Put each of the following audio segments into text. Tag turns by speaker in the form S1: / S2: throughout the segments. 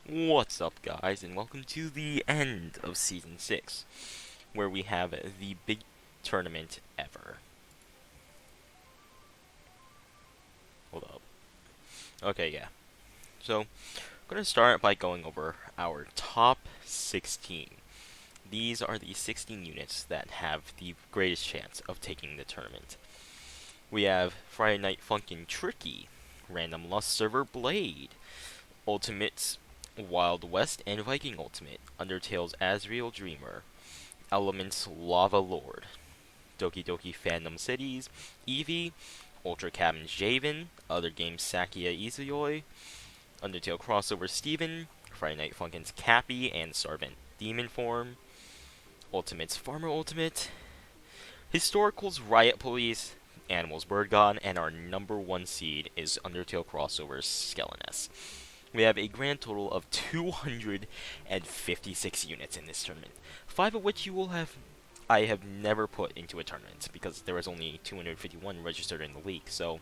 S1: What's up, guys, and welcome to the end of Season 6, where we have the big tournament ever. Hold up. Okay, yeah. So, I'm going to start by going over our top 16. These are the 16 units that have the greatest chance of taking the tournament. We have Friday Night Funkin' Tricky, Random Lust Server Blade, Ultimates Wild West and Viking Ultimate, Undertale's Azrael Dreamer, Elements Lava Lord, Doki Doki Fandom Cities, Eevee, Ultra Cabin Javen, Other Games Sakia Izuyoi, Undertale Crossover Steven, Friday Night Funkin's Cappy and Sarvente Demon Form, Ultimates Farmer Ultimate, Historical's Riot Police, Animals Bird God, and our number one seed is Undertale Crossover's Skeleness. We have a grand total of 256 units in this tournament, 5 of which I have never put into a tournament because there was only 251 registered in the league. So,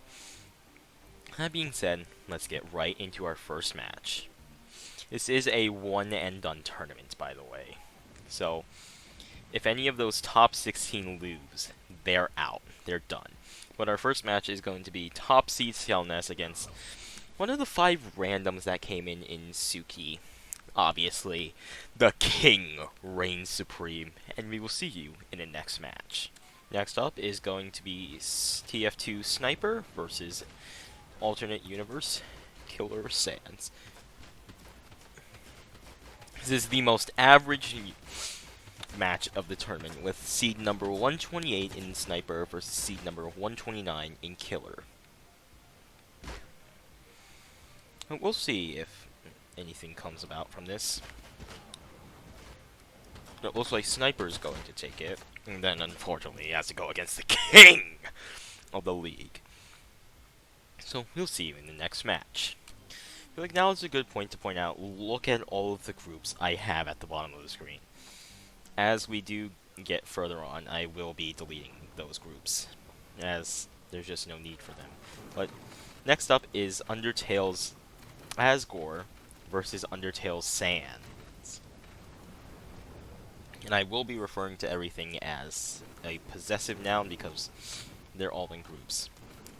S1: that being said, let's get right into our first match. This is a one and done tournament, by the way. So, if any of those top 16 lose, they're out. They're done. But our first match is going to be top seed Skelness against one of the 5 randoms that came in Suki. Obviously, the king reigns supreme, and we will see you in the next match. Next up is going to be TF2 Sniper versus Alternate Universe Killer Sans. This is the most average match of the tournament, with seed number 128 in Sniper versus seed number 129 in Killer. We'll see if anything comes about from this. It looks like Sniper's going to take it, and then unfortunately he has to go against the king of the league. So we'll see you in the next match. I feel like now is a good point to point out, look at all of the groups I have at the bottom of the screen. As we do get further on, I will be deleting those groups, as there's just no need for them. But next up is Undertale's Asgore versus Undertale's Sans. And I will be referring to everything as a possessive noun because they're all in groups.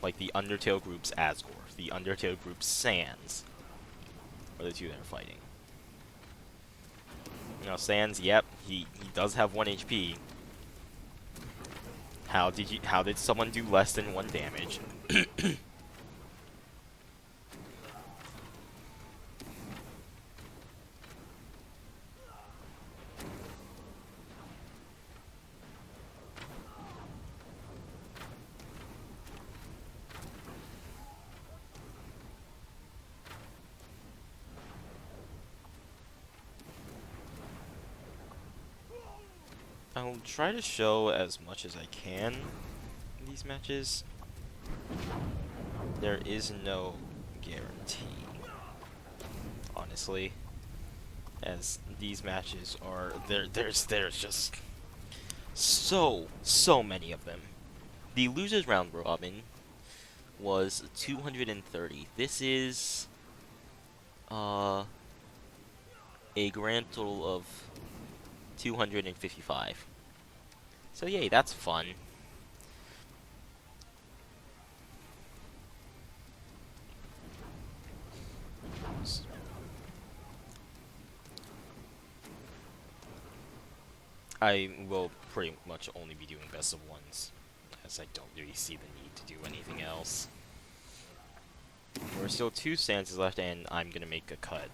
S1: Like the Undertale group's Asgore, the Undertale group's Sans are the two that are fighting. Now Sans, yep, he does have 1 HP. How did someone do less than 1 damage? I'll try to show as much as I can in these matches. There is no guarantee, honestly, as these matches are there's just so many of them. The losers round robin was 230. This is a grand total of 255. So yay, that's fun. I will pretty much only be doing best of ones, as I don't really see the need to do anything else. There are still 2 stances left, and I'm gonna make a cut.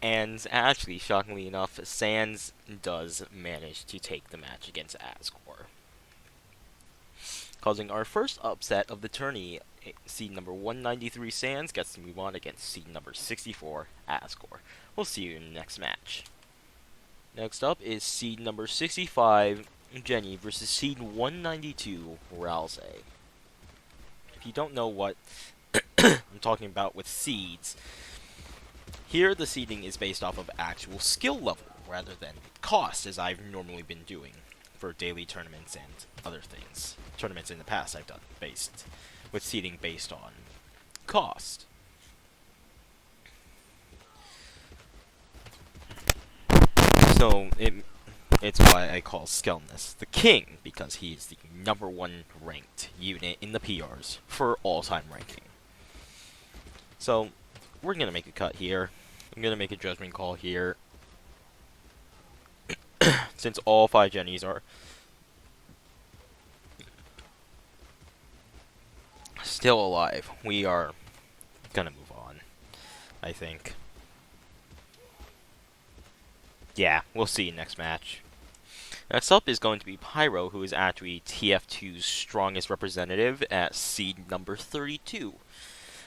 S1: And actually, shockingly enough, Sans does manage to take the match against Asgore, causing our first upset of the tourney. Seed number 193 Sans gets to move on against seed number 64 Asgore. We'll see you in the next match. Next up is seed number 65 Jenny versus seed 192 Ralze. If you don't know what I'm talking about with seeds, here the seeding is based off of actual skill level rather than cost, as I've normally been doing for daily tournaments and other things. Tournaments in the past I've done with seeding based on cost. So it's why I call Skelnus the king, because he is the #1 ranked unit in the PRs for all-time ranking. So we're gonna make a cut here. I'm gonna make a judgment call here. Since all 5 Jennies are still alive, we are gonna move on, I think. Yeah, we'll see you next match. Next up is going to be Pyro, who is actually TF2's strongest representative at seed number 32,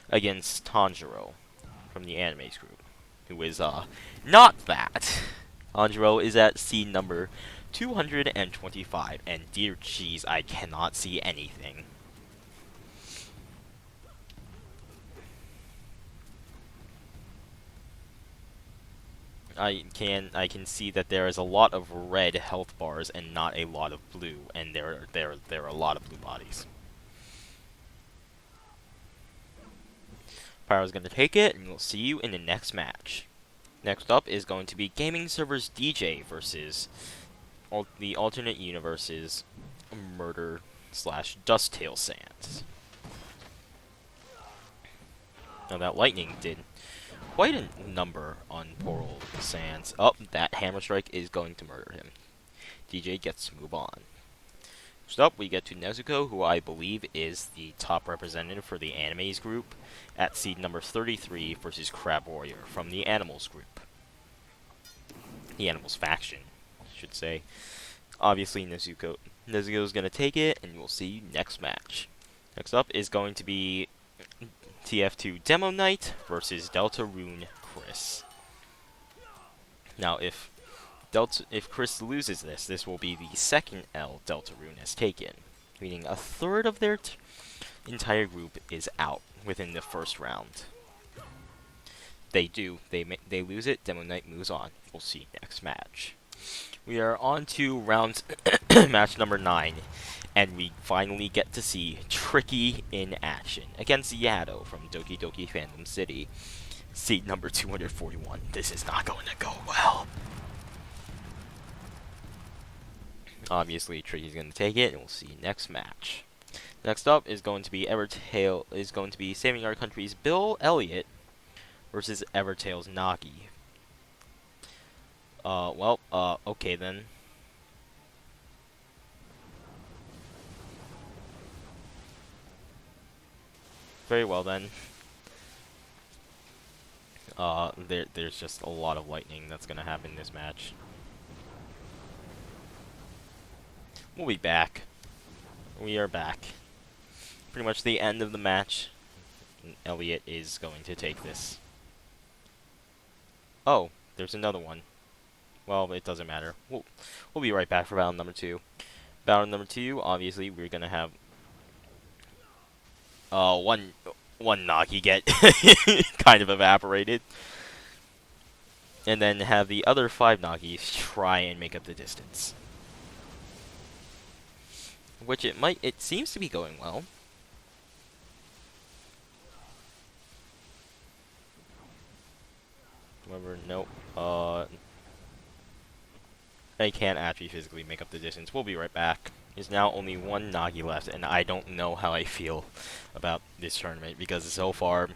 S1: against Tanjiro from the Animes group, who is, not that. Tanjiro is at seed number 225, and dear jeez, I cannot see anything. I can see that there is a lot of red health bars and not a lot of blue, and there are a lot of blue bodies. Pyro's gonna take it, and we'll see you in the next match. Next up is going to be Gaming Servers DJ versus the alternate universe's Murder/Dusttail Sands. Now that lightning did quite a number on poor old Sands. Oh, that hammer strike is going to murder him. DJ gets to move on. Next up, we get to Nezuko, who I believe is the top representative for the Animes group, at seed number 33 versus Crab Warrior from the Animals group. The Animals faction, I should say. Obviously, Nezuko's going to take it, and we'll see you next match. Next up is going to be TF2 Demo Knight versus Deltarune Chris. Now, if Chris loses this will be the second L Deltarune has taken, meaning a third of their entire group is out within the first round. They lose it, Demo Knight moves on. We'll see next match. We are on to round match number 9, and we finally get to see Tricky in action against Yado from Doki Doki Fandom City, seed number 241. This is not going to go well. Obviously, Tricky's going to take it, and we'll see next match. Next up is going to be Saving Our Country's Bill Elliott versus Evertail's Nagi. Okay then. Very well then. There's just a lot of lightning that's gonna happen in this match. We'll be back. We are back. Pretty much the end of the match. Elliot is going to take this. Oh, there's another one. Well, it doesn't matter. We'll be right back for battle number 2. Battle number 2, obviously, we're gonna have one Nagi get kind of evaporated, and then have the other 5 Nagis try and make up the distance. Which it seems to be going well. However, nope. I can't actually physically make up the distance. We'll be right back. There's now only 1 Nagi left, and I don't know how I feel about this tournament, because so far,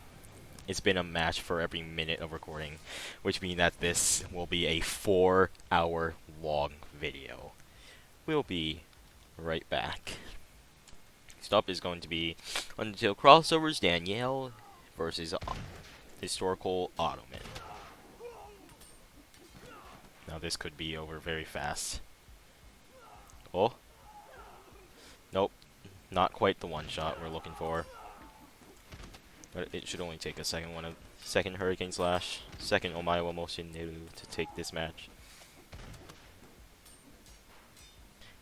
S1: it's been a match for every minute of recording, which means that this will be a 4-hour long video. We'll be right back. Next up is going to be Undertale Crossovers Danielle versus Historical Ottoman. Now this could be over very fast. Oh. Nope. Not quite the one shot we're looking for. But it should only take a second Hurricane Slash, second Omaewa Motion to take this match.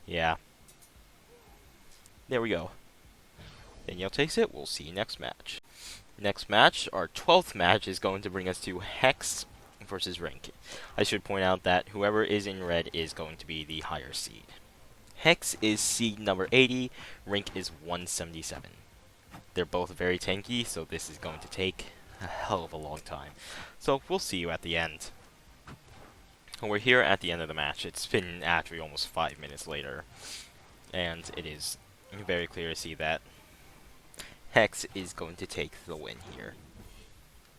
S1: Yeah. There we go. Danielle takes it. We'll see you next match. Next match, our 12th match, is going to bring us to Hex versus Rink. I should point out that whoever is in red is going to be the higher seed. Hex is seed number 80, Rink is 177. They're both very tanky, so this is going to take a hell of a long time. So we'll see you at the end. We're here at the end of the match. It's been actually almost 5 minutes later, and it is very clear to see that Hex is going to take the win here,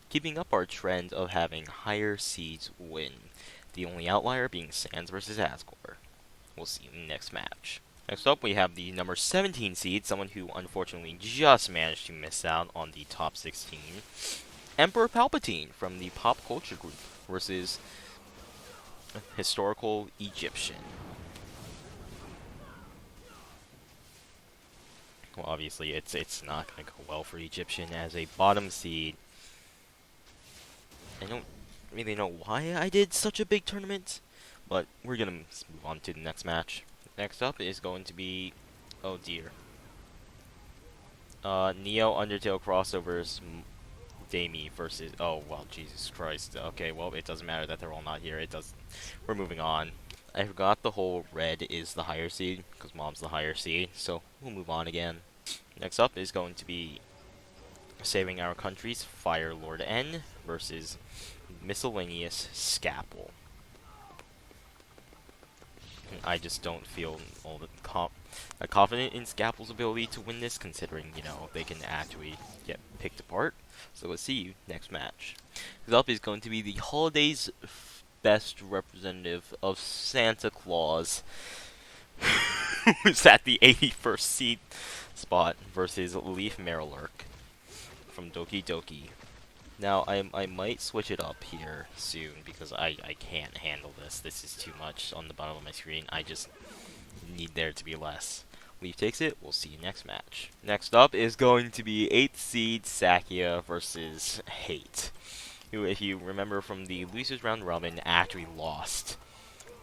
S1: keeping up our trend of having higher seeds win, the only outlier being Sans versus Asgore. We'll see in the next match. Next up, we have the number 17 seed, someone who unfortunately just managed to miss out on the top 16, Emperor Palpatine from the Pop Culture Group versus Historical Egyptian. Well, obviously, it's not going to go well for Egyptian as a bottom seed. I don't really know why I did such a big tournament, but we're going to move on to the next match. Next up is going to be, oh dear, Neo Undertale crossovers Damie versus, oh well, Jesus Christ. Okay, well, it doesn't matter that they're all not here. We're moving on. I forgot the whole red is the higher seed, because mom's the higher seed, so we'll move on again. Next up is going to be Saving Our Country's Fire Lord N versus Miscellaneous Scapple. I just don't feel all that confident in Scapple's ability to win this, considering, you know, they can actually get picked apart. So let's see you next match. Next up is going to be the Holiday's best representative of Santa Claus, who's at the 81st seed spot, versus Leaf Marilurk from Doki Doki. Now, I might switch it up here soon, because I can't handle this. This is too much on the bottom of my screen. I just need there to be less. Leaf takes it. We'll see you next match. Next up is going to be 8th seed Sakia versus Hate, who, if you remember from the Losers Round Robin, actually lost,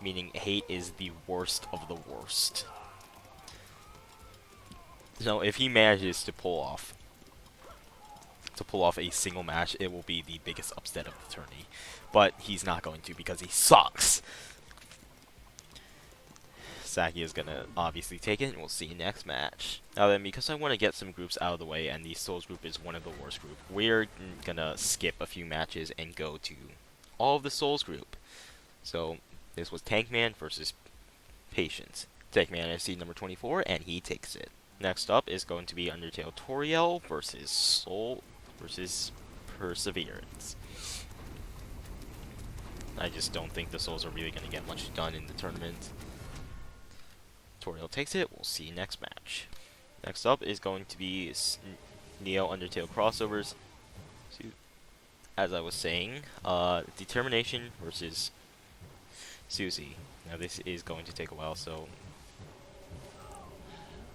S1: meaning Hate is the worst of the worst. So if he manages to pull off a single match, it will be the biggest upset of the tourney. But he's not going to, because he sucks. Saki is going to obviously take it, and we'll see you next match. Now then, because I want to get some groups out of the way, and the Souls group is one of the worst groups, we're going to skip a few matches and go to all of the Souls group. So, this was Tankman versus Patience. Tankman is seed number 24, and he takes it. Next up is going to be Undertale Toriel versus Soul versus Perseverance. I just don't think the Souls are really going to get much done in the tournament. Toriel takes it. We'll see you next match. Next up is going to be Neo Undertale crossovers. So, as I was saying, Determination versus Susie. Now this is going to take a while, so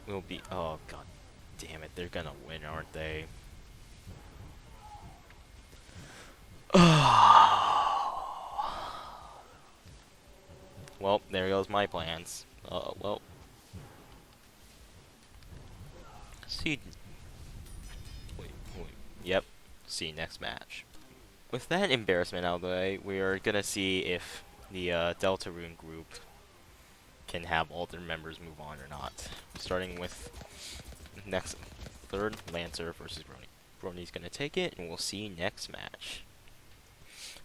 S1: we'll be. Oh god, damn it! They're gonna win, aren't they? Well, there goes my plans. Well. See. Wait. Yep. See next match. With that embarrassment out of the way, we're gonna see if the Deltarune group can have all their members move on or not. Starting with next third Lancer versus Brony. Brony's gonna take it, and we'll see next match.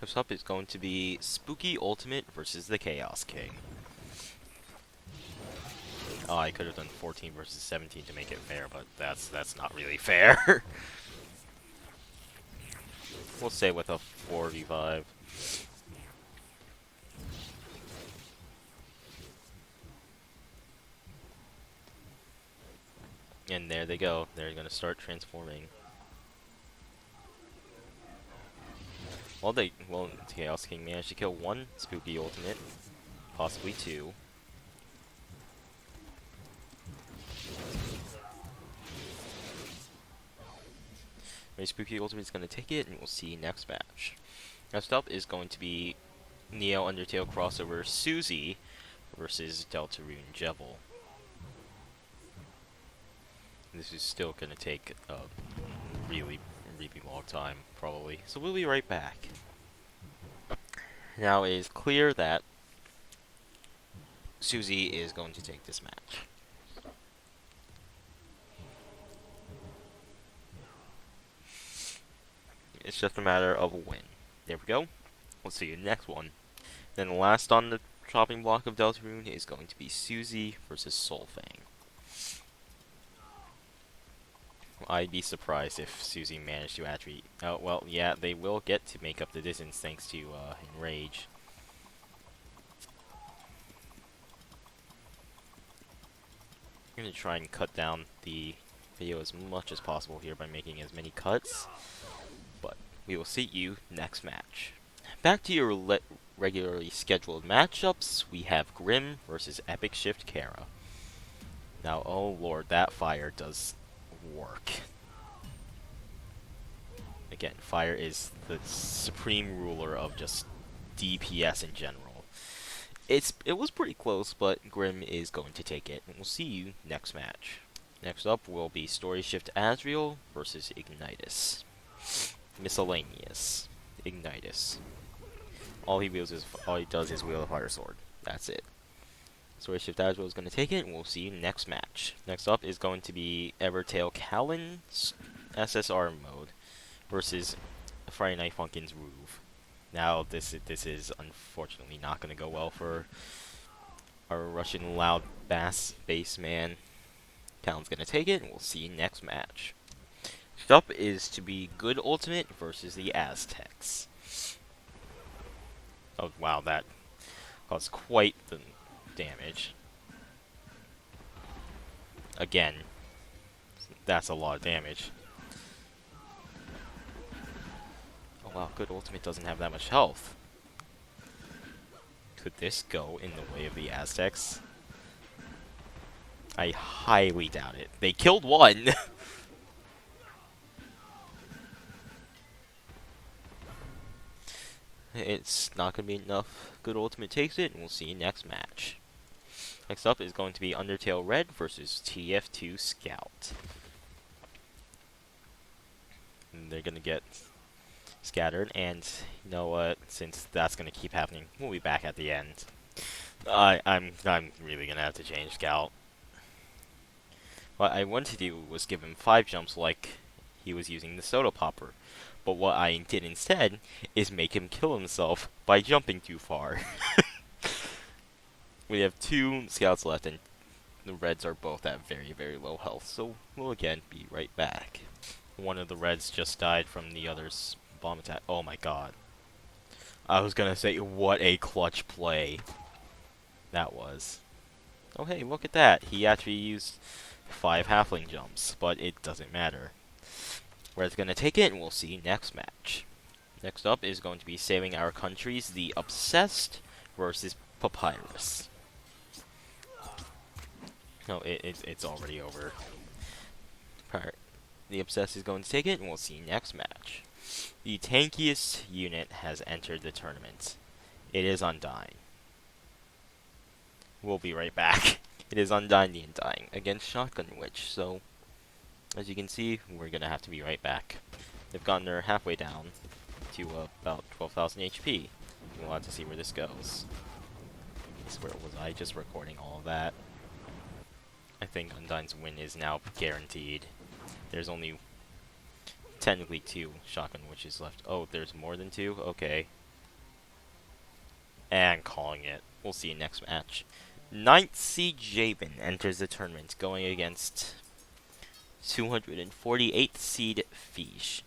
S1: Next up is going to be Spooky Ultimate versus the Chaos King. Oh, I could have done 14 versus 17 to make it fair, but that's not really fair. We'll say with a 4v5. And there they go. They're gonna start transforming. Well, Chaos King managed to kill one Spooky Ultimate, possibly two. My Spooky Ultimate is going to take it, and we'll see next match. Next up is going to be Neo Undertale crossover Susie versus Deltarune Jevil. This is still going to take a really long time, probably. So we'll be right back. Now it is clear that Susie is going to take this match. It's just a matter of a win. There we go. We'll see you next one. Then last on the chopping block of Deltarune is going to be Susie versus Solfang. I'd be surprised if Susie managed to actually... Oh, well, yeah, they will get to make up the distance thanks to Enrage. I'm going to try and cut down the video as much as possible here by making as many cuts. But we will see you next match. Back to your regularly scheduled matchups, we have Grim versus Epic Shift Kara. Now, oh lord, that fire does work. Again, fire is the supreme ruler of just DPS in general. It was pretty close, but Grim is going to take it, and we'll see you next match. Next up will be Story Shift Azriel versus Ignitus. Miscellaneous. Ignitus. All he does is wield a fire sword. That's it. Story Shift Azriel is going to take it, and we'll see you next match. Next up is going to be Evertail Callan's SSR mode versus Friday Night Funkin's Roove. Now, this is unfortunately not going to go well for our Russian loud bass man. Callan's going to take it, and we'll see you next match. Next up is to be Good Ultimate versus the Aztecs. Oh, wow, that caused quite the damage. Again, that's a lot of damage. Oh wow, Good Ultimate doesn't have that much health. Could this go in the way of the Aztecs? I highly doubt it. They killed one! It's not going to be enough. Good Ultimate takes it, and we'll see you next match. Next up is going to be Undertale Red versus TF2 Scout. And they're going to get scattered, and you know what? Since that's going to keep happening, we'll be back at the end. I'm really going to have to change Scout. What I wanted to do was give him 5 jumps like he was using the soda popper. But what I did instead is make him kill himself by jumping too far. We have 2 scouts left, and the reds are both at very, very low health. So we'll again be right back. One of the reds just died from the other's bomb attack. Oh my god. I was gonna say, what a clutch play that was. Oh hey, look at that. He actually used 5 halfling jumps, but it doesn't matter. Red's gonna take it, and we'll see you next match. Next up is going to be Saving Our Countries, the Obsessed versus Papyrus. No, it's already over. The Obsessed is going to take it, and we'll see you next match. The tankiest unit has entered the tournament. It is Undyne. We'll be right back. It is Undyne the Undying against Shotgun Witch, so as you can see, we're going to have to be right back. They've gotten her halfway down to about 12,000 HP. We'll have to see where this goes. Where was I just recording all of that? I think Undyne's win is now guaranteed. There's only technically 2 Shotgun Witches left. Oh, there's more than 2? Okay. And calling it. We'll see you next match. 9th seed Jabin enters the tournament, going against 248th seed Fish,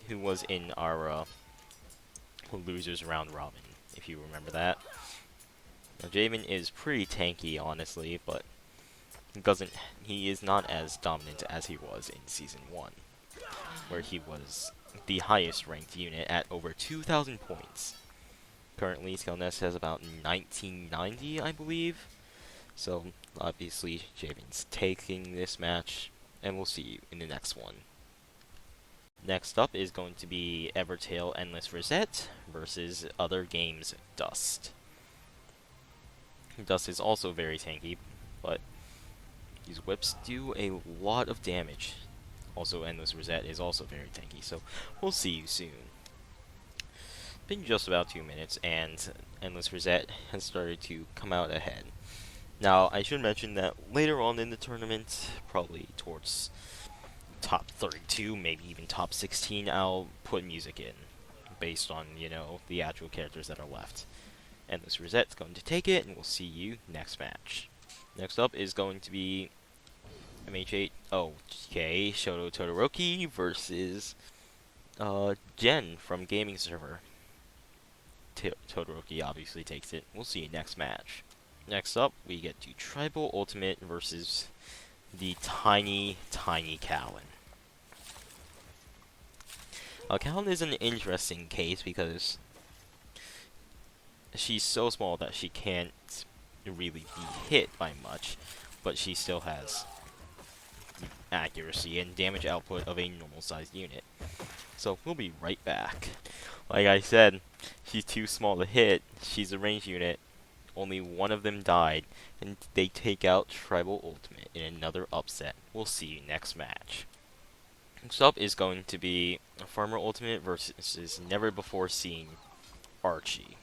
S1: who was in our losers round robin, if you remember that. Now, Jabin is pretty tanky, honestly, but he is not as dominant as he was in Season 1, where he was the highest ranked unit at over 2,000 points. Currently, Skelness has about 1990, I believe. So, obviously, Jabin's taking this match, and we'll see you in the next one. Next up is going to be Evertail Endless Rosette versus Other Games Dust. Dust is also very tanky, but these whips do a lot of damage. Also, Endless Rosette is also very tanky, so we'll see you soon. Been just about 2 minutes, and Endless Rosette has started to come out ahead. Now, I should mention that later on in the tournament, probably towards top 32, maybe even top 16, I'll put music in. based on, you know, the actual characters that are left. And this Rosette's going to take it, and we'll see you next match. Next up is going to be MH8. Oh, okay, Shoto Todoroki versus Jen from Gaming Server. Todoroki obviously takes it. We'll see you next match. Next up, we get to Tribal Ultimate versus the tiny Callan. Callan is an interesting case because she's so small that she can't really be hit by much, but she still has accuracy and damage output of a normal-sized unit. So we'll be right back. Like I said, she's too small to hit. She's a ranged unit. Only one of them died, and they take out Tribal Ultimate in another upset. We'll see you next match. Next up is going to be Farmer Ultimate versus never before seen Archie.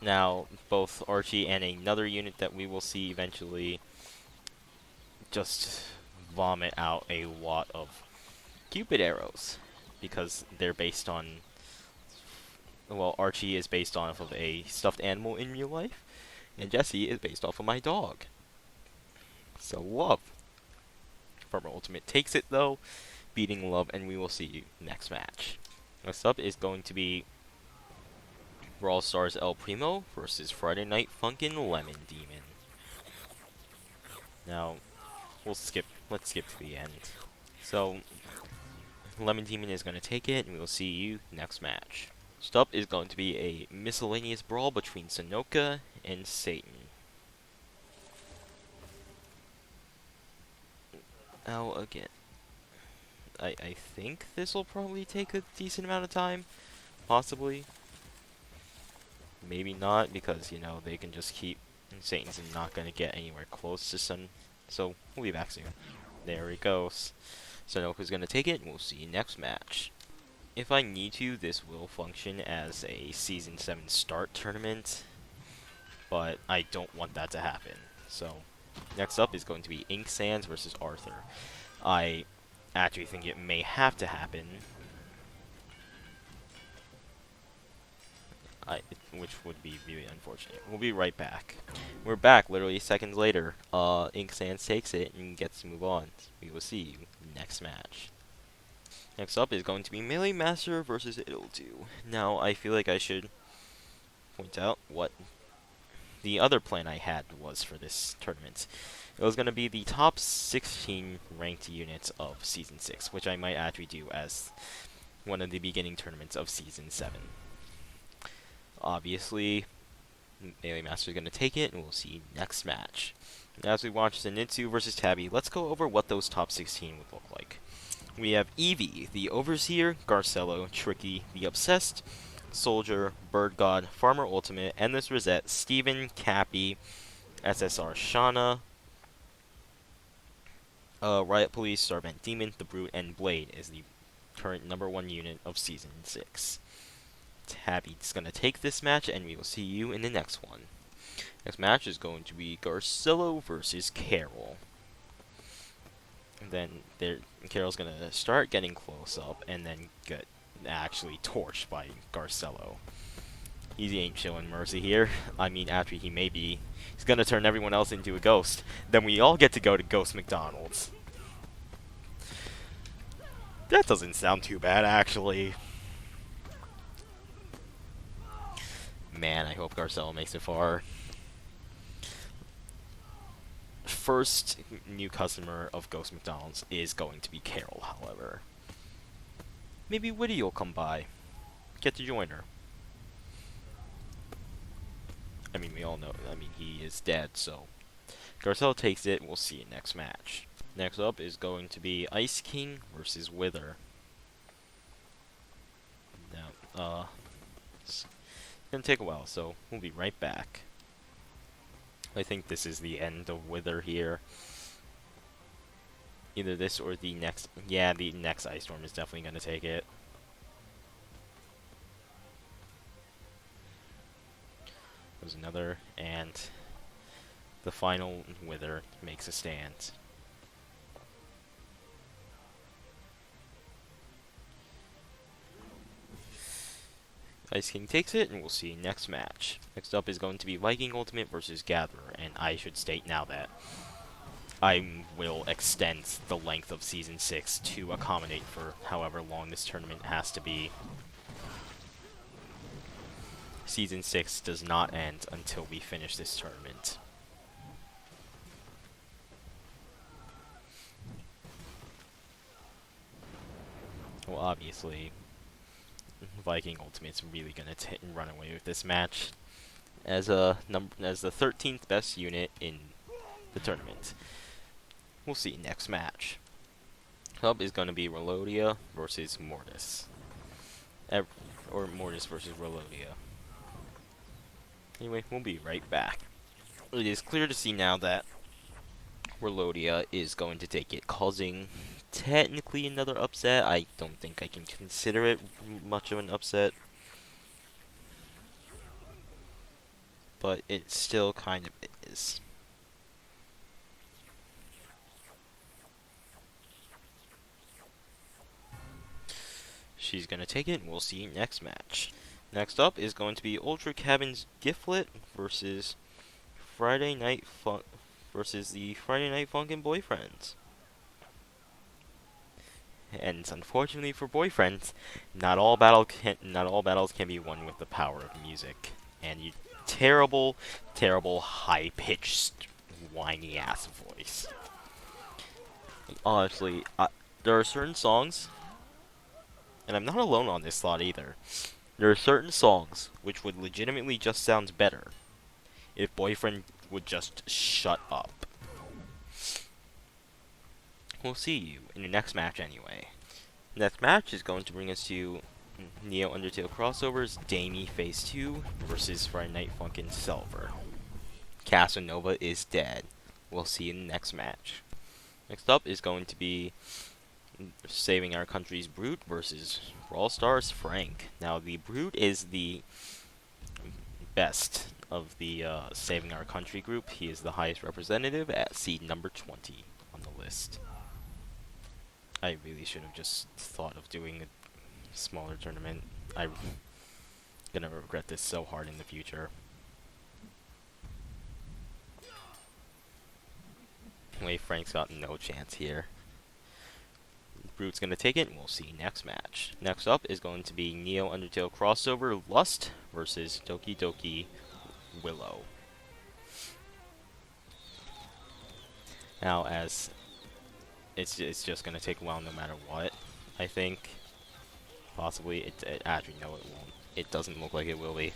S1: Now, both Archie and another unit that we will see eventually just vomit out a lot of Cupid arrows, because they're based on, well, Archie is based off of a stuffed animal in real life, and Jessie is based off of my dog. So love. Farmer Ultimate takes it though, beating Love, and we will see you next match. Next up is going to be Brawl Stars El Primo versus Friday Night Funkin' Lemon Demon. Now, let's skip to the end. So, Lemon Demon is going to take it, and we will see you next match. Next up is going to be a miscellaneous brawl between Sanoka and Satan. Now, again, I think this will probably take a decent amount of time, possibly. Maybe not, because, you know, they can just keep... Satan's not going to get anywhere close to Sun, so we'll be back soon. There he goes. Sanoka's going to take it, and we'll see you next match. If I need to, this will function as a Season 7 start tournament, but I don't want that to happen. So, next up is going to be Ink Sands versus Arthur. I actually think it may have to happen, which would be really unfortunate. We'll be right back. We're back literally seconds later. Ink Sands takes it and gets to move on. We will see you next match. Next up is going to be Melee Master versus It'll Do. Now, I feel like I should point out what the other plan I had was for this tournament. It was going to be the top 16 ranked units of Season 6, which I might actually do as one of the beginning tournaments of Season 7. Obviously, Melee Master is going to take it, and we'll see next match. As we watch Zenitsu versus Tabby, let's go over what those top 16 would look like. We have Eevee, the Overseer, Garcello, Tricky, the Obsessed, Soldier, Bird God, Farmer Ultimate, Endless Rosette, Steven, Cappy, SSR Shauna, Riot Police, Sarvente Demon, The Brute, and Blade is the current #1 unit of Season 6. Tabby's going to take this match, and we will see you in the next one. Next match is going to be Garcello versus Carol. And then Carol's going to start getting close up, and then get actually torched by Garcello. He ain't showing mercy here. I mean, actually, he may be. He's going to turn everyone else into a ghost. Then we all get to go to Ghost McDonald's. That doesn't sound too bad, actually. Man, I hope Garcello makes it far. First new customer of Ghost McDonald's is going to be Carol, however. Maybe Whitty will come by. Get to join her. I mean, we all know, he is dead, so... Garcello takes it, we'll see you next match. Next up is going to be Ice King versus Wither. Now, it's gonna take a while, so we'll be right back. I think this is the end of Wither here. Either this or the next... Yeah, the next Ice Storm is definitely gonna take it. There's another, and the final Wither makes a stand. Ice King takes it, and we'll see you next match. Next up is going to be Viking Ultimate versus Gatherer, and I should state now that I will extend the length of Season 6 to accommodate for however long this tournament has to be. Season 6 does not end until we finish this tournament. Well, obviously, Viking Ultimate's really gonna run away with this match as the 13th best unit in the tournament. We'll see next match. Hub is gonna be Relodia versus Mortis, or Mortis versus Relodia. Anyway, we'll be right back. It is clear to see now that Relodia is going to take it, causing technically another upset. I don't think I can consider it much of an upset, but it still kind of is. She's gonna take it, and we'll see next match. Next up is going to be Ultra Cabin's Giftlet versus Friday Night Fun versus the Friday Night Funkin' Boyfriends. And unfortunately for boyfriends, not all battles can be won with the power of music. And you terrible, high-pitched, whiny-ass voice. Honestly, there are certain songs, and I'm not alone on this thought either. There are certain songs which would legitimately just sound better if Boyfriend would just shut up. We'll see you in the next match anyway. Next match is going to bring us to Neo Undertale Crossovers Damie Phase 2 versus Friday Night Funkin' Selever. Casanova is dead. We'll see you in the next match. Next up is going to be Saving Our Country's Brute versus Brawl Stars Frank. Now, the Brute is the best of the Saving Our Country group. He is the highest representative at seed number 20 on the list. I really should have just thought of doing a smaller tournament. I'm gonna regret this so hard in the future. Anyway, Frank's got no chance here. Brute's gonna take it, and we'll see next match. Next up is going to be Neo Undertale Crossover Lust versus Doki Doki Willow. Now, as it's just gonna take a while no matter what, I think. Possibly, it actually, no, it won't. It doesn't look like it will be.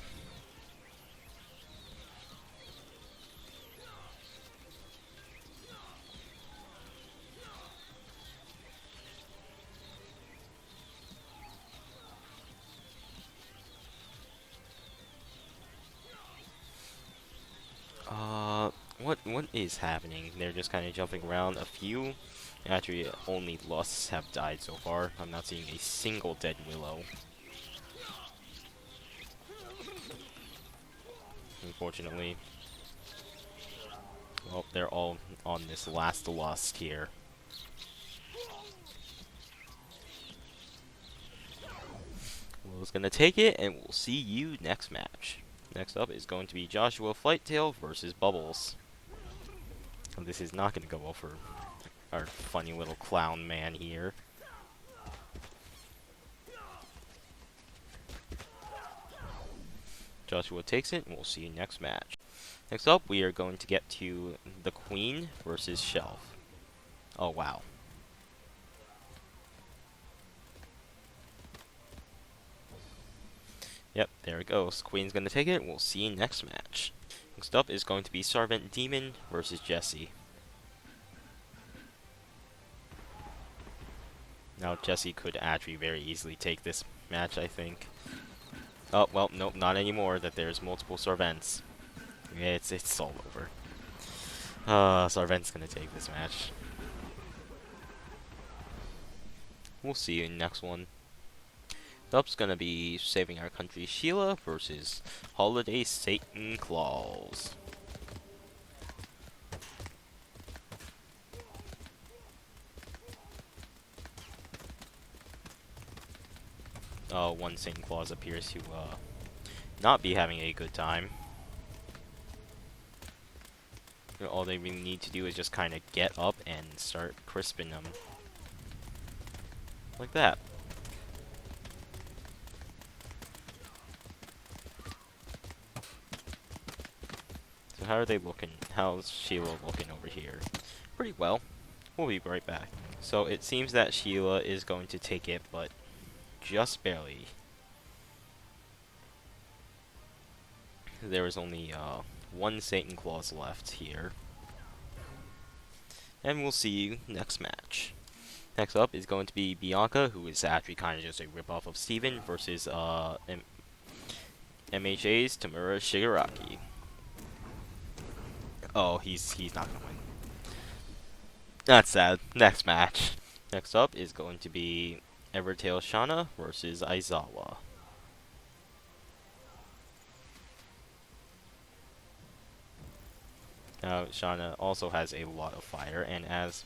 S1: What is happening? They're just kind of jumping around. A few, actually, only Lusts have died so far. I'm not seeing a single dead Willow. Unfortunately. Well, they're all on this last Lust here. Willow's gonna take it, and we'll see you next match. Next up is going to be Joshua Flighttail versus Bubbles. And this is not going to go well for our funny little clown man here. Joshua takes it, and we'll see you next match. Next up, we are going to get to the Queen versus Shelf. Oh, wow. Yep, there it goes. Queen's going to take it, and we'll see you next match. Next up is going to be Sarvente Demon versus Jesse. Now, Jesse could actually very easily take this match, I think. Oh, well, nope, not anymore, that there's multiple Sarvents. Yeah, it's all over. Sarvent's gonna take this match. We'll see you in the next one. Up's gonna be Saving Our Country Sheila versus Holiday Satan Claus. One Satan Claus appears to not be having a good time. All they really need to do is just kind of get up and start crisping them. Like that. So how are they looking? How's Sheila looking over here? Pretty well. We'll be right back. So it seems that Sheila is going to take it, but just barely. There is only one Satan Clause left here. And we'll see you next match. Next up is going to be Bianca, who is actually kind of just a ripoff of Steven, versus MHA's Tamura Shigaraki. Oh, he's not gonna win. That's sad. Next match. Next up is going to be Evertail Shana versus Aizawa. Now, Shana also has a lot of fire, and as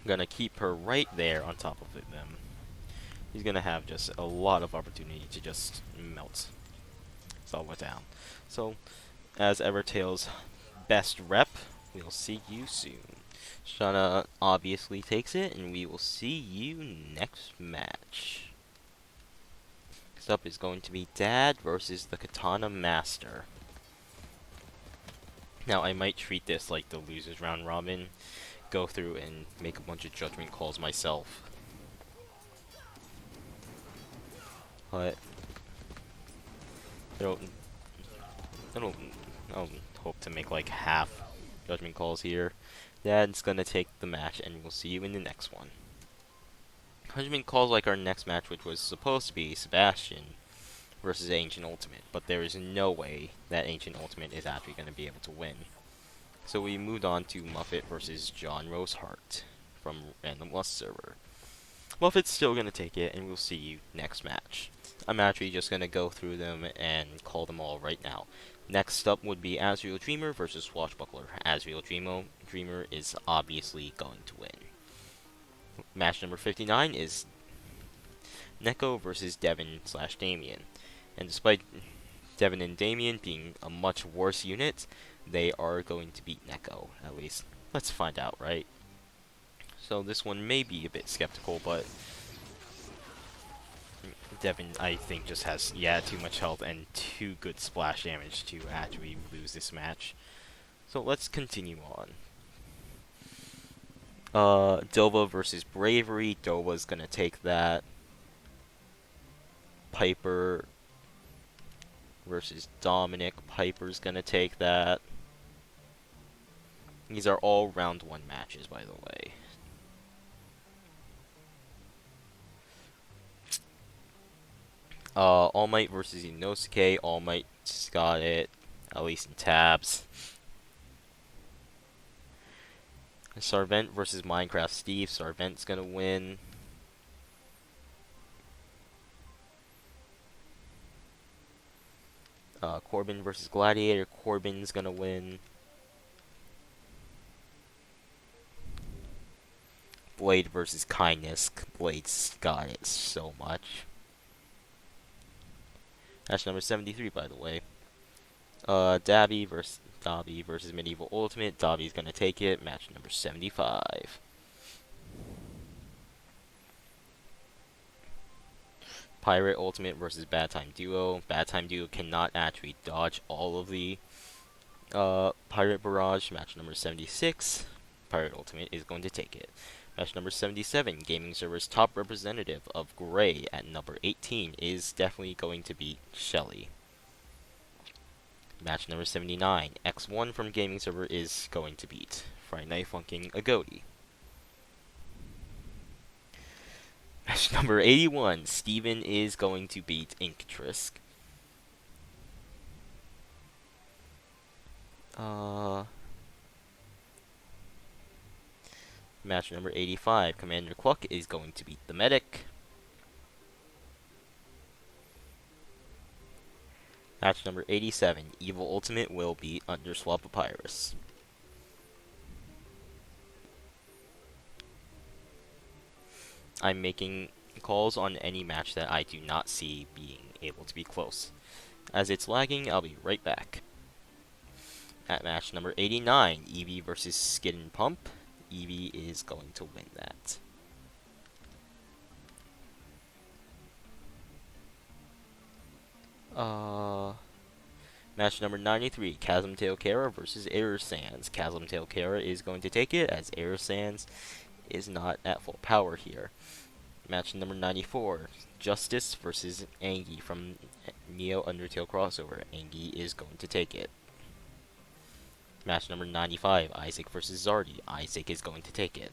S1: gonna keep her right there on top of them, he's gonna have just a lot of opportunity to just melt Aizawa down. So, as Evertail's best rep, we'll see you soon. Shana obviously takes it, and we will see you next match. Next up is going to be Dad versus the Katana Master. Now, I might treat this like the losers round robin, go through and make a bunch of judgment calls myself. But I don't hope to make like half judgment calls here. Dad's gonna take the match, and we'll see you in the next one. Judgment calls like our next match, which was supposed to be Sebastian versus Ancient Ultimate, but there is no way that Ancient Ultimate is actually going to be able to win. So we moved on to Muffet versus John Rosehart from Random Lust server. Muffet's still going to take it, and we'll see you next match. I'm actually just going to go through them and call them all right now. Next up would be Azrael Dreamer versus Swashbuckler. Azrael Dreamer is obviously going to win. Match number 59 is Neko versus Devin/Damien. And despite Devin and Damien being a much worse unit, they are going to beat Neko, at least. Let's find out, right? So this one may be a bit skeptical, but Devin, I think, just has, too much health and too good splash damage to actually lose this match. So let's continue on. Dova versus Bravery. Dova's gonna take that. Piper versus Dominic. Piper's gonna take that. These are all round 1 matches, by the way. All Might versus Inosuke. All Might's got it, at least in tabs. Sarvente versus Minecraft Steve. Sarvente's gonna win. Corbin versus Gladiator. Corbin's gonna win. Blade versus Kindness. Blade's got it so much. Match number 73, by the way. Dabby versus Medieval Ultimate. Dabby's gonna take it. Match number 75. Pirate Ultimate versus Bad Time Duo. Bad Time Duo cannot actually dodge all of the Pirate Barrage. Match number 76. Pirate Ultimate is going to take it. Match number 77. Gaming Server's top representative of Gray at number 18 is definitely going to beat Shelly. Match number 79. X1 from Gaming Server is going to beat Friday Night Funkin' Agodi. Match number 81. Steven is going to beat Inktrisk. Match number 85. Commander Cluck is going to beat the Medic. Match number 87. Evil Ultimate will beat Underswap Papyrus. I'm making calls on any match that I do not see being able to be close. As it's lagging, I'll be right back. At match number 89, Eevee versus Skid and Pump. Eevee is going to win that. Match number 93, Chasm-Tail Kara versus Air Sands. Chasm-Tail Kara is going to take it, as Air Sands is not at full power here. Match number 94, Justice versus Angie from Neo Undertale crossover. Angie is going to take it. Match number 95, Isaac versus Zardy. Isaac is going to take it.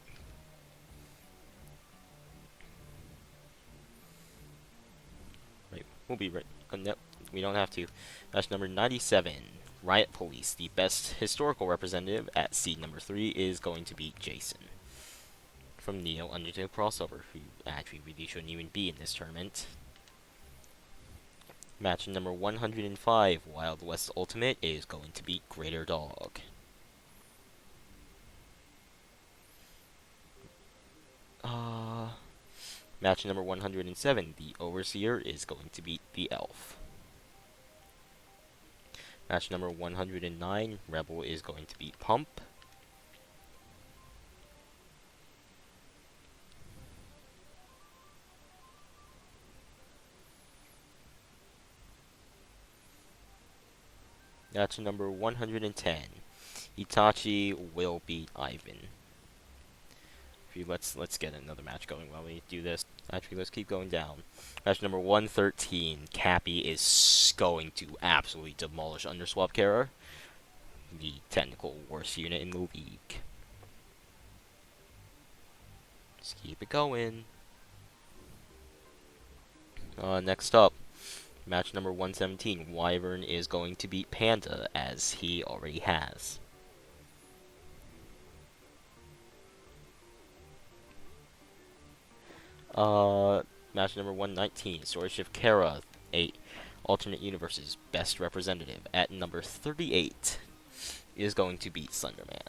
S1: Right, we'll be right. No, we don't have to. Match number 97, Riot Police. The best historical representative at seed number 3 is going to be Jason from Neo Undertale crossover, who actually really shouldn't even be in this tournament. Match number 105, Wild West Ultimate, is going to be Greater Dog. Match number 107, the Overseer is going to beat the Elf. Match number 109, Rebel is going to beat Pump. Match number 110, Itachi will beat Ivan. Let's get another match going while we do this. Actually, let's keep going down. Match number 113, Cappy is going to absolutely demolish Underswap Kara, the technical worst unit in the league. Let's keep it going. Next up, match number 117, Wyvern is going to beat Panda, as he already has. Match number 119, Swordshift Kara, 8 alternate universes best representative at number 38 is going to beat Sunderman.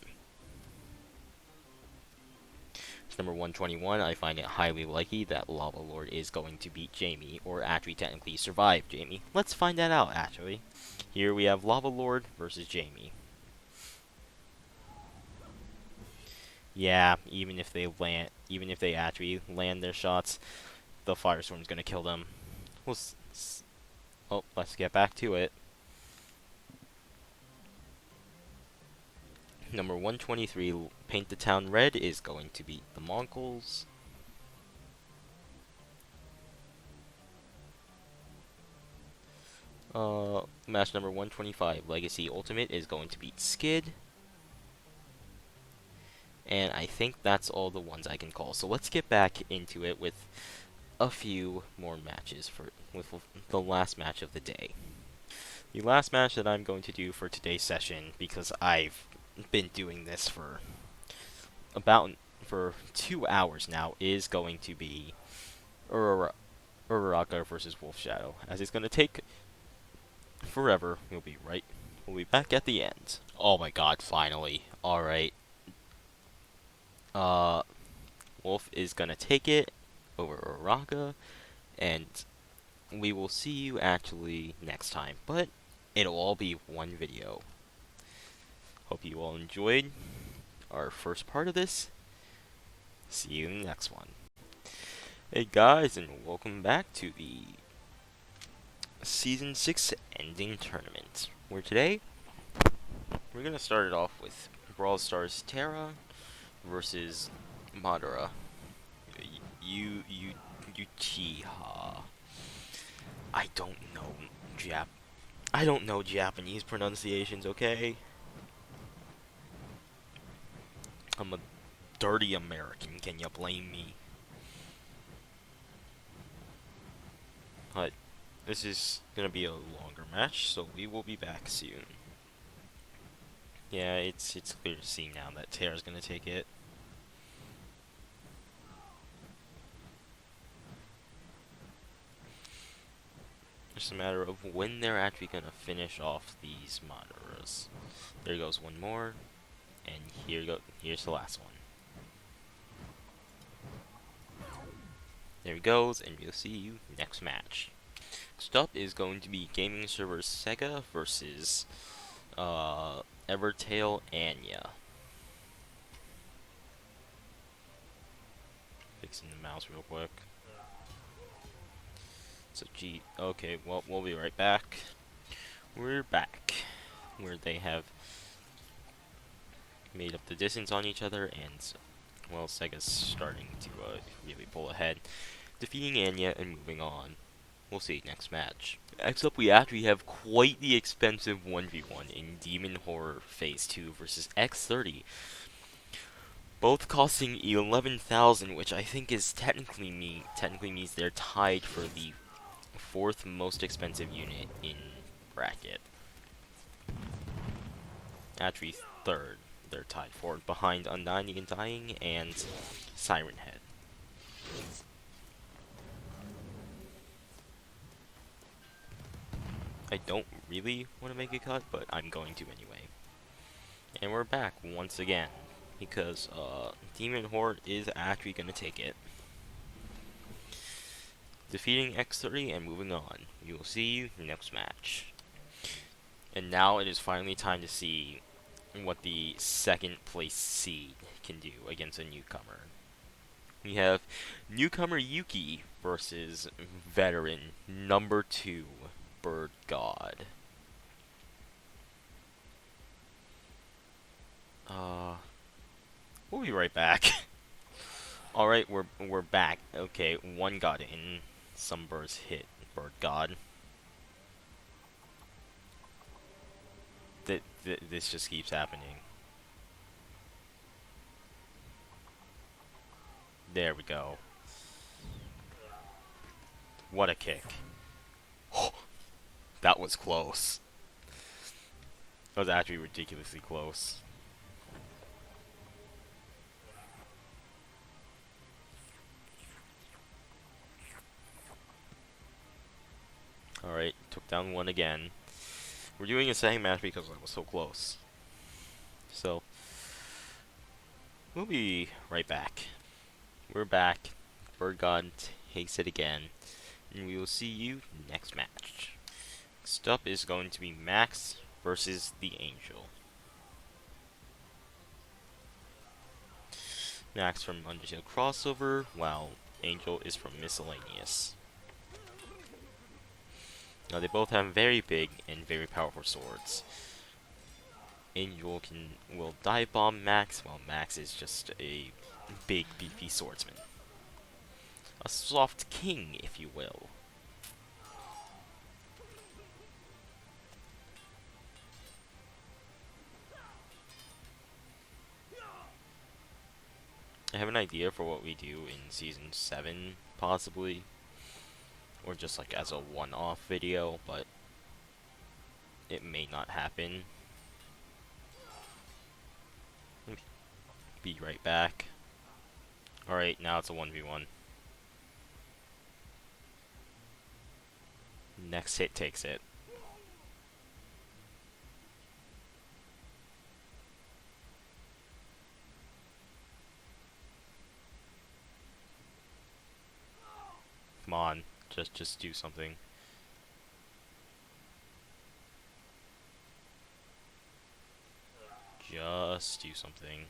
S1: Number 121, I find it highly likely that Lava Lord is going to beat Jamie, or actually technically survive Jamie. Let's find that out, actually. Here we have Lava Lord versus Jamie. Yeah, even if they actually land their shots, the Firestorm's gonna kill them. Let's get back to it. Number 123, Paint the Town Red, is going to beat the Mongols. Match number 125, Legacy Ultimate, is going to beat Skid. And I think that's all the ones I can call. So let's get back into it with a few more matches with the last match of the day. The last match that I'm going to do for today's session, because I've been doing this for 2 hours now, is going to be Uraraka versus Wolf Shadow, as it's going to take forever. We'll be back at the end. Oh my god, finally. Alright. Wolf is gonna take it over Uraraka, and we will see you actually next time, but it'll all be one video. Hope you all enjoyed our first part of this. See you in the next one. Hey guys, and welcome back to the Season 6 ending tournament, where today we're gonna start it off with Brawl Stars Terra versus Madara. Uchiha. I don't know Japanese pronunciations, okay? I'm a dirty American, can you blame me? But this is gonna be a longer match, so we will be back soon. Yeah, it's clear to see now that Terra's gonna take it. Just a matter of when they're actually gonna finish off these Madaras. There goes one more, and here's the last one. There he goes, and we'll see you next match. Next up is going to be gaming server Sega versus Evertail Anya. Fixing the mouse real quick. So okay, well, we'll be right back. We're back. Where they have made up the distance on each other, and, well, Sega's starting to really pull ahead, defeating Anya and moving on. We'll see next match. Next up, we actually have quite the expensive 1v1 in Demon Horror Phase 2 versus X30. Both costing 11,000, which I think is technically means they're tied for the fourth most expensive unit in bracket. Actually, third. They're tied for it, behind Undying and Dying and Siren Head. I don't really want to make a cut, but I'm going to anyway. And we're back once again, because Demon Horde is actually going to take it. Defeating X30 and moving on. We will see you next match. And now it is finally time to see what the second place seed can do against a newcomer. We have newcomer Yuki versus veteran number 2 Bird God. We'll be right back. Alright, we're back. Okay, one got in. Some birds hit Bird God. This just keeps happening. There we go. What a kick. That was close. That was actually ridiculously close. Alright, took down one again. We're doing a second match because I was so close. So, we'll be right back. We're back. Bird God takes it again. And we will see you next match. Next up is going to be Max versus the Angel. Max from Undertale Crossover, while Angel is from Miscellaneous. Now they both have very big and very powerful swords. Angel will dive bomb Max, while Max is just a big beefy swordsman. A soft king, if you will. I have an idea for what we do in Season 7, possibly. Or just like as a one-off video, but it may not happen. Be right back. Alright, now it's a 1v1. Next hit takes it. Come on, just do something. Just do something.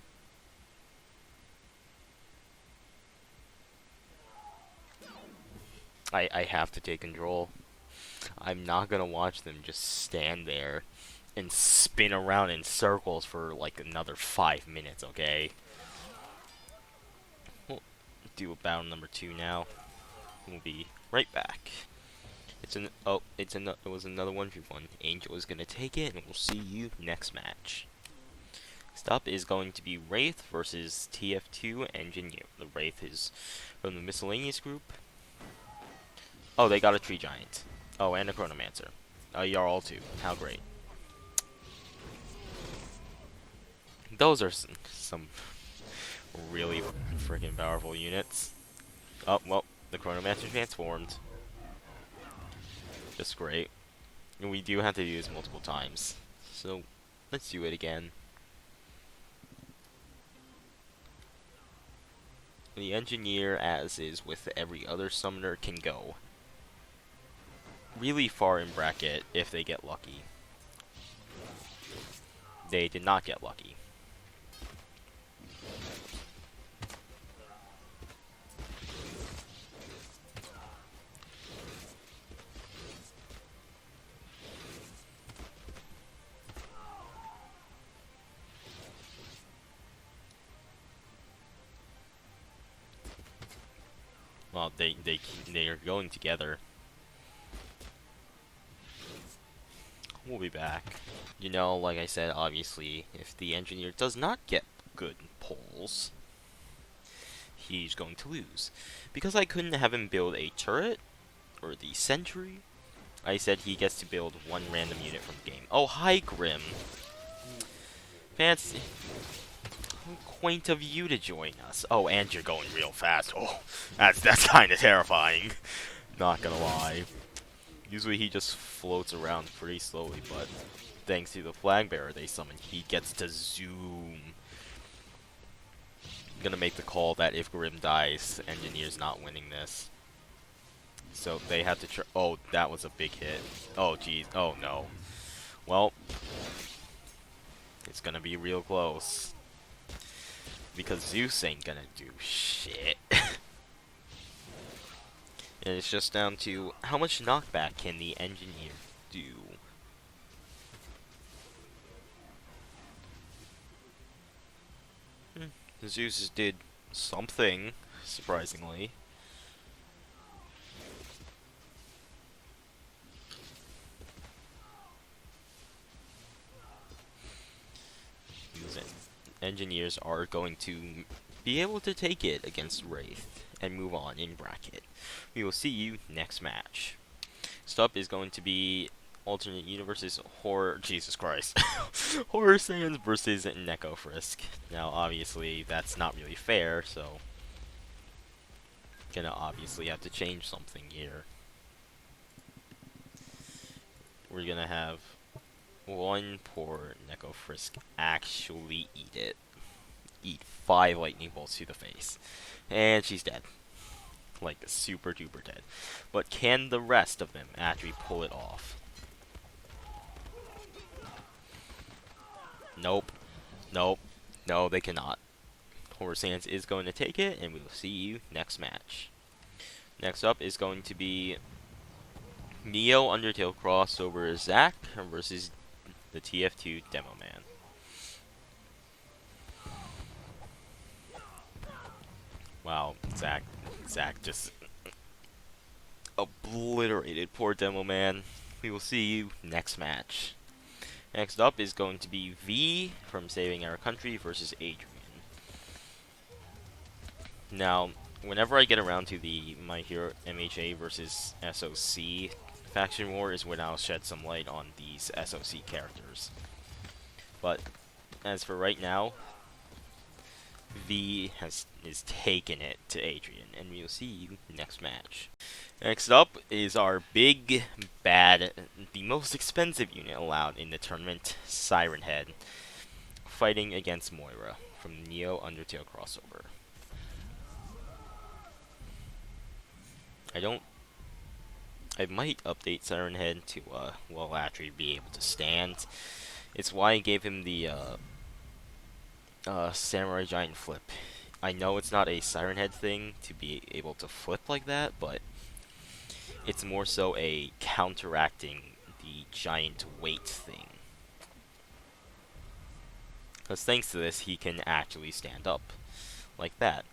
S1: I have to take control. I'm not gonna watch them just stand there and spin around in circles for like another 5 minutes, okay? We'll do a battle number 2 now. We'll be right back. It was another 1v1. Angel is gonna take it, and we'll see you next match. Next up is going to be Wraith versus TF2 Engineer. The Wraith is from the Miscellaneous group. Oh, they got a Tree Giant. Oh, and a Chronomancer. Jarl too. How great. Those are some really freaking powerful units. Oh, well, the Chronomancer transformed. Just great. And we do have to do this multiple times. So, let's do it again. The Engineer, as is with every other summoner, can go. really far in bracket if they get lucky. They did not get lucky. Well, they are going together. We'll be back. You know, like I said, obviously, if the engineer does not get good pulls, he's going to lose. Because I couldn't have him build a turret or the sentry, I said he gets to build one random unit from the game. Oh, hi, Grim. Fancy. Quaint of you to join us. Oh, and you're going real fast. Oh, that's kind of terrifying. Not gonna lie. Usually he just floats around pretty slowly, but thanks to the flag bearer they summoned, he gets to zoom. I'm gonna make the call that if Grim dies, Engineer's not winning this. So they have to oh, that was a big hit. Oh, jeez. Oh, no. Well, it's gonna be real close. Because Zeus ain't gonna do shit. And it's just down to how much knockback can the engineer do. Zeus did something, surprisingly. Engineers are going to be able to take it against Wraith and move on in bracket. We will see you next match. Next up is going to be alternate universes horror. Jesus Christ, Horror Sands versus Neko Frisk. Now, obviously, that's not really fair, so gonna obviously have to change something here. We're gonna have one poor Neko Frisk actually eat it. Eat 5 lightning bolts to the face. And she's dead. Like, super duper dead. But can the rest of them actually pull it off? Nope. Nope. No, they cannot. Horror Sands is going to take it, and we will see you next match. Next up is going to be Neo Undertale crossover Zack versus the TF2 Demo Man. Wow, Zack just obliterated poor Demo Man. We will see you next match. Next up is going to be V from Saving Our Country versus Adrian. Now, whenever I get around to the My Hero MHA versus SOC faction war is when I'll shed some light on these SOC characters. But as for right now, V is taking it to Adrian, and we'll see you next match. Next up is our big, bad, the most expensive unit allowed in the tournament, Siren Head, fighting against Moira from Neo Undertale crossover. I might update Siren Head to, well, actually be able to stand. It's why I gave him the, Samurai Giant flip. I know it's not a Siren Head thing to be able to flip like that, but it's more so a counteracting the giant weight thing. Because thanks to this, he can actually stand up. Like that.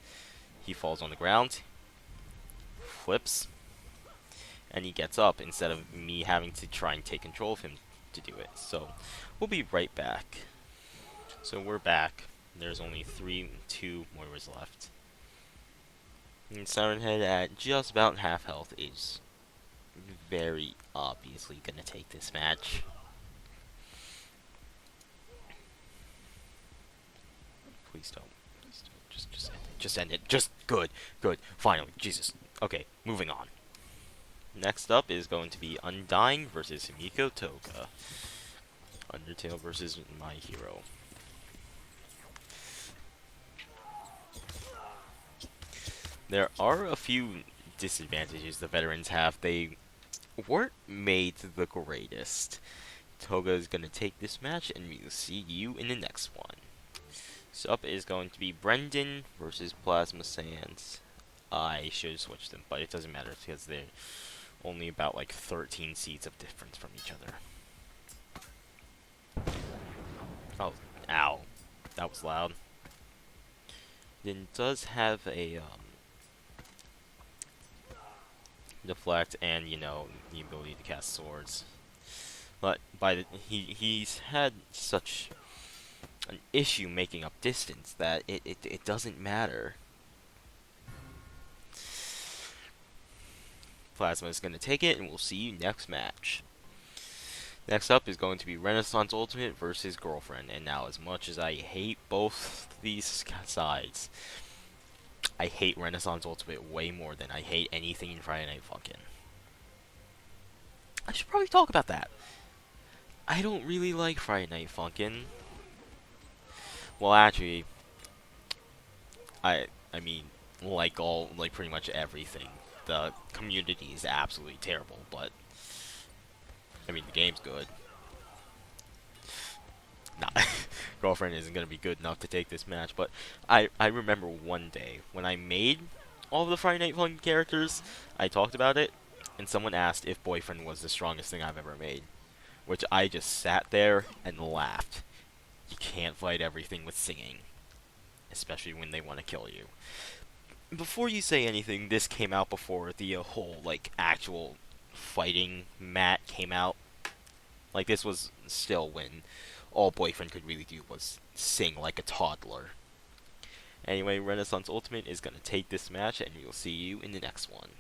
S1: He falls on the ground, flips, and he gets up instead of me having to try and take control of him to do it. So, we'll be right back. So we're back. There's only 2 Moiras left. And Siren Head at just about half health is very obviously gonna take this match. Please don't. Just end it. Just end it. Just good. Finally. Jesus. Okay, moving on. Next up is going to be Undying versus Himiko Toga. Undertale versus My Hero. There are a few disadvantages the veterans have. They weren't made the greatest. Toga is going to take this match, and we'll see you in the next one. So up is going to be Brendan versus Plasma Sands. I should switch them, but it doesn't matter because they're only about like 13 seeds of difference from each other. Oh, ow. That was loud. Then does have a deflect and, you know, the ability to cast swords. But he's had such an issue making up distance that it doesn't matter. Plasma is going to take it, and we'll see you next match. Next up is going to be Renaissance Ultimate versus Girlfriend. And now, as much as I hate both these sides, I hate Renaissance Ultimate way more than I hate anything in Friday Night Funkin'. I should probably talk about that. I don't really like Friday Night Funkin'. Well, actually, I mean, like pretty much everything. The community is absolutely terrible, but I mean, the game's good. Nah, Girlfriend isn't gonna be good enough to take this match, but I remember one day when I made all of the Friday Night Funkin' characters, I talked about it, and someone asked if Boyfriend was the strongest thing I've ever made, which I just sat there and laughed. You can't fight everything with singing, especially when they want to kill you. Before you say anything, this came out before the whole, like, actual fighting mat came out. Like, this was still when all Boyfriend could really do was sing like a toddler. Anyway, Renaissance Ultimate is going to take this match, and we'll see you in the next one.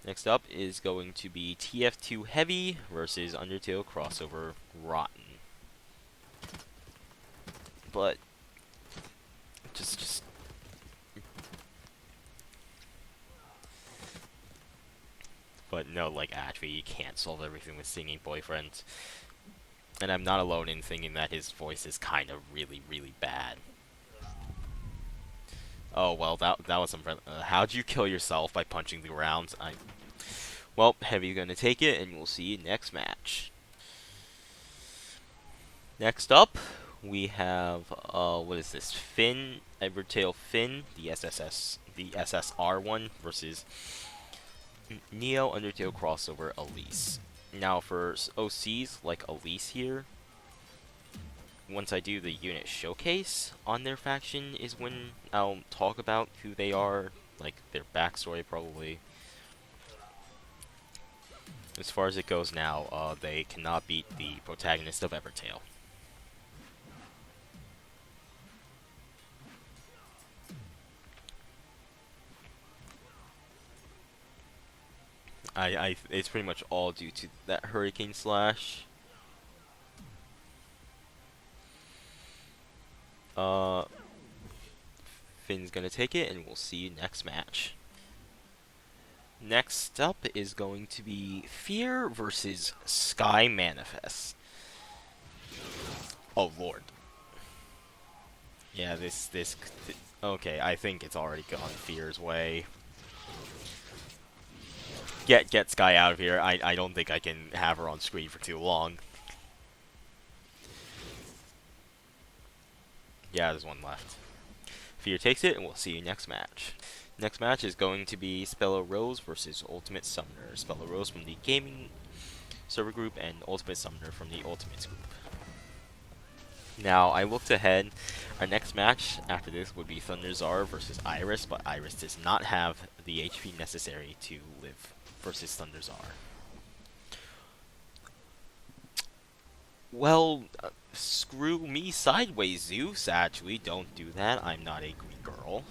S1: Next up is going to be TF2 Heavy versus Undertale Crossover Rotten. But, just but no, like, actually, you can't solve everything with singing, Boyfriend. And I'm not alone in thinking that his voice is kind of really, really bad. Oh, well, that was unfriendly. How'd you kill yourself by punching the ground? Well, Heavy's gonna take it, and we'll see you next match. Next up, we have, what is this? Undertale Finn, the SSR one, versus Neo Undertale Crossover Elise. Now, for OCs like Elise here, once I do the unit showcase on their faction is when I'll talk about who they are, like their backstory probably. As far as it goes now, they cannot beat the protagonist of Evertale. It's pretty much all due to that Hurricane Slash. Finn's gonna take it, and we'll see you next match. Next up is going to be Fear versus Sky Manifest. Oh lord. Yeah, this okay, I think it's already gone Fear's way. Get Sky out of here. I don't think I can have her on screen for too long. Yeah, there's one left. Fear takes it, and we'll see you next match. Next match is going to be Spello Rose versus Ultimate Summoner. Spello Rose from the Gaming Server Group, and Ultimate Summoner from the Ultimates Group. Now, I looked ahead. Our next match after this would be Thunderzar versus Iris, but Iris does not have the HP necessary to live versus Thunderzar. Well, screw me sideways, Zeus. Actually, don't do that. I'm not a Greek girl.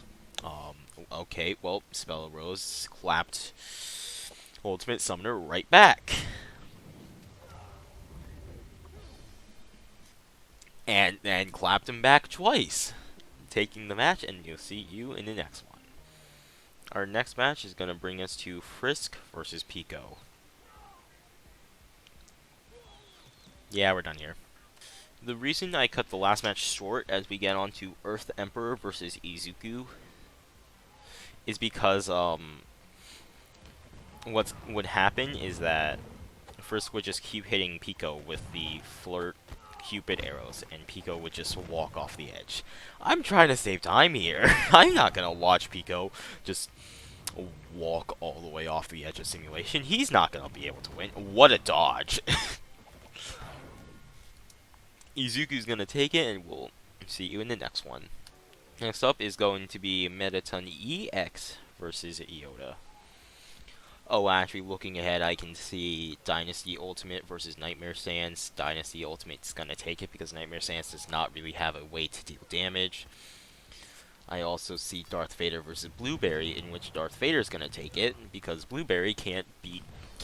S1: Okay, well, Spello Rose clapped Ultimate Summoner right back. And clapped him back twice. Taking the match, and you'll see you in the next one. Our next match is going to bring us to Frisk versus Pico. Yeah, we're done here. The reason I cut the last match short as we get on to Earth Emperor versus Izuku is because, what would happen is that Frisk would just keep hitting Pico with the flirt Cupid arrows, and Pico would just walk off the edge. I'm trying to save time here. I'm not gonna watch Pico just walk all the way off the edge of simulation. He's not gonna be able to win. What a dodge. Izuku's gonna take it, and we'll see you in the next one. Next up is going to be Mettaton EX versus Iota. Oh, actually, looking ahead, I can see Dynasty Ultimate versus Nightmare Sands. Dynasty Ultimate's gonna take it because Nightmare Sands does not really have a way to deal damage. I also see Darth Vader versus Blueberry, in which Darth Vader's gonna take it because Blueberry can't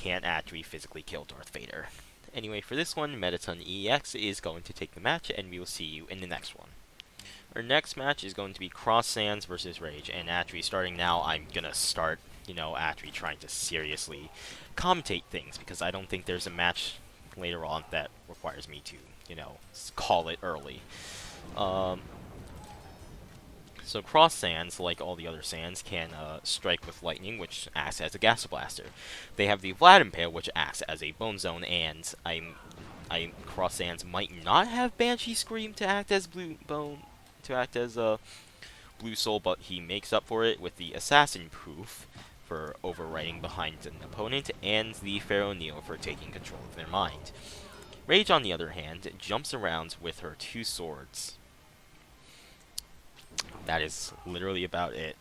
S1: actually physically kill Darth Vader. Anyway, for this one, Mettaton EX is going to take the match, and we will see you in the next one. Our next match is going to be Cross Sands versus Rage, and actually starting now, I'm gonna start, actually trying to seriously commentate things, because I don't think there's a match later on that requires me to, call it early. So Cross Sands, like all the other Sands, can strike with lightning, which acts as a gas blaster. They have the Vlad Impale, which acts as a bone zone, and Cross Sands might not have Banshee Scream to act as Blue Soul, but he makes up for it with the Assassin Proof for overwriting behind an opponent, and the Pharaoh Neo for taking control of their mind. Rage, on the other hand, jumps around with her two swords. That is literally about it.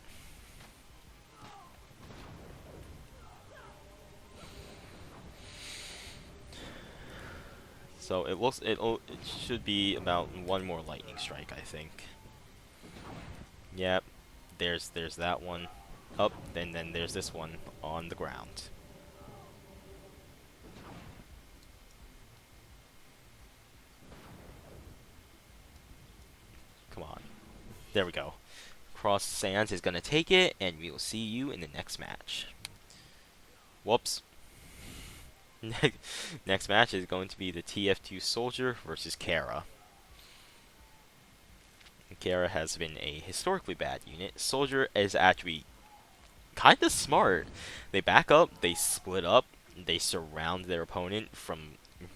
S1: So it should be about one more lightning strike, I think. Yep, there's that one up, and then there's this one on the ground. Come on. There we go. Cross Sands is gonna take it, and we will see you in the next match. Whoops. Next match is going to be the TF2 Soldier versus Kara. Kara has been a historically bad unit. Soldier is actually kind of smart. They back up, they split up, they surround their opponent from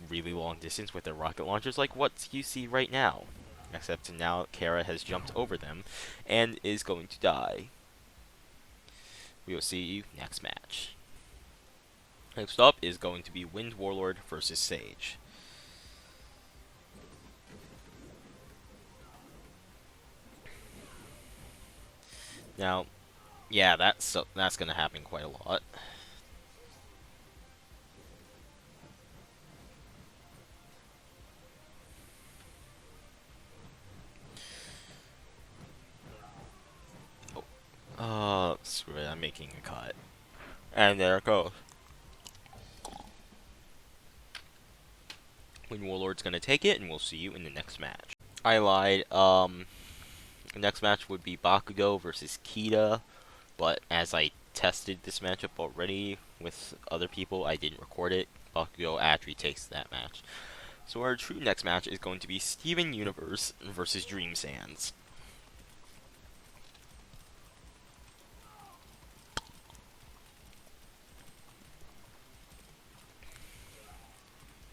S1: really long distance with their rocket launchers, like what you see right now. Except now Kara has jumped over them and is going to die. We will see you next match. Next up is going to be Wind Warlord versus Sage. Now, yeah, that's going to happen quite a lot. Screw it, I'm making a cut. And there it goes. Wind Warlord's gonna take it, and we'll see you in the next match. I lied. The next match would be Bakugo versus Kita, but as I tested this matchup already with other people, I didn't record it. Bakugo actually takes that match. So our true next match is going to be Steven Universe versus Dream Sands.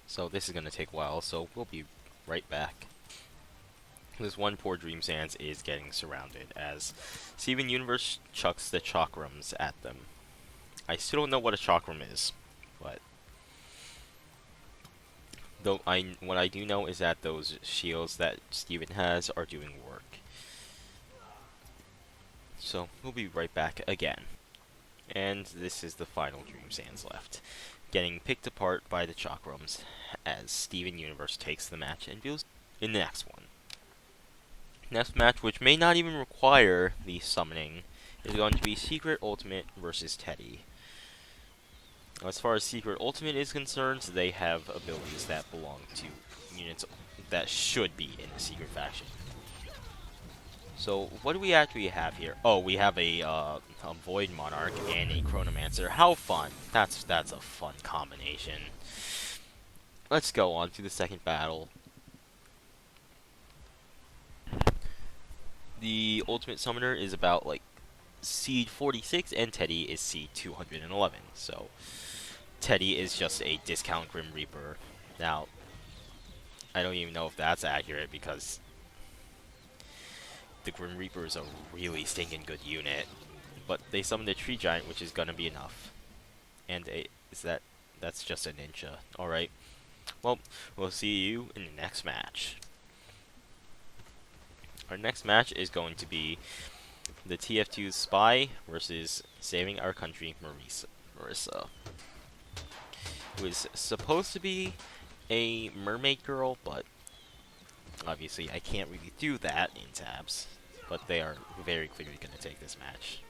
S1: So this is going to take a while, so we'll be right back. This one poor Dream Sands is getting surrounded as Steven Universe chucks the chakrams at them. I still don't know what a chakram is, but what I do know is that those shields that Steven has are doing work. So we'll be right back again. And this is the final Dream Sands left, getting picked apart by the chakrams as Steven Universe takes the match and deals in the next one. Next match, which may not even require the summoning, is going to be Secret Ultimate versus Teddy. As far as Secret Ultimate is concerned, they have abilities that belong to units that should be in the Secret faction. So, what do we actually have here? Oh, we have a Void Monarch and a Chronomancer. How fun! That's a fun combination. Let's go on to the second battle. The Ultimate Summoner is about, like, seed 46 and Teddy is seed 211. So Teddy is just a discount Grim Reaper. Now, I don't even know if that's accurate because the Grim Reaper is a really stinking good unit. But they summoned a Tree Giant, which is gonna be enough. And that's just a ninja. Alright. Well, we'll see you in the next match. Our next match is going to be the TF2 Spy versus Saving Our Country Marissa, who is supposed to be a mermaid girl, but obviously I can't really do that in tabs. But they are very clearly going to take this match.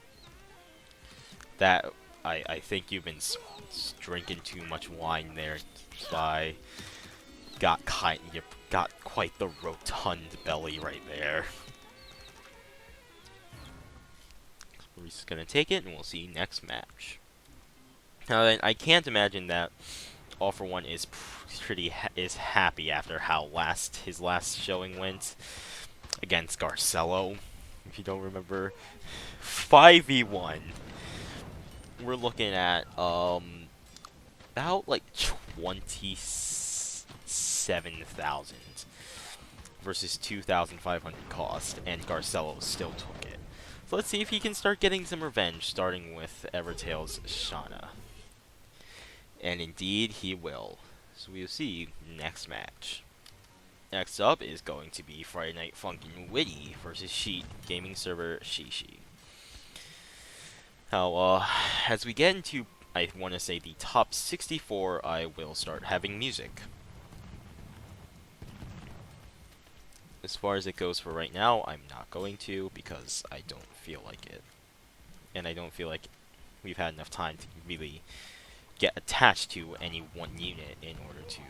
S1: That I think you've been drinking too much wine there, Spy. You got quite the rotund belly right there. Maurice's gonna take it, and we'll see you next match. Now then, I can't imagine that All For One is is happy after how his last showing went against Garcello. If you don't remember, 5v1. We're looking at about like 27,000 versus 2,500 cost, and Garcello still took it. So let's see if he can start getting some revenge, starting with Evertail's Shauna. And indeed, he will. So we'll see next match. Next up is going to be Friday Night Funkin' Witty versus Sheet Gaming Server Shishi. Now, as we get into, I want to say, the top 64, I will start having music. As far as it goes for right now, I'm not going to because I don't feel like it. And I don't feel like we've had enough time to really get attached to any one unit in order to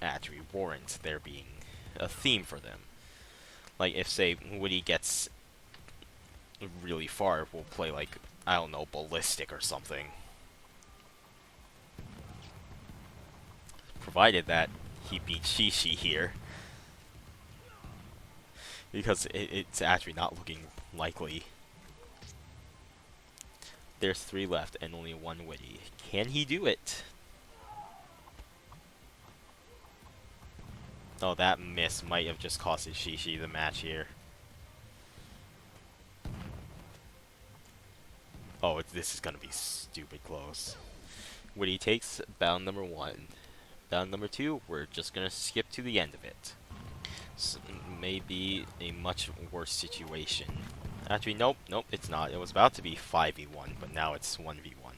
S1: actually warrant there being a theme for them. Like, if, say, Woody gets really far, we'll play, like, I don't know, Ballistic or something. Provided that he beats Shishi here. Because it's actually not looking likely. There's 3 left and only 1 Witty. Can he do it? Oh, that miss might have just costed Shishi the match here. Oh, this is gonna be stupid close. Witty takes bound number 1. Bound number 2, we're just gonna skip to the end of it. So, maybe a much worse situation. Actually, nope, it's not. It was about to be 5v1, but now it's 1v1.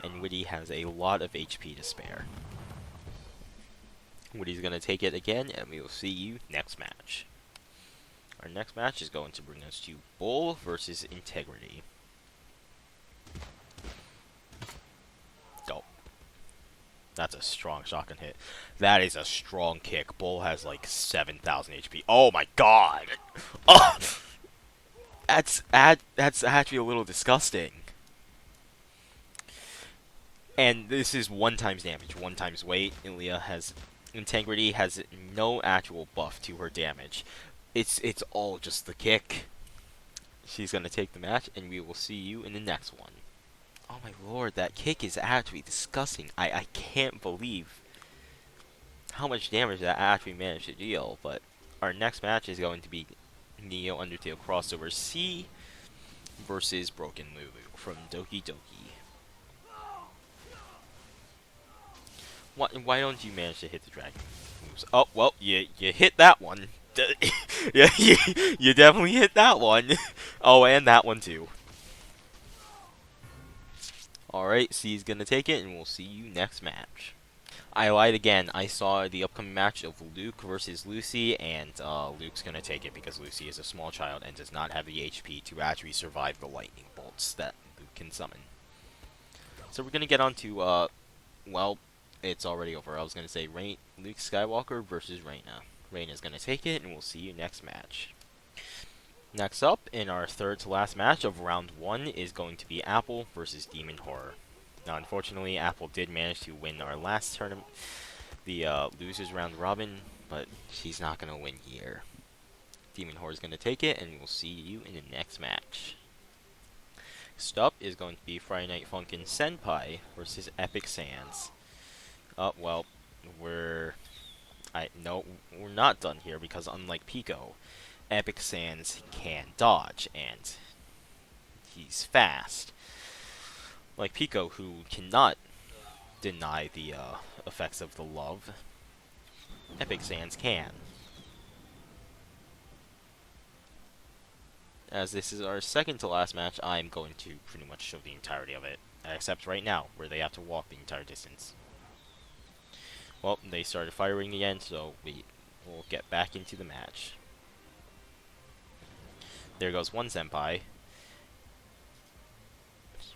S1: And Witty has a lot of HP to spare. Witty's gonna take it again, and we will see you next match. Our next match is going to bring us to Bull versus Integrity. Go. That's a strong shotgun hit. That is a strong kick. Bull has like 7,000 HP. Oh my god! Oh! That's actually a little disgusting. And this is 1 times damage, 1 times weight. Integrity has no actual buff to her damage. It's all just the kick. She's gonna take the match, and we will see you in the next one. Oh my lord, that kick is actually disgusting. I can't believe how much damage that actually managed to deal. But our next match is going to be Neo Undertale crossover C versus Broken Lulu from Doki Doki. Why don't you manage to hit the dragon moves? Oh, well, you hit that one. Yeah, you definitely hit that one. Oh, and that one too. Alright, C's gonna take it, and we'll see you next match. I lied again. I saw the upcoming match of Luke versus Lucy, and Luke's gonna take it because Lucy is a small child and does not have the HP to actually survive the lightning bolts that Luke can summon. So we're gonna get on to, well, it's already over. I was gonna say Luke Skywalker versus Reyna. Reyna's gonna take it, and we'll see you next match. Next up, in our third to last match of round 1, is going to be Apple versus Demon Horror. Now, unfortunately, Apple did manage to win our last tournament, the losers round robin, but she's not gonna win here. Demon Horde is going to take it, and we'll see you in the next match. Next up is going to be Friday Night Funkin' Senpai versus Epic Sans. Well, we're not done here, because unlike Pico, Epic Sans can dodge, and he's fast. Like Pico, who cannot deny the effects of the love, Epic Sans can. As this is our second to last match, I'm going to pretty much show the entirety of it, except right now, where they have to walk the entire distance. Well, they started firing again, so we will get back into the match. There goes one senpai.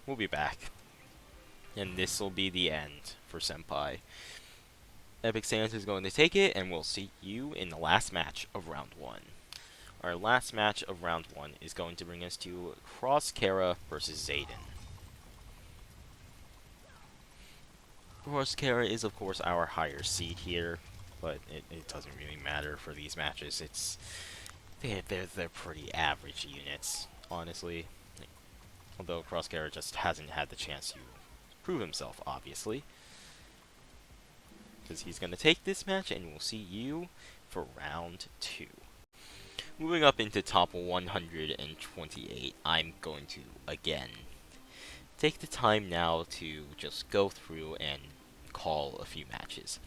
S1: We'll be back. And this will be the end for senpai. Epic Sans is going to take it, and we'll see you in the last match of round 1. Our last match of round 1 is going to bring us to Cross Kara versus Zayden. Cross Kara is, of course, our higher seed here, but it doesn't really matter for these matches. They're pretty average units, honestly. Although Cross Kara just hasn't had the chance to prove himself, obviously. Because he's going to take this match, and we'll see you for round 2. Moving up into top 128, I'm going to, again, take the time now to just go through and call a few matches.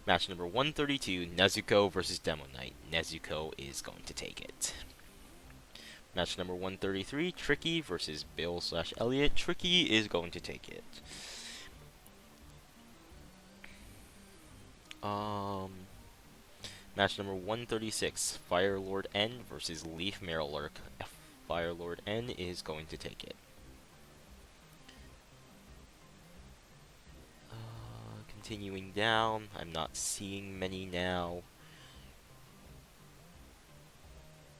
S1: Match number 132, Nezuko versus Demo Knight. Nezuko is going to take it. Match number 133, Tricky versus Bill/Elliot. Tricky is going to take it. Match number 136, Firelord N versus Leaf Mirrorlurk. Firelord N is going to take it. Continuing down, I'm not seeing many now.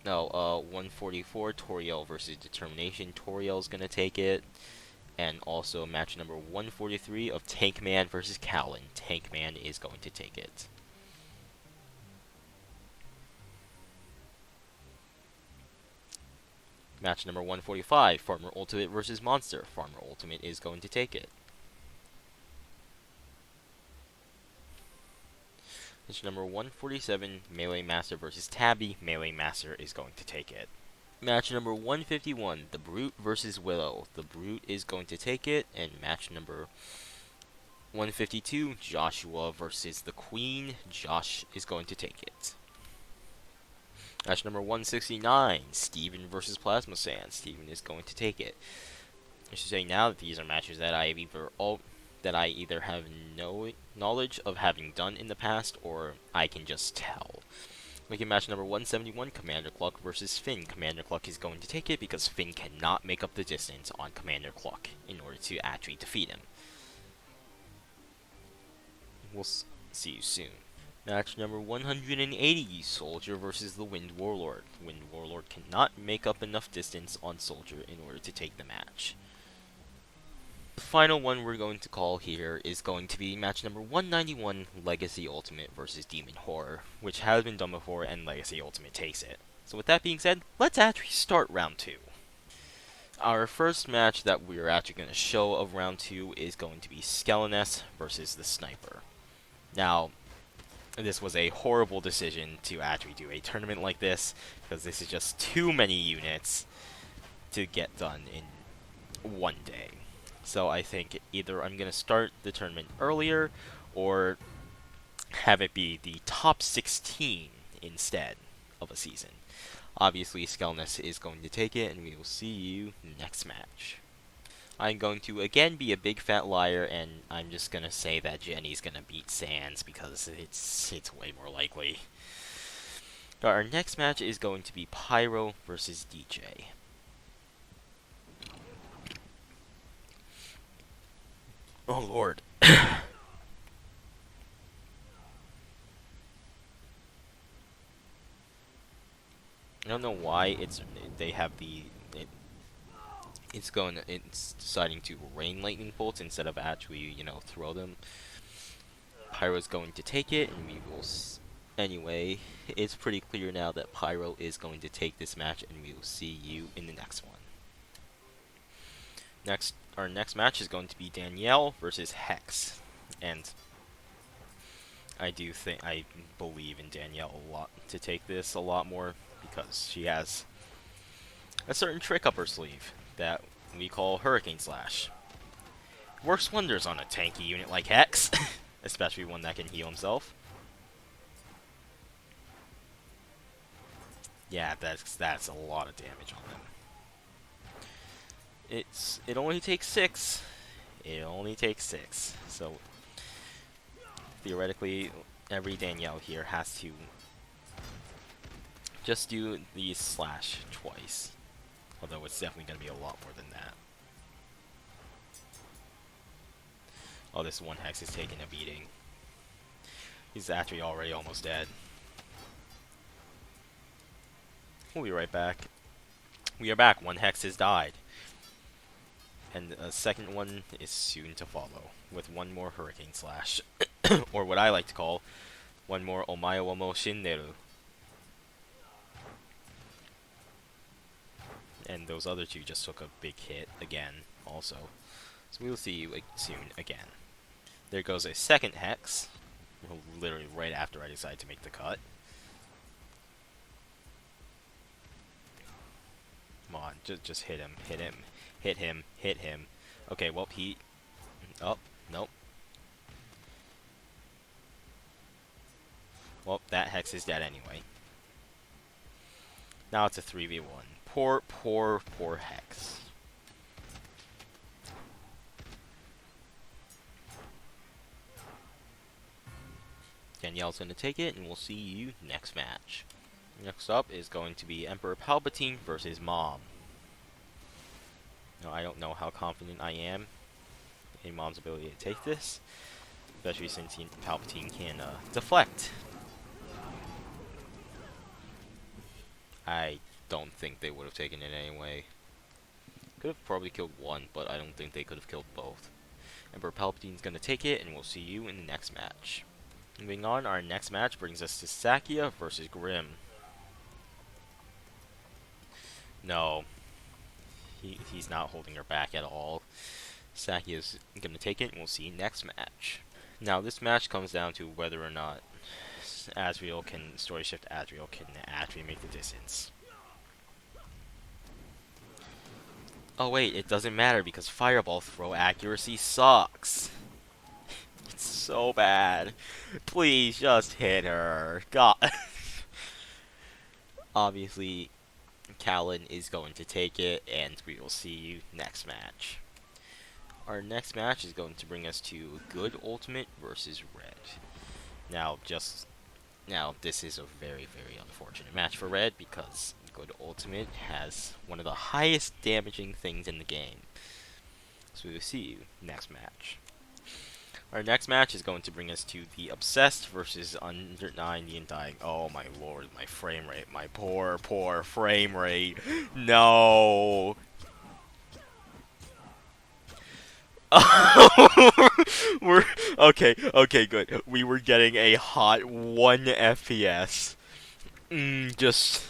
S1: No, 144, Toriel versus Determination. Toriel's gonna take it. And also match number 143 of Tankman versus Callan. Tankman is going to take it. Match number 145, Farmer Ultimate versus Monster. Farmer Ultimate is going to take it. Match number 147, Melee Master versus Tabby. Melee Master is going to take it. Match number 151, The Brute versus Willow. The Brute is going to take it. And match number 152, Joshua versus the Queen. Josh is going to take it. Match number 169, Steven versus Plasma Sand. Steven is going to take it. I should say now that these are matches that I either have no knowledge of having done in the past, or I can just tell. Looking at match number 171, Commander Cluck versus Finn. Commander Cluck is going to take it because Finn cannot make up the distance on Commander Cluck in order to actually defeat him. We'll see you soon. Match number 180, Soldier versus the Wind Warlord. Wind Warlord cannot make up enough distance on Soldier in order to take the match. The final one we're going to call here is going to be match number 191, Legacy Ultimate versus Demon Horror, which has been done before, and Legacy Ultimate takes it. So with that being said, let's actually start round 2. Our first match that we're actually going to show of round 2 is going to be Skeleness versus the Sniper. Now, this was a horrible decision to actually do a tournament like this, because this is just too many units to get done in one day. So I think either I'm going to start the tournament earlier, or have it be the top 16 instead of a season. Obviously, Skeleness is going to take it, and we will see you next match. I'm going to again be a big fat liar, and I'm just going to say that Jenny's going to beat Sans, because it's way more likely. Our next match is going to be Pyro versus DJ. Oh lord. I don't know why it's deciding to rain lightning bolts instead of actually, throw them. Pyro's going to take it, and we will Anyway, it's pretty clear now that Pyro is going to take this match, and we will see you in the next one. Our next match is going to be Danielle versus Hex, and I believe in Danielle a lot to take this a lot more because she has a certain trick up her sleeve that we call Hurricane Slash. Works wonders on a tanky unit like Hex, especially one that can heal himself. Yeah, that's a lot of damage on them. It only takes 6. It only takes 6. So theoretically, every Danielle here has to just do the slash twice. Although it's definitely going to be a lot more than that. Oh, this one Hex is taking a beating. He's actually already almost dead. We'll be right back. We are back. One Hex has died. And a second one is soon to follow, with one more Hurricane Slash. Or what I like to call, one more Omae wa mo shinderu. And those other two just took a big hit again, also. So we will see you soon again. There goes a second Hex, literally right after I decide to make the cut. Come on, just hit him, hit him, hit him, hit him. Okay, well, oh, nope. Well, that Hex is dead anyway. Now it's a 3v1. Poor Hex. Danielle's going to take it, and we'll see you next match. Next up is going to be Emperor Palpatine versus Mom. Now, I don't know how confident I am in Mom's ability to take this, especially since Palpatine can deflect. I don't think they would have taken it anyway. Could have probably killed one, but I don't think they could have killed both. Emperor Palpatine's going to take it, and we'll see you in the next match. Moving on, our next match brings us to Sakia versus Grim. No, he's not holding her back at all. Sakia's going to take it, and we'll see you next match. Now, this match comes down to whether or not Story Shift Azrael can actually make the distance. Oh wait, it doesn't matter because Fireball throw accuracy sucks. It's so bad. Please just hit her. God. Obviously, Callan is going to take it, and we will see you next match. Our next match is going to bring us to Good Ultimate versus Red. Now, this is a very, very unfortunate match for Red because Good Ultimate has one of the highest damaging things in the game. So we will see you next match. Our next match is going to bring us to the Obsessed versus Under 90 and Dying. Oh my lord, my frame rate. My poor frame rate. No! Okay, good. We were getting a hot 1 FPS. Just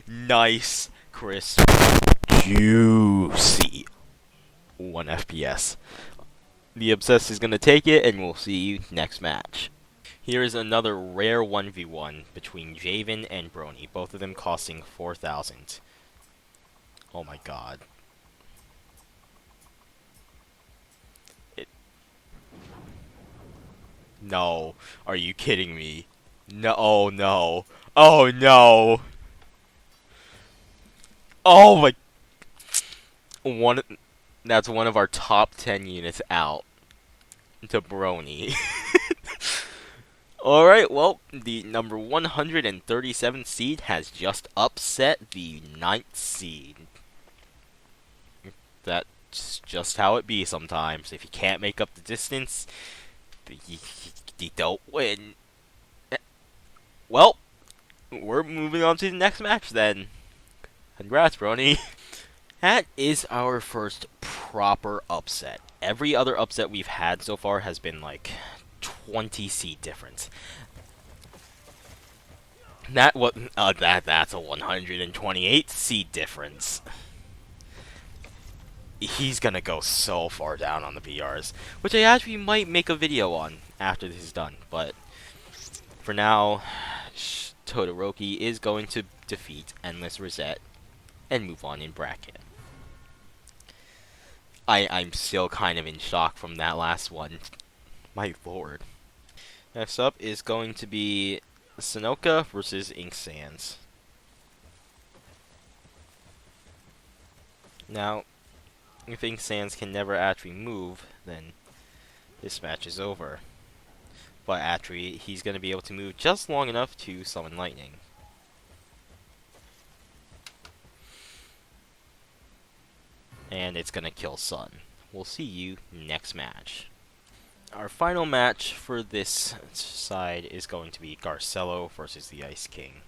S1: nice, crisp, juicy 1 FPS. The Obsessed is going to take it, and we'll see you next match. Here is another rare 1v1 between Javen and Brony, both of them costing 4,000. Oh my god. No. Are you kidding me? No, oh no. Oh no. Oh my. That's one of our top 10 units out to Brony. Alright, well, the number 137 seed has just upset the 9th seed. That's just how it be sometimes. If you can't make up the distance, you don't win. Well, we're moving on to the next match then. Congrats, Brony. That is our first proper upset. Every other upset we've had so far has been like 20 seed difference. That's a 128 seed difference. He's gonna go so far down on the PRs, which I actually might make a video on after this is done. But for now, Todoroki is going to defeat Endless Reset and move on in bracket. I'm still kind of in shock from that last one. My lord. Next up is going to be Sonoka versus Ink Sands. Now, if Ink Sands can never actually move, then this match is over. But actually, he's going to be able to move just long enough to summon lightning. And it's going to kill Sun. We'll see you next match. Our final match for this side is going to be Garcello versus the Ice King.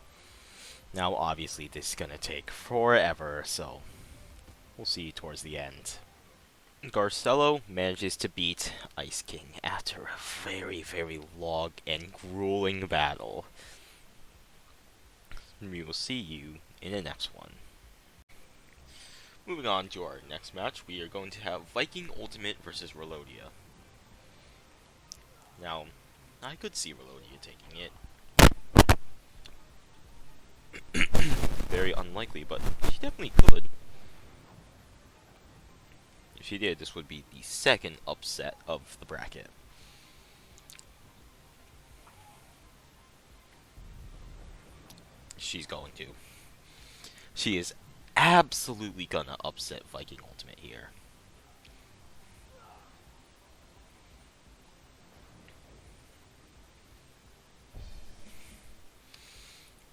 S1: Now, obviously, this is going to take forever, so we'll see you towards the end. Garcello manages to beat Ice King after a very, very long and grueling battle. We will see you in the next one. Moving on to our next match, we are going to have Viking Ultimate versus Relodia. Now, I could see Relodia taking it. Very unlikely, but she definitely could. If she did, this would be the second upset of the bracket. She's going to. She is absolutely gonna upset Viking Ultimate here.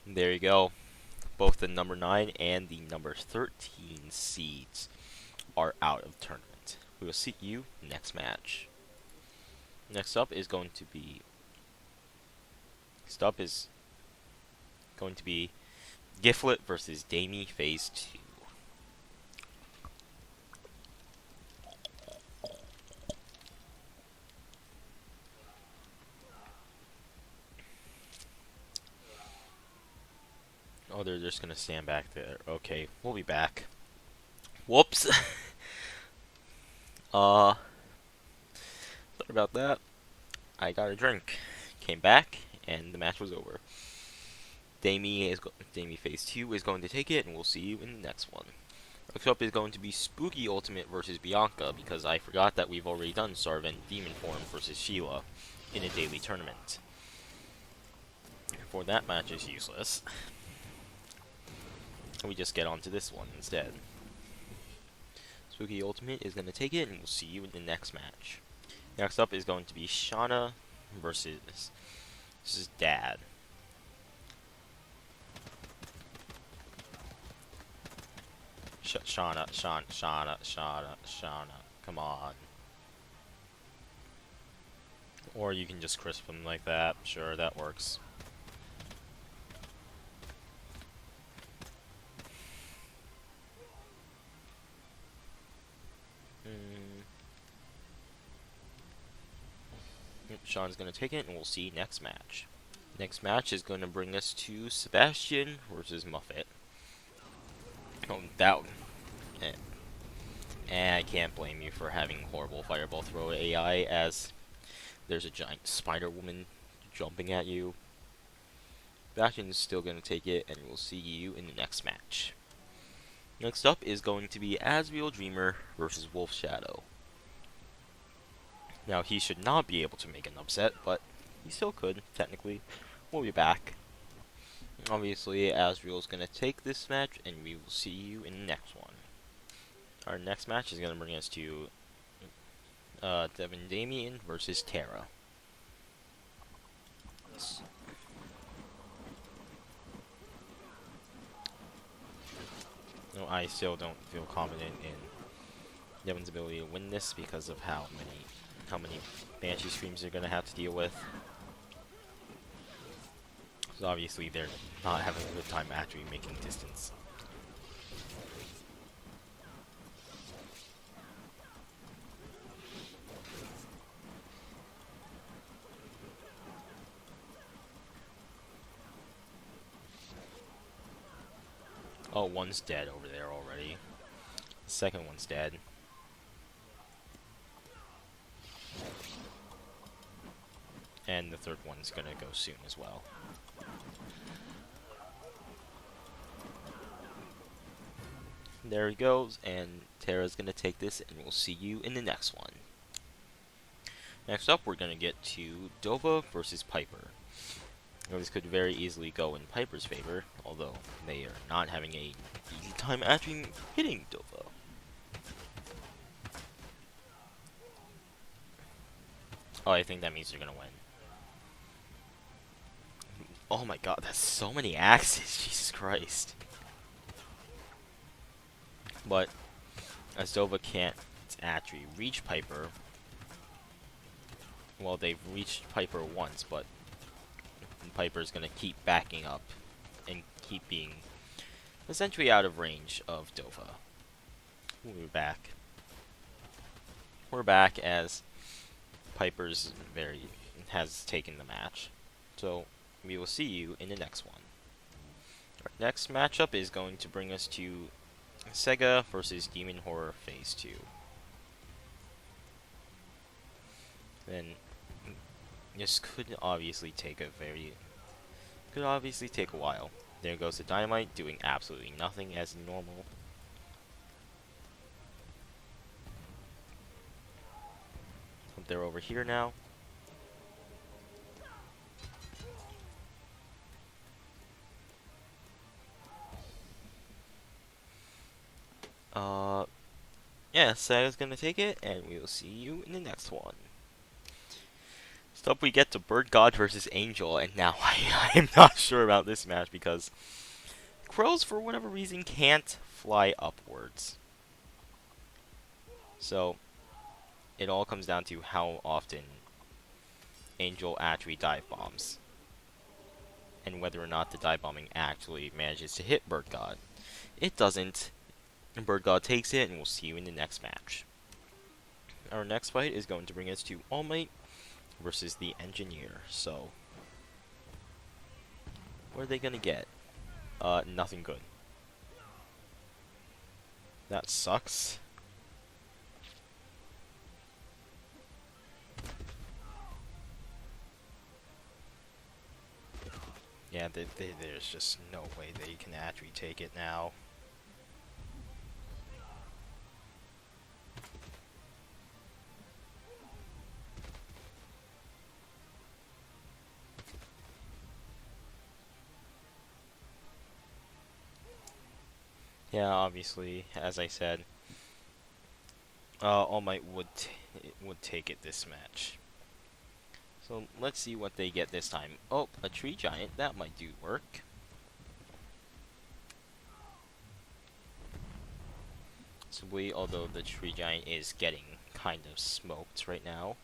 S1: There you go. Both the number 9 and the number 13 seeds are out of tournament. We will see you next match. Next up is going to be Giflet versus Damie Phase 2. Oh, they're just gonna stand back there. Okay, we'll be back. Whoops. Sorry about that. I got a drink. Came back, and the match was over. Damie Phase 2 is going to take it, and we'll see you in the next one. Next up is going to be Spooky Ultimate versus Bianca, because I forgot that we've already done Sarvente Demon Form versus Sheila in a daily tournament. Therefore, that match is useless. We just get on to this one instead. Spooky Ultimate is going to take it, and we'll see you in the next match. Next up is going to be Shauna versus Dad. Shauna. Come on. Or you can just crisp him like that. Sure, that works. Sean's going to take it, and we'll see next match. Next match is going to bring us to Sebastian versus Muffet. Oh, that one. I can't blame you for having horrible Fireball Throw AI, as there's a giant spider woman jumping at you. Sebastian's still going to take it, and we'll see you in the next match. Next up is going to be Asriel Dreamer versus Wolf Shadow. Now, he should not be able to make an upset, but he still could, technically. We'll be back. Obviously, Asriel's going to take this match, and we will see you in the next one. Our next match is going to bring us to Devin Damien versus Terra. No, I still don't feel confident in Devin's ability to win this because of how many Banshee streams they're going to have to deal with. So obviously they're not having a good time actually making distance. Oh, one's dead over there already. Second one's dead. And the third one's gonna go soon as well. There he goes, and Terra's gonna take this, and we'll see you in the next one. Next up, we're gonna get to Dova versus Piper. Now, this could very easily go in Piper's favor, although they are not having a easy time actually hitting Dova. Oh, I think that means they're gonna win. Oh my god, that's so many axes, Jesus Christ. But, as Dova can't actually reach Piper, well, they've reached Piper once, but Piper's gonna keep backing up and keep being essentially out of range of Dova. We're back. We're back as Piper's has taken the match. So we will see you in the next one. Our next matchup is going to bring us to Sega versus Demon Horror Phase 2. Then this could obviously take a while. There goes the Dynamite doing absolutely nothing as normal. They're over here now. Yeah, Sega's gonna take it, and we will see you in the next one. Next up, we get to Bird God versus Angel, and now I'm not sure about this match because crows, for whatever reason, can't fly upwards. So, it all comes down to how often Angel actually dive bombs, and whether or not the dive bombing actually manages to hit Bird God. It doesn't, and Bird God takes it, and we'll see you in the next match. Our next fight is going to bring us to All Might versus the Engineer. So, what are they gonna get? Nothing good. That sucks. Yeah, there's just no way they can actually take it now. Yeah, obviously, as I said, All Might would take it this match. So let's see what they get this time. Oh, a tree giant. That might do work. So although the tree giant is getting kind of smoked right now.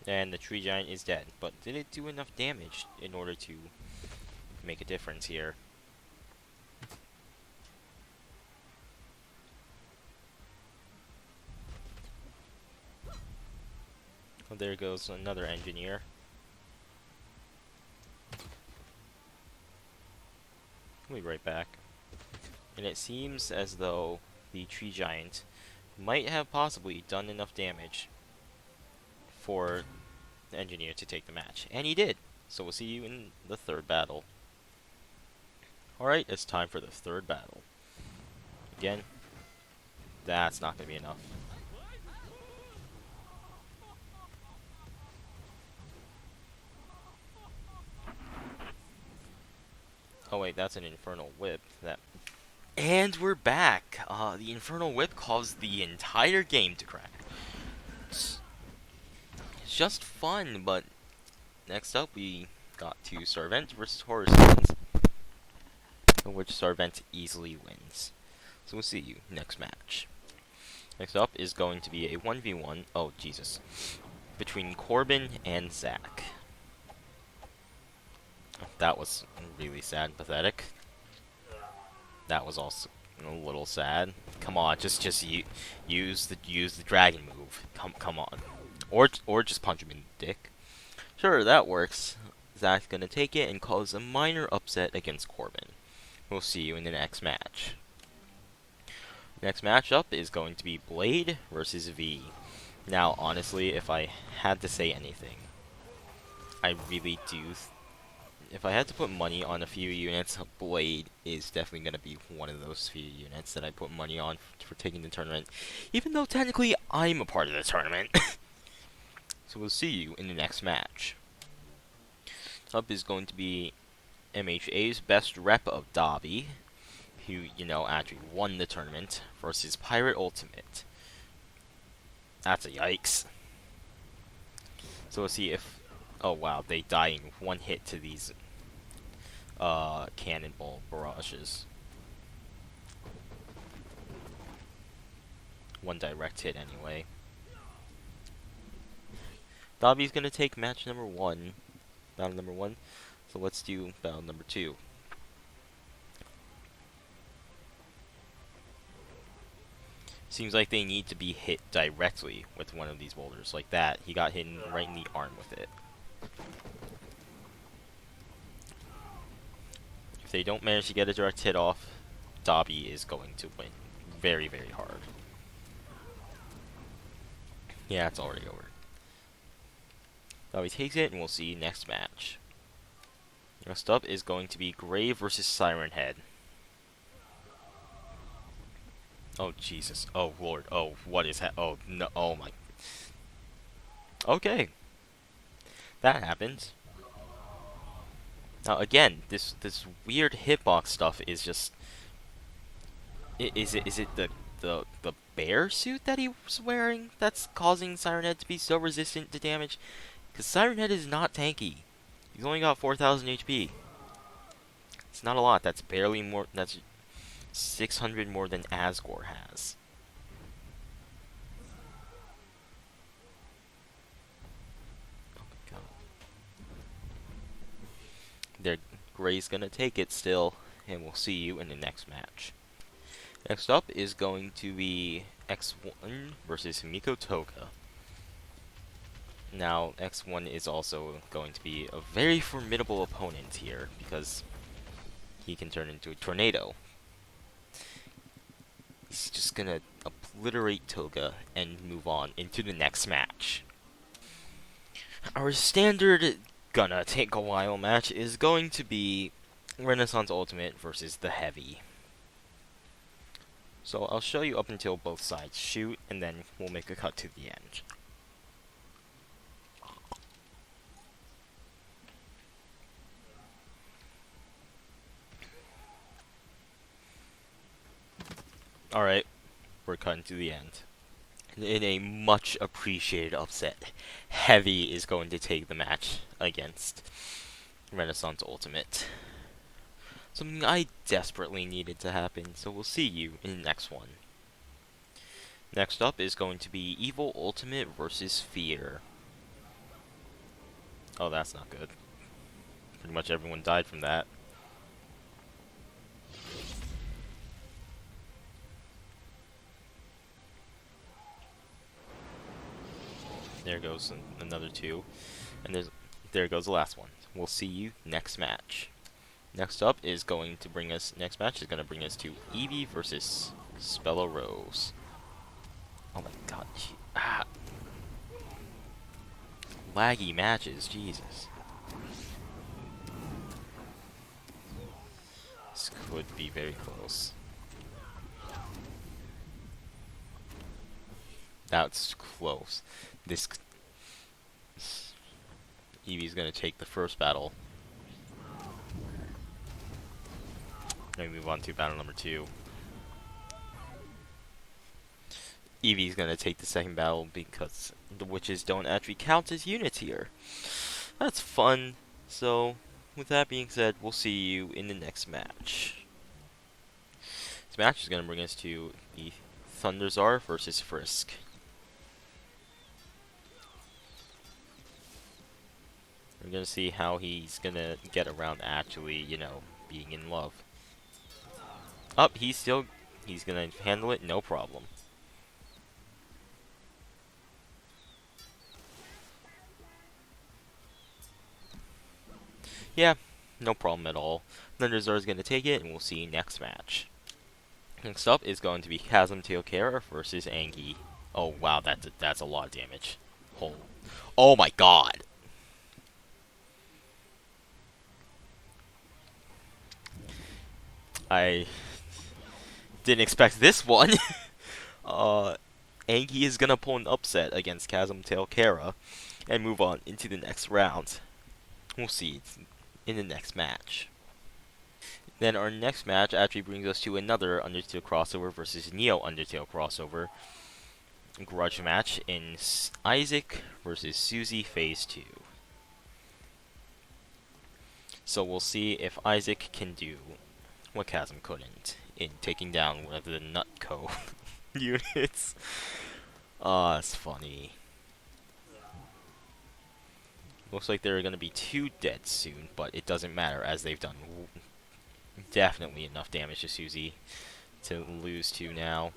S1: And the tree giant is dead. But did it do enough damage in order to make a difference here? Oh, there goes another engineer. We'll be right back. And it seems as though the tree giant might have possibly done enough damage for the engineer to take the match. And he did. So we'll see you in the third battle. Alright, it's time for the third battle. Again, that's not going to be enough. Oh wait, that's an Infernal Whip. And we're back! The Infernal Whip caused the entire game to crack. It's just fun, but next up we got to Sarvente versus Horror Scenes, in which Sarvente easily wins. So we'll see you next match. Next up is going to be a 1v1, oh Jesus, between Corbin and Zach. That was really sad and pathetic. That was also a little sad. Come on, just use the dragon move. Come on. Or just punch him in the dick. Sure, that works. Zach's gonna take it and cause a minor upset against Corbin. We'll see you in the next match. Next matchup is going to be Blade versus V. Now, honestly, if I had to say anything, I really do. If I had to put money on a few units, Blade is definitely going to be one of those few units that I put money on for taking the tournament. Even though technically I'm a part of the tournament. So we'll see you in the next match. Up is going to be MHA's best rep of Dobby, who, you know, actually won the tournament, versus Pirate Ultimate. That's a yikes. So we'll see if... Oh wow, they die in one hit to these cannonball barrages. One direct hit anyway. Dobby's gonna take match number 1. Battle number 1. So let's do battle number 2. Seems like they need to be hit directly with one of these boulders. Like that. He got hit right in the arm with it. If they don't manage to get a direct hit off, Dobby is going to win very, very hard. Yeah, it's already over. Dobby takes it, and we'll see you next match. Next up is going to be Gray versus Siren Head. Oh, Jesus. Oh, Lord. Oh, what is that? Oh, no. Oh, my. Okay. That happens. Now, again, this weird hitbox stuff is just... Is it the bear suit that he was wearing that's causing Siren Head to be so resistant to damage? Because Siren Head is not tanky. He's only got 4,000 HP. It's not a lot. That's barely more... That's 600 more than Asgore has. Oh my god. Gray's gonna take it still, and we'll see you in the next match. Next up is going to be X1 versus Himiko Toga. Now, X1 is also going to be a very formidable opponent here, because he can turn into a tornado. He's just gonna obliterate Toga and move on into the next match. Our standard gonna take a while match is going to be Renaissance Ultimate versus the Heavy. So I'll show you up until both sides shoot, and then we'll make a cut to the end. Alright, we're cutting to the end. In a much appreciated upset, Heavy is going to take the match against Renaissance Ultimate. Something I desperately needed to happen, so we'll see you in the next one. Next up is going to be Evil Ultimate versus Fear. Oh, that's not good. Pretty much everyone died from that. There goes another 2. And there goes the last one. We'll see you next match. Next up is going to bring us... Next match is going to bring us to Eevee versus Spella Rose. Oh my god. Laggy matches, Jesus. This could be very close. That's close. Eevee's gonna take the first battle. Then we move on to battle number 2. Eevee's gonna take the second battle because the witches don't actually count as units here. That's fun. So, with that being said, we'll see you in the next match. This match is gonna bring us to the Thunderzar versus Frisk. We're gonna see how he's gonna get around actually, you know, being in love. He's gonna handle it, no problem. Yeah, no problem at all. Thunderzor is going to take it, and we'll see you next match. Next up is going to be Chasm Teokera versus Angie. Oh wow, that's a lot of damage. Oh my god. I didn't expect this one. uh, Angie is gonna pull an upset against Chasm Teokera and move on into the next round. We'll see in the next match. Then our next match actually brings us to another Undertale crossover versus Neo Undertale crossover grudge match in Isaac versus Susie Phase 2. So we'll see if Isaac can do what Chasm couldn't in taking down one of the Nutco units. It's funny. Looks like there are going to be 2 dead soon, but it doesn't matter as they've done definitely enough damage to Susie to lose 2 now.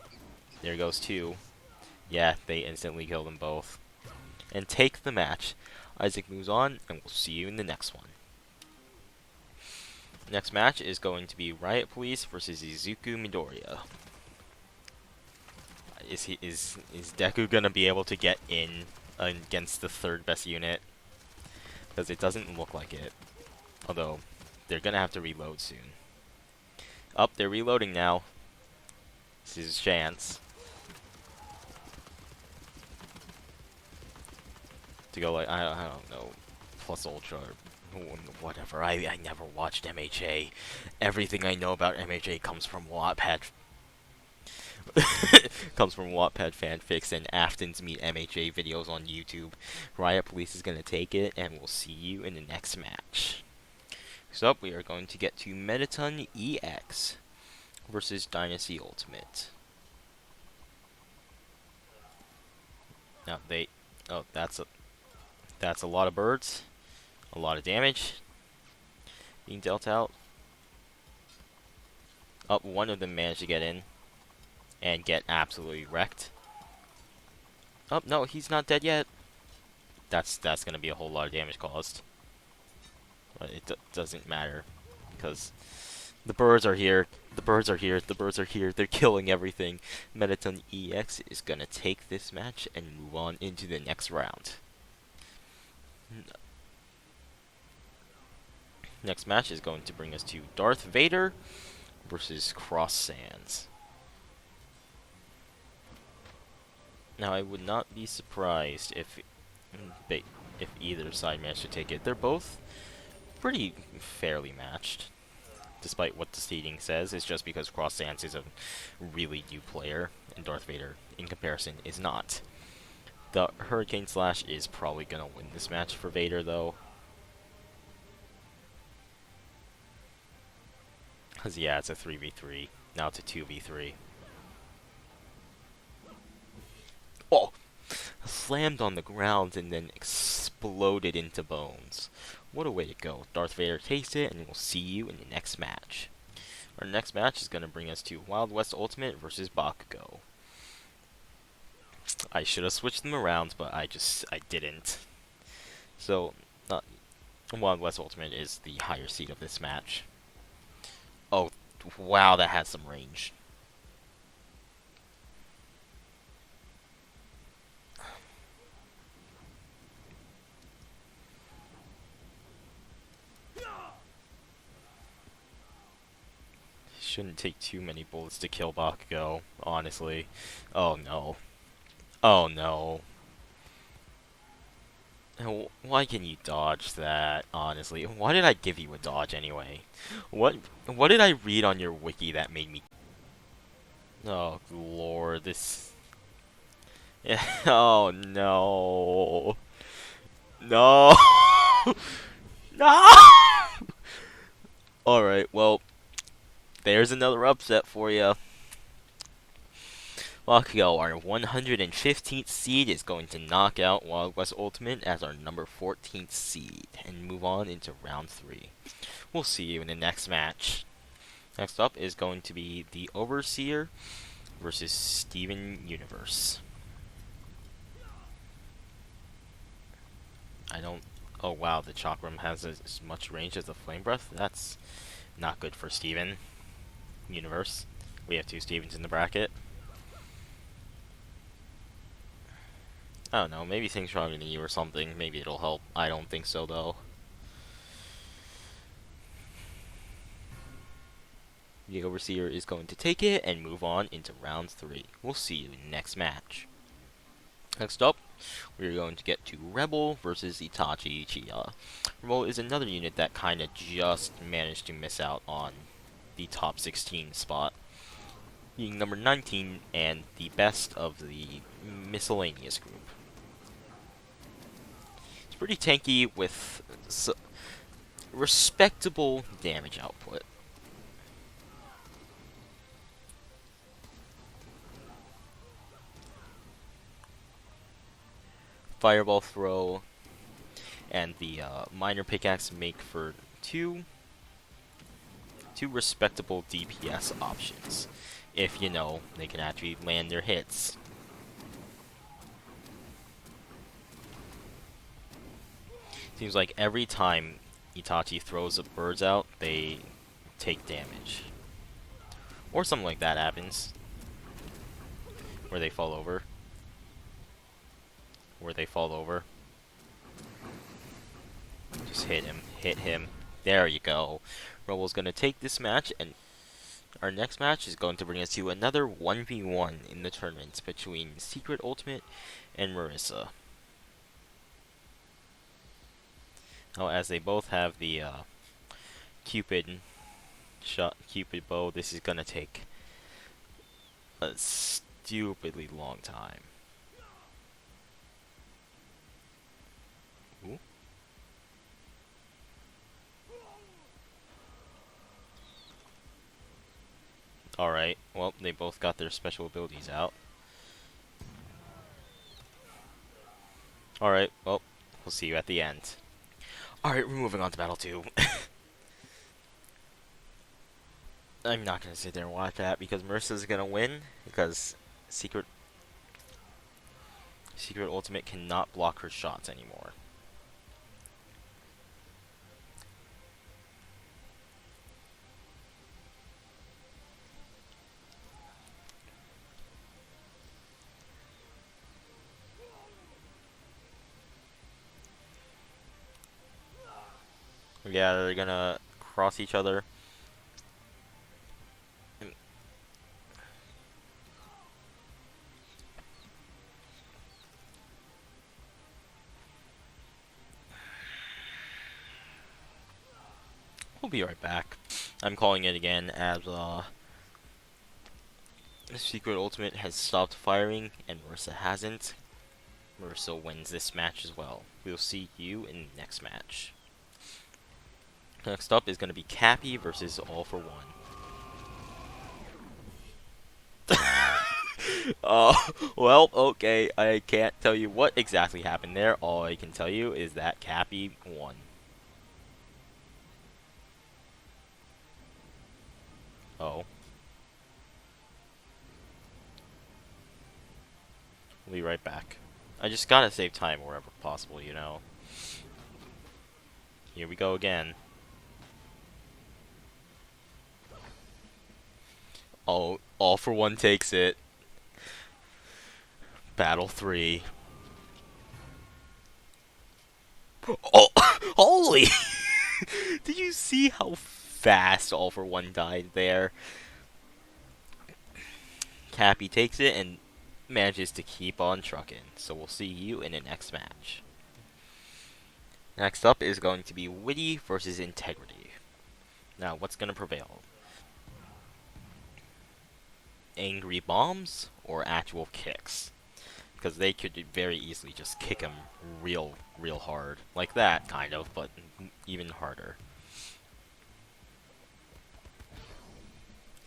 S1: There goes 2. Yeah, they instantly kill them both. And take the match. Isaac moves on, and we'll see you in the next one. Next match is going to be Riot Police versus Izuku Midoriya. Is Deku gonna be able to get in against the 3rd best unit? Because it doesn't look like it. Although, they're gonna have to reload soon. They're reloading now. This is his chance to go like, I don't know, plus ultra or whatever. I never watched MHA. Everything I know about MHA comes from Wattpad. Comes from Wattpad fanfics and Afton's Meet MHA videos on YouTube. Riot Police is gonna take it, and we'll see you in the next match. So we are going to get to Mettaton EX versus Dynasty Ultimate. Now that's a lot of birds, a lot of damage being dealt out. One of them managed to get in and get absolutely wrecked. No, he's not dead yet. That's gonna be a whole lot of damage caused. But it doesn't matter because the birds are here. The birds are here. The birds are here. They're killing everything. Mettaton EX is gonna take this match and move on into the next round. Next match is going to bring us to Darth Vader versus Cross Sands. Now, I would not be surprised if either side managed to take it. They're both pretty fairly matched, despite what the seeding says. It's just because Cross Sands is a really new player, and Darth Vader, in comparison, is not. The Hurricane Slash is probably going to win this match for Vader, though. Because, yeah, it's a 3v3. Now it's a 2v3. Oh! Slammed on the ground and then exploded into bones. What a way to go. Darth Vader takes it, and we'll see you in the next match. Our next match is going to bring us to Wild West Ultimate versus Bakugo. I should have switched them around, but I didn't. So, Wild West Ultimate is the higher seed of this match. Oh, wow, that has some range. Shouldn't take too many bullets to kill Bakugo, honestly. Oh no. Oh no. Why can you dodge that, honestly? Why did I give you a dodge anyway? What did I read on your wiki that made me... Oh lord, this... Oh no. No! No! Alright, well, there's another upset for you. Bakugo, our 115th seed, is going to knock out Wild West Ultimate as our number 14th seed and move on into round 3. We'll see you in the next match. Next up is going to be the Overseer versus Steven Universe. Oh wow, the Chakram has as much range as the Flame Breath? That's not good for Steven. Universe. We have two Stevens in the bracket. I don't know, maybe things stronger than you or something. Maybe it'll help. I don't think so though. The Overseer is going to take it and move on into round 3. We'll see you next match. Next up, we're going to get to Rebel versus Itachi Uchiha. Rebel is another unit that kind of just managed to miss out on the top 16 spot, being number 19 and the best of the miscellaneous group. It's pretty tanky with respectable damage output. Fireball throw and the minor pickaxe make for two respectable DPS options, if you know they can actually land their hits. Seems like every time Itachi throws the birds out, they take damage. Or something like that happens. Where they fall over. Just hit him. Hit him. There you go. Rebel's gonna take this match, and our next match is going to bring us to another 1v1 in the tournament between Secret Ultimate and Marissa. Now, as they both have the Cupid bow, this is gonna take a stupidly long time. Ooh. Alright, well, they both got their special abilities out. Alright, well, we'll see you at the end. Alright, we're moving on to Battle 2. I'm not gonna sit there and watch that because Marissa's gonna win, because Secret Ultimate cannot block her shots anymore. Yeah, they're gonna cross each other. We'll be right back. I'm calling it again as Secret Ultimate has stopped firing and Marissa hasn't. Marissa wins this match as well. We'll see you in the next match. Next up is going to be Cappy versus All for One. Well, okay, I can't tell you what exactly happened there. All I can tell you is that Cappy won. Oh. We'll be right back. I just gotta save time wherever possible, you know. Here we go again. Oh, All for One takes it. Battle 3. Oh, holy! Did you see how fast All for One died there? Cappy takes it and manages to keep on trucking. So we'll see you in the next match. Next up is going to be Witty versus Integrity. Now, what's going to prevail? Angry bombs or actual kicks? Because they could very easily just kick him real hard. Like that, kind of, but even harder.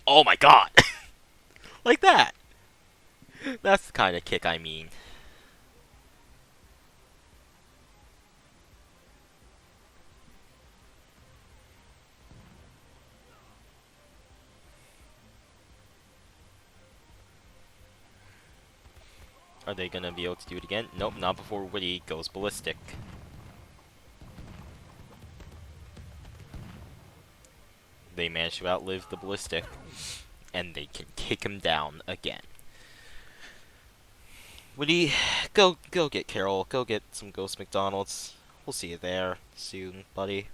S1: Oh my god! Like that! That's the kind of kick I mean. Are they gonna be able to do it again? Nope, not before Witty goes ballistic. finish who outlived the ballistic, and they can kick him down again. Woody, go get Carol. Go get some Ghost McDonald's. We'll see you there soon, buddy.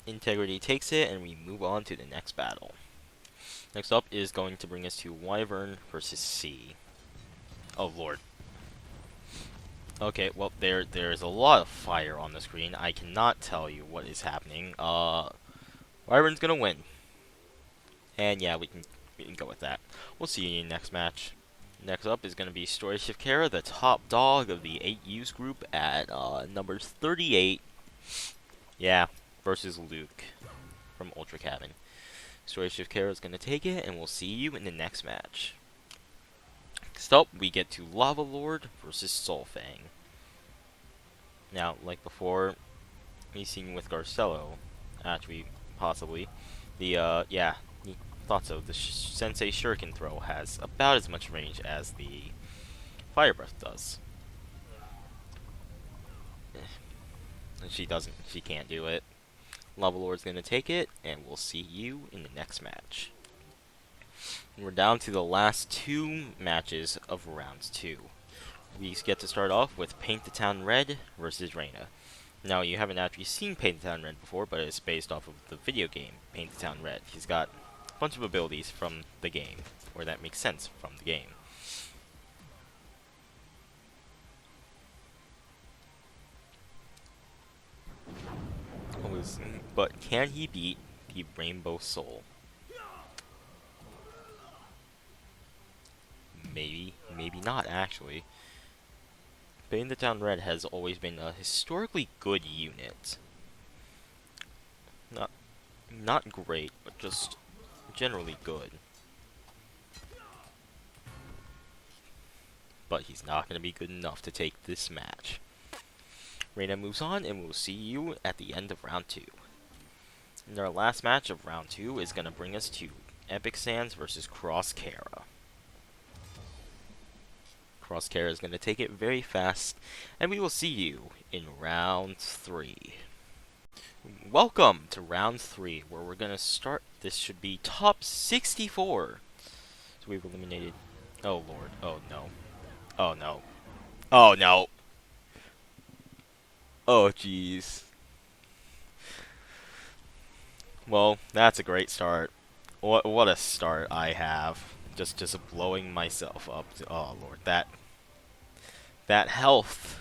S1: Integrity takes it, and we move on to the next battle. Next up is going to bring us to Wyvern versus C. Oh lord. Okay, well there's a lot of fire on the screen. I cannot tell you what is happening. Wyvern's gonna win. And yeah, we can go with that. We'll see you in the next match. Next up is gonna be Story Shift Kara, the top dog of the 8U's group at number 38. Yeah, versus Luke from Ultra Cabin. Story Shift Kara is gonna take it, and we'll see you in the next match. Next up, we get to Lava Lord versus Soulfang. Now, like before, we seen with Garcello, actually, possibly, yeah, he thought so. The Sensei Shuriken throw has about as much range as the Fire Breath does. And she can't do it. Lava Lord's gonna take it, and we'll see you in the next match. And we're down to the last 2 matches of round 2. We get to start off with Paint the Town Red versus Reina. Now, you haven't actually seen Paint the Town Red before, but it's based off of the video game, Paint the Town Red. He's got a bunch of abilities from the game, or that makes sense from the game. But can he beat the Rainbow Soul? Maybe, maybe not, actually. Paint the Town Red has always been a historically good unit. Not great, but just generally good. But he's not going to be good enough to take this match. Reina moves on, and we'll see you at the end of round 2. And our last match of round 2 is going to bring us to Epic Sands versus Cross Kara. Cross Kara is going to take it very fast, and we will see you in round 3. Welcome to round 3, where we're going to start. This should be top 64. So we've eliminated. Oh lord. Oh no. Oh no. Oh no. Oh jeez. Well, that's a great start. What a start I have. Just blowing myself up. Oh lord, that health.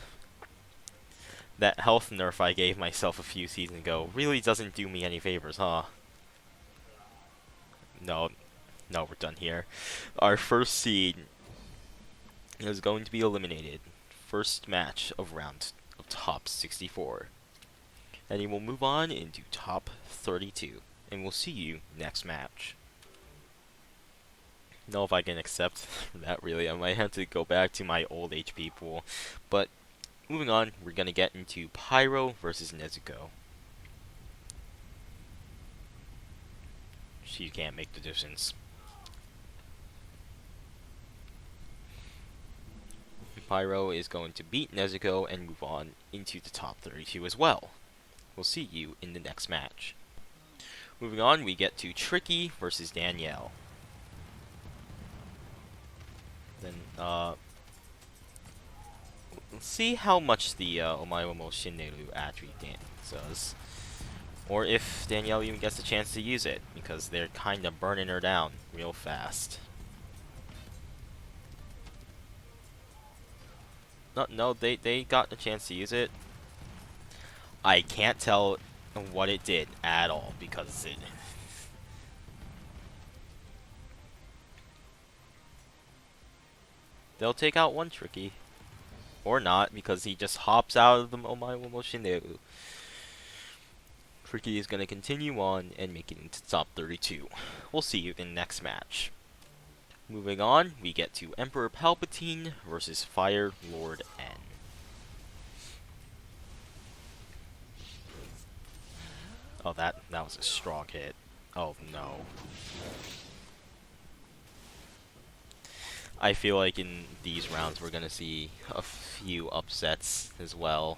S1: That health nerf I gave myself a few seasons ago really doesn't do me any favors, huh? No, we're done here. Our first seed is going to be eliminated. First match of round of top 64. And he will move on into top 32. And we'll see you next match. Know if I can accept that really. I might have to go back to my old HP pool. But moving on, we're going to get into Pyro versus Nezuko. She can't make the distance. Pyro is going to beat Nezuko and move on into the top 32 as well. We'll see you in the next match. Moving on, we get to Tricky versus Danielle. Then, let's see how much the Omae mo Shinneru actually does. Or if Danielle even gets a chance to use it, because they're kind of burning her down real fast. No, they got a chance to use it. I can't tell what it did at all, because it... They'll take out one Tricky. Or not, because he just hops out of the Omae mo Shinneru. Tricky is going to continue on and make it into top 32. We'll see you in the next match. Moving on, we get to Emperor Palpatine versus Fire Lord N. Oh, that was a strong hit. Oh no. I feel like in these rounds we're gonna see a few upsets as well.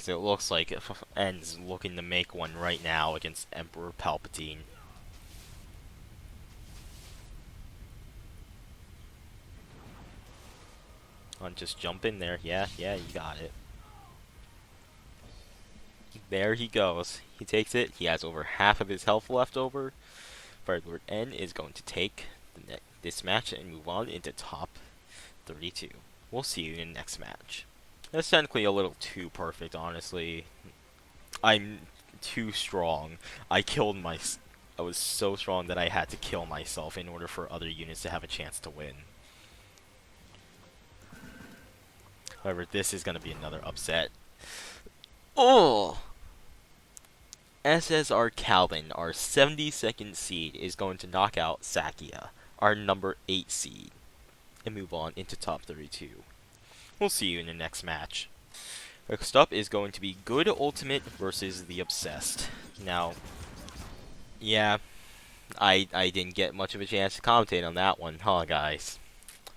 S1: because it looks like N's looking to make one right now against Emperor Palpatine. Just jump in there. Yeah, you got it. There he goes. He takes it. He has over half of his health left over. Fire Lord N is going to take this match and move on into top 32. We'll see you in the next match. That's technically a little too perfect, honestly. I'm too strong. I was so strong that I had to kill myself in order for other units to have a chance to win. However, this is going to be another upset. Oh! SSR Calvin, our 72nd seed, is going to knock out Sakia, our number 8 seed, and move on into top 32. We'll see you in the next match. Next up is going to be Good Ultimate versus the Obsessed. Now, yeah, I didn't get much of a chance to commentate on that one, huh, guys?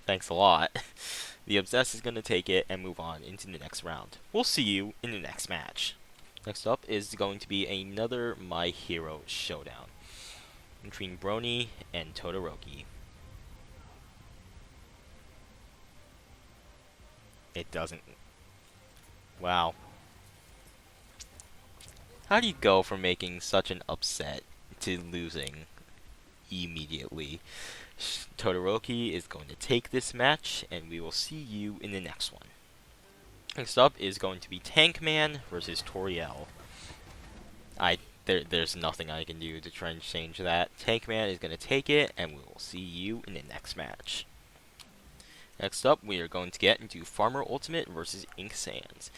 S1: Thanks a lot. The Obsessed is going to take it and move on into the next round. We'll see you in the next match. Next up is going to be another My Hero showdown between Brony and Todoroki. It doesn't. Wow. How do you go from making such an upset to losing immediately? Todoroki is going to take this match, and we will see you in the next one. Next up is going to be Tankman versus Toriel. There's nothing I can do to try and change that. Tankman is going to take it, and we will see you in the next match. Next up, we are going to get into Farmer Ultimate versus Ink Sands.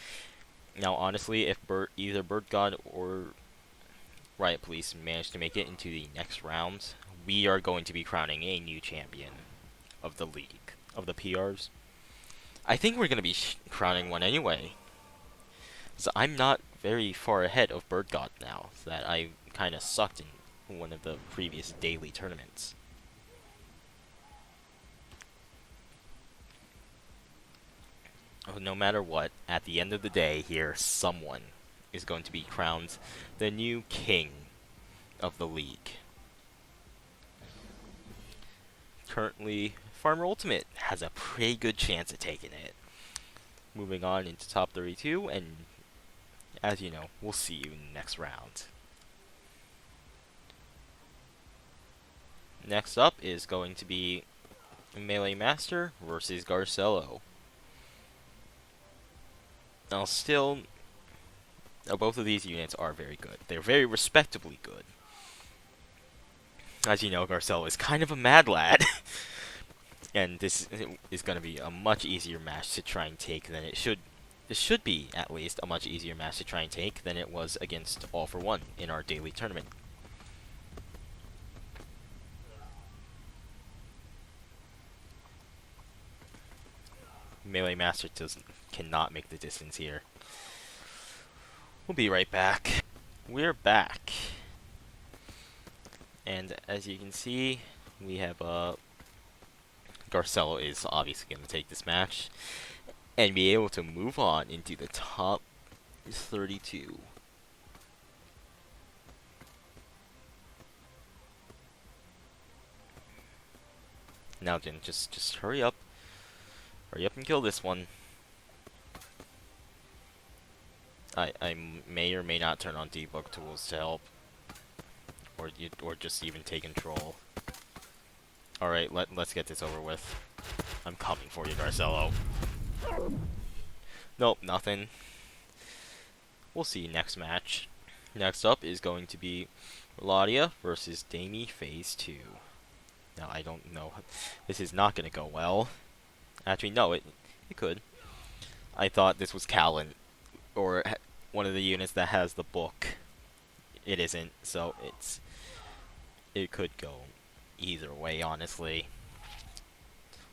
S1: Now, honestly, if either Bird God or Riot Police manage to make it into the next rounds, we are going to be crowning a new champion of the league, of the PRs. I think we're going to be crowning one anyway. So I'm not very far ahead of Bird God now, so that I kind of sucked in one of the previous daily tournaments. No matter what, at the end of the day here, someone is going to be crowned the new king of the league. Currently, Farmer Ultimate has a pretty good chance of taking it. Moving on into top 32, and as you know, we'll see you in the next round. Next up is going to be Melee Master versus Garcello. Now, still, both of these units are very good. They're very respectably good. As you know, Garcello is kind of a mad lad. And this is going to be a much easier match to try and take than it should. This should be, at least, a much easier match to try and take than it was against All for One in our daily tournament. Melee Master cannot make the distance here. We'll be right back. We're back. And as you can see, we have Garcello is obviously going to take this match and be able to move on into the top 32. Now, Jin, just hurry up. Hurry up and kill this one. I may or may not turn on debug tools to help, or just even take control. All right, let's get this over with. I'm coming for you, Garcello. Nope, nothing. We'll see you next match. Next up is going to be Ladia versus Damie Phase 2. Now, I don't know. This is not going to go well. Actually, no, it could. I thought this was Callan, or one of the units that has the book. It isn't, so it could go either way, honestly.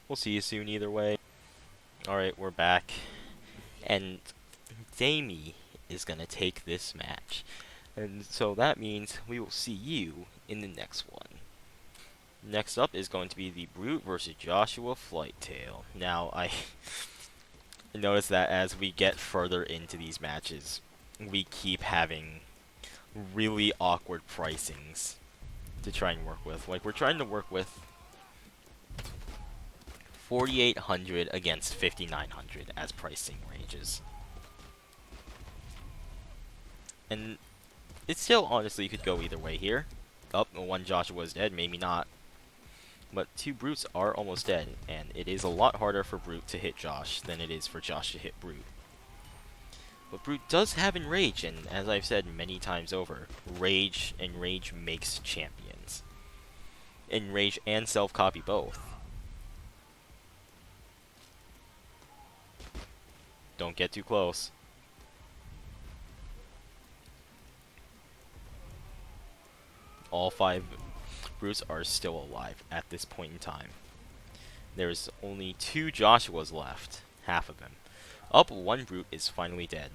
S1: We'll see you soon either way. Alright, we're back. And Damie is going to take this match. And so that means we will see you in the next one. Next up is going to be the Brute versus Joshua Flighttail. Now, notice that as we get further into these matches, we keep having really awkward pricings to try and work with. Like, we're trying to work with 4,800 against 5,900 as pricing ranges. And it still honestly could go either way here. Oh, one Joshua is dead, maybe not. But two Brutes are almost dead, and it is a lot harder for Brute to hit Josh than it is for Josh to hit Brute. But Brute does have Enrage, and as I've said many times over, Enrage makes champions. Enrage and self-copy both. Don't get too close. All 5 Brutes are still alive at this point in time. There's only 2 Joshuas left, half of them. Up, 1 Brute is finally dead.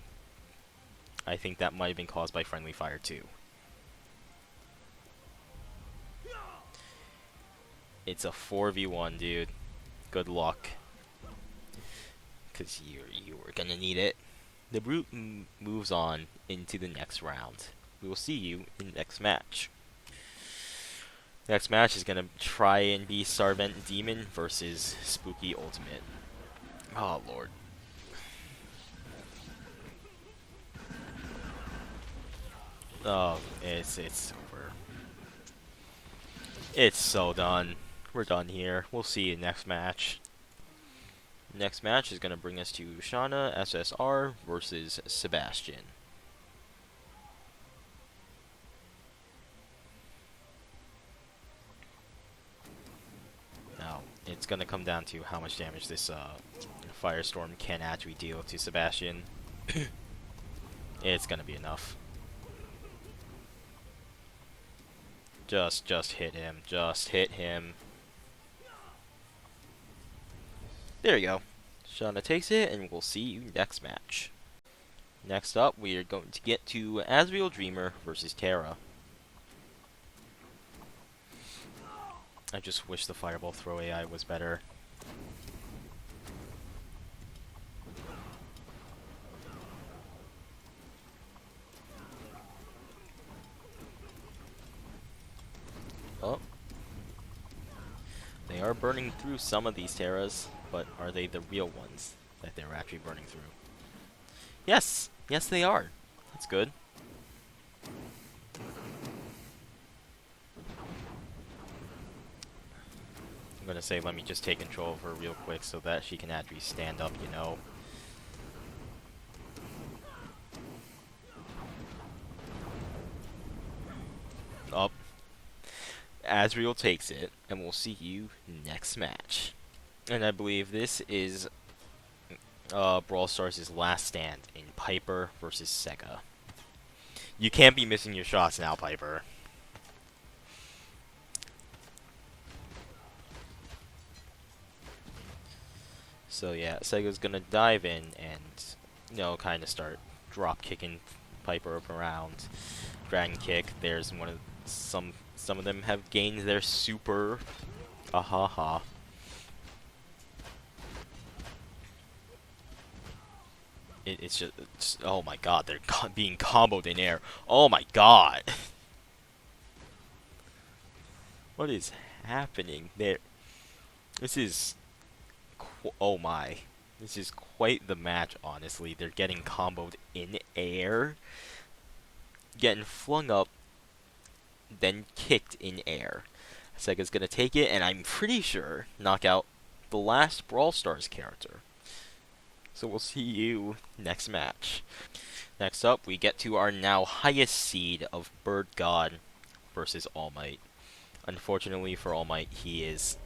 S1: I think that might have been caused by friendly fire too. It's a 4v1, dude. Good luck. Because you were gonna need it. The Brute moves on into the next round. We will see you in the next match. Next match is gonna try and be Sarvente Demon versus Spooky Ultimate. Oh lord. Oh, it's over. It's so done. We're done here. We'll see you next match. Next match is gonna bring us to Shauna SSR versus Sebastian. Now, it's gonna come down to how much damage this Firestorm can actually deal to Sebastian. It's gonna be enough. Just hit him. Just hit him. There you go. Shauna takes it, and we'll see you next match. Next up, we are going to get to Asriel Dreamer versus Terra. I just wish the Fireball throw AI was better. Oh. They are burning through some of these Terras, but are they the real ones that they're actually burning through? Yes! Yes, they are. That's good. I'm gonna say, let me just take control of her real quick so that she can actually stand up, you know. Up. Asriel takes it, and we'll see you next match. And I believe this is Brawl Stars' last stand in Piper versus Sega. You can't be missing your shots now, Piper. So yeah, Sega's gonna dive in and, you know, kind of start drop kicking Piper up around. Dragon kick. There's one of some of them have gained their super. Ahaha. It's just oh my god, they're being comboed in air. Oh my god. What is happening there? This is oh my. This is quite the match, honestly. They're getting comboed in air, getting flung up, then kicked in air. Sega's gonna take it, and I'm pretty sure knock out the last Brawl Stars character. So we'll see you next match. Next up, we get to our now highest seed of Bird God versus All Might. Unfortunately for All Might, he is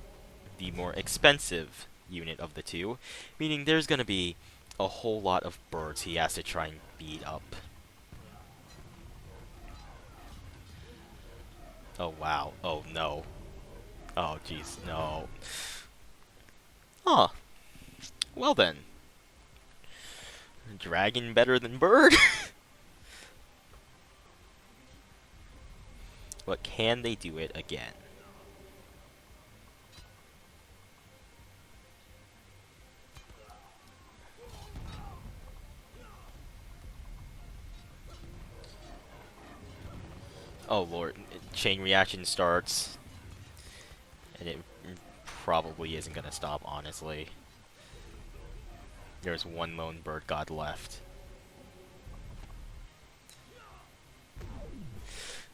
S1: the more expensive unit of the two, meaning there's gonna be a whole lot of birds he has to try and beat up. Oh wow. Oh no. Oh jeez, no. Huh. Well then. Dragon better than bird? But can they do it again? Oh lord, chain reaction starts. And it probably isn't gonna stop, honestly. There's one lone bird god left.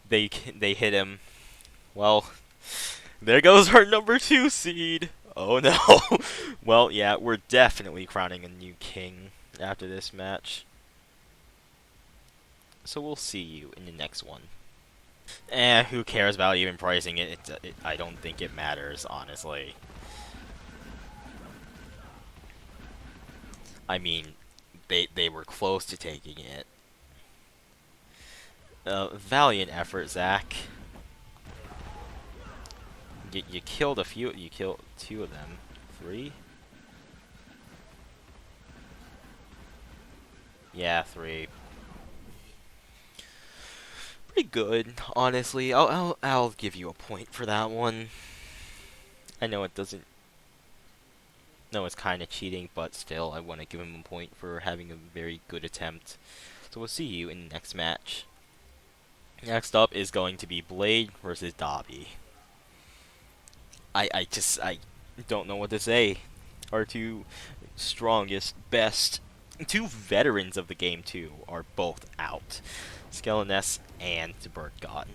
S1: They hit him. Well, there goes our number 2 seed. Oh no. Well, yeah, we're definitely crowning a new king after this match. So we'll see you in the next one. Who cares about even pricing it? I don't think it matters, honestly. I mean, they were close to taking it. Valiant effort, Zach. You killed a few. You killed 2 of them. 3? Yeah, 3. Pretty good, honestly. I'll give you a point for that one. I know it doesn't. No, it's kind of cheating, but still, I want to give him a point for having a very good attempt. So we'll see you in the next match. Next up is going to be Blade versus Dobby. I don't know what to say. Our 2 strongest, best, 2 veterans of the game too are both out. Skeleness and Bird God.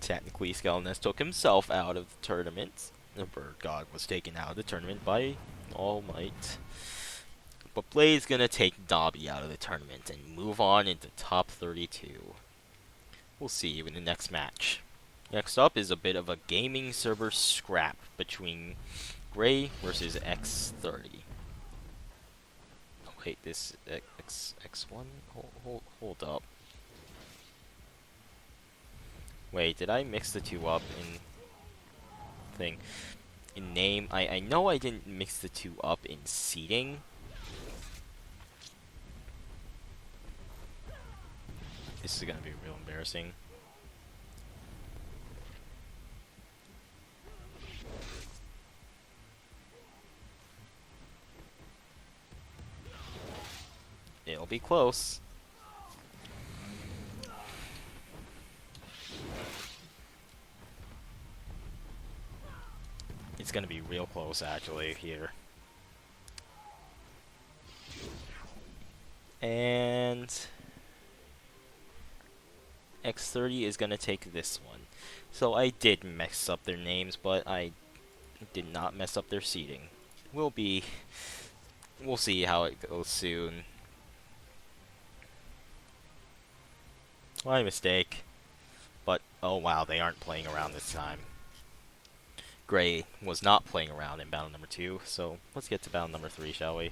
S1: Technically, Skeleness took himself out of the tournament. The Bird God was taken out of the tournament by All Might. But Blade's gonna take Dobby out of the tournament and move on into top 32. We'll see you in the next match. Next up is a bit of a gaming server scrap between Gray versus X30. Oh, wait, this X1? Hold up. Wait, did I mix the 2 up in thing? In name, I know I didn't mix the 2 up in seating. This is gonna be real embarrassing. It'll be close. It's gonna be real close, actually, here. And X30 is gonna take this one. So I did mess up their names, but I did not mess up their seating. We'll see how it goes soon. My mistake. But, oh wow, they aren't playing around this time. Gray was not playing around in battle number 2, so let's get to battle number 3, shall we?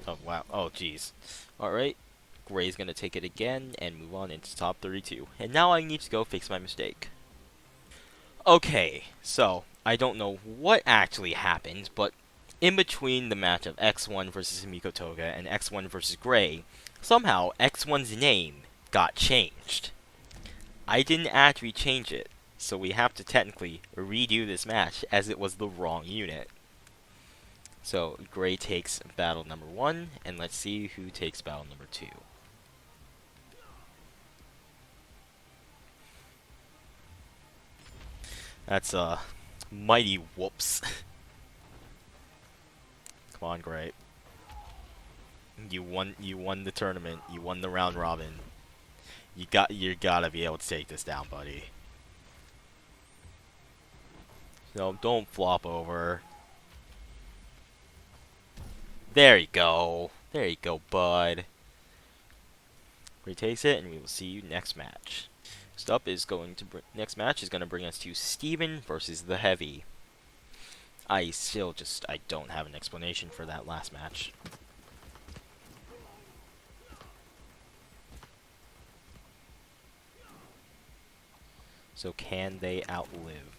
S1: Oh wow, oh jeez. Alright, Gray's gonna take it again and move on into top 32. And now I need to go fix my mistake. Okay, so, I don't know what actually happened, but in between the match of X1 versus Himiko Toga and X1 versus Gray, somehow X1's name got changed. I didn't actually change it, so we have to technically redo this match as it was the wrong unit. So, Gray takes battle number 1, and let's see who takes battle number 2. That's a mighty whoops. Come on, Gray. You won the tournament. You won the round robin. You gotta be able to take this down, buddy. No, don't flop over. There you go. There you go, bud. Gray takes it, and we will see you next match. Next match is gonna bring us to Steven versus the Heavy. I don't have an explanation for that last match. So can they outlive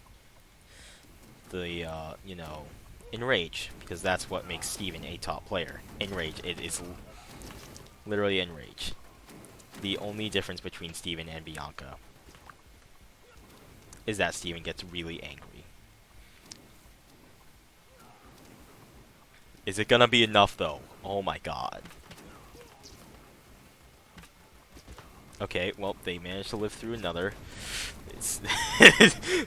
S1: the, Enrage? Because that's what makes Steven a top player. Enrage, it is literally Enrage. The only difference between Steven and Bianca is that Steven gets really angry. Is it gonna be enough, though? Oh my god. Okay, well, they managed to live through another. It's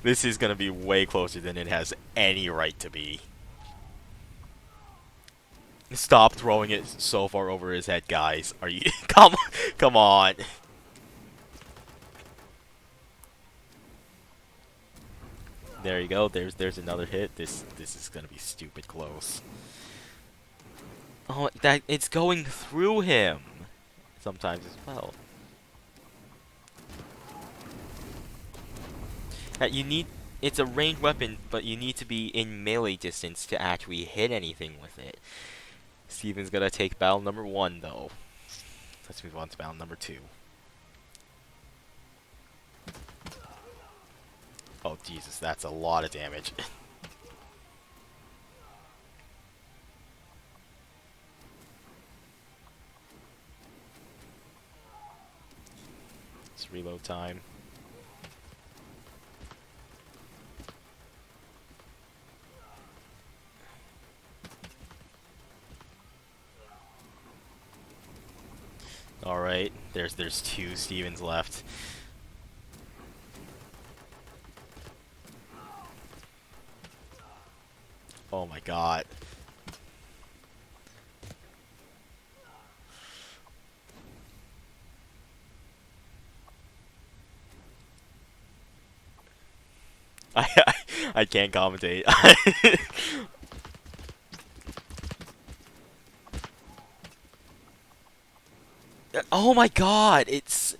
S1: this is gonna be way closer than it has any right to be. Stop throwing it so far over his head, guys. Are you... come on. There you go. There's another hit. This is gonna be stupid close. Oh, that it's going through him sometimes as well. You need... It's a ranged weapon, but you need to be in melee distance to actually hit anything with it. Steven's gonna take battle number 1, though. Let's move on to battle number 2. Oh, Jesus, that's a lot of damage. It's reload time. Alright, there's 2 Stevens left. Oh my god. I can't commentate. Oh my god, it's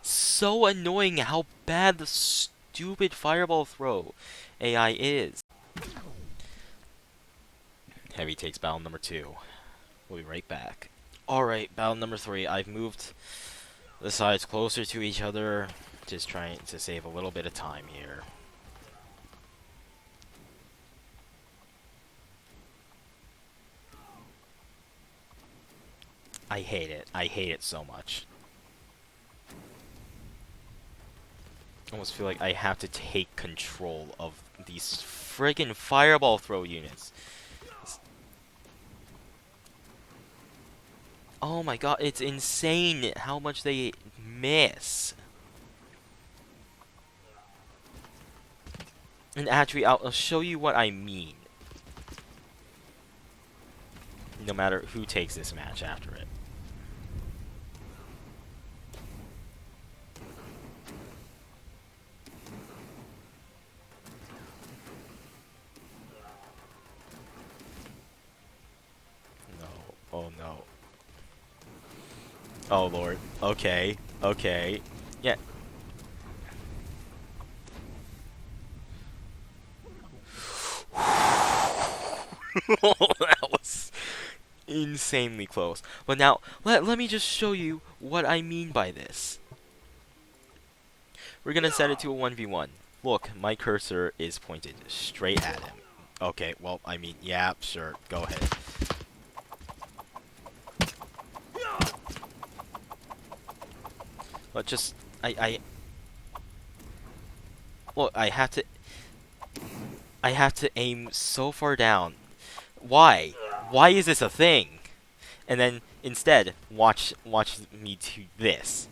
S1: so annoying how bad the stupid fireball throw AI is. Heavy takes battle number 2. We'll be right back. Alright, battle number 3. I've moved the sides closer to each other, just trying to save a little bit of time here. I hate it. I hate it so much. I almost feel like I have to take control of these friggin' fireball throw units. Oh my god, it's insane how much they miss. And actually, I'll show you what I mean. No matter who takes this match after it. No. Oh no. Oh lord. Okay. Okay. Yeah. That was insanely close. But now, let me just show you what I mean by this. We're gonna set it to a 1v1. Look, my cursor is pointed straight at him. Okay, well, I mean, yeah, sure, go ahead. But just, look, I have to aim so far down. Why? Why is this a thing? And then, instead, watch me do this.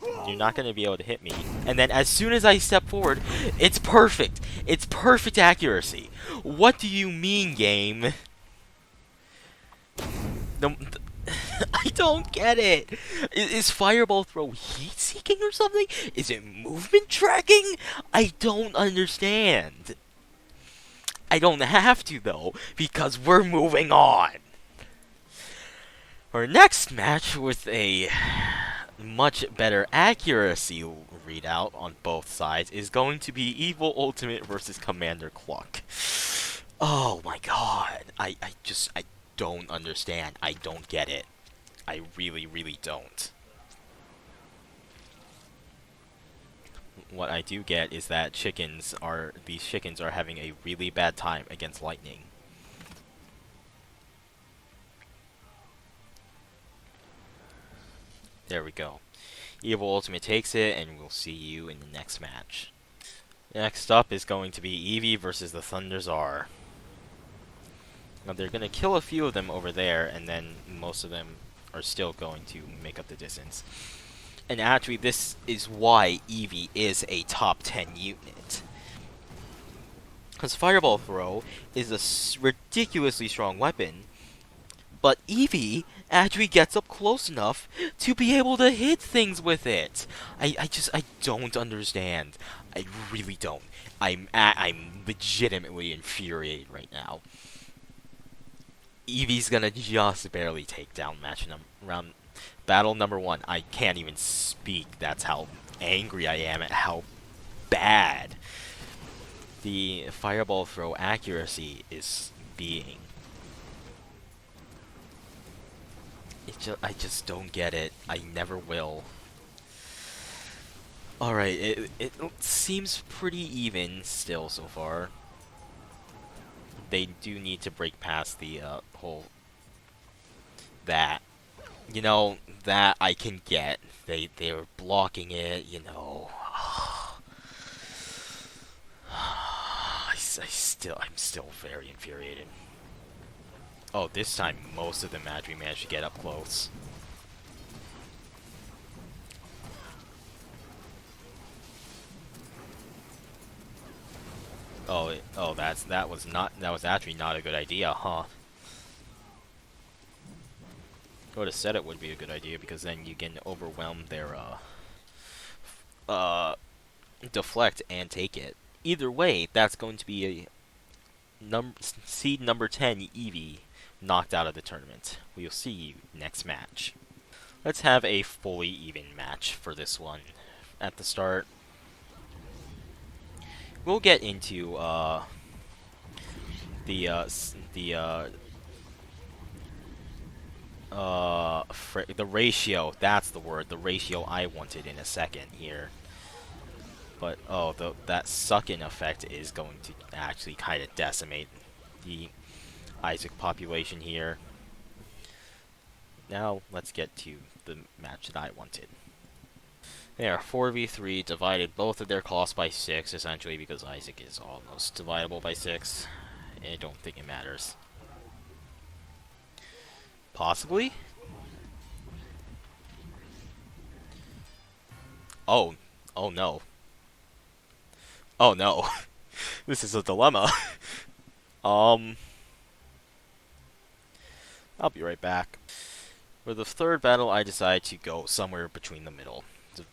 S1: You're not going to be able to hit me. And then as soon as I step forward, it's perfect. It's perfect accuracy. What do you mean, game? I don't get it. Is fireball throw heat-seeking or something? Is it movement tracking? I don't understand. I don't have to, though, because we're moving on. Our next match with a much better accuracy readout on both sides is going to be Evil Ultimate versus Commander Cluck. Oh my god. I don't understand. I don't get it. I really, really don't. What I do get is that these chickens are having a really bad time against lightning. There we go. Evil Ultimate takes it, and we'll see you in the next match. Next up is going to be Eevee versus the Thunder Czar. Now they're gonna kill a few of them over there, and then most of them are still going to make up the distance. And actually, this is why Eevee is a top 10 unit. Because Fireball Throw is a ridiculously strong weapon, but Eevee actually gets up close enough to be able to hit things with it. I don't understand. I really don't. I'm legitimately infuriated right now. Eevee's gonna just barely take down round battle number 1. I can't even speak. That's how angry I am at how bad the Fireball Throw accuracy is being. I just don't get it. I never will. Alright, it seems pretty even still so far. They do need to break past the whole... That. You know, that I can get. They're blocking it, you know. I'm still very infuriated. Oh, this time most of them actually managed to get up close. Oh, that was actually not a good idea, huh? I would have said it would be a good idea because then you can overwhelm their deflect and take it. Either way, that's going to be a seed number 10 Eevee knocked out of the tournament. We'll see you next match. Let's have a fully even match for this one. At the start, we'll get into the ratio. That's the word. The ratio I wanted in a second here. But oh, that suck-in effect is going to actually kind of decimate the Isaac population here. Now let's get to the match that I wanted. They are 4v3, divided both of their costs by 6, essentially because Isaac is almost dividable by 6. I don't think it matters. Possibly? Oh. Oh no. Oh no. This is a dilemma. I'll be right back. For the third battle, I decided to go somewhere between the middle.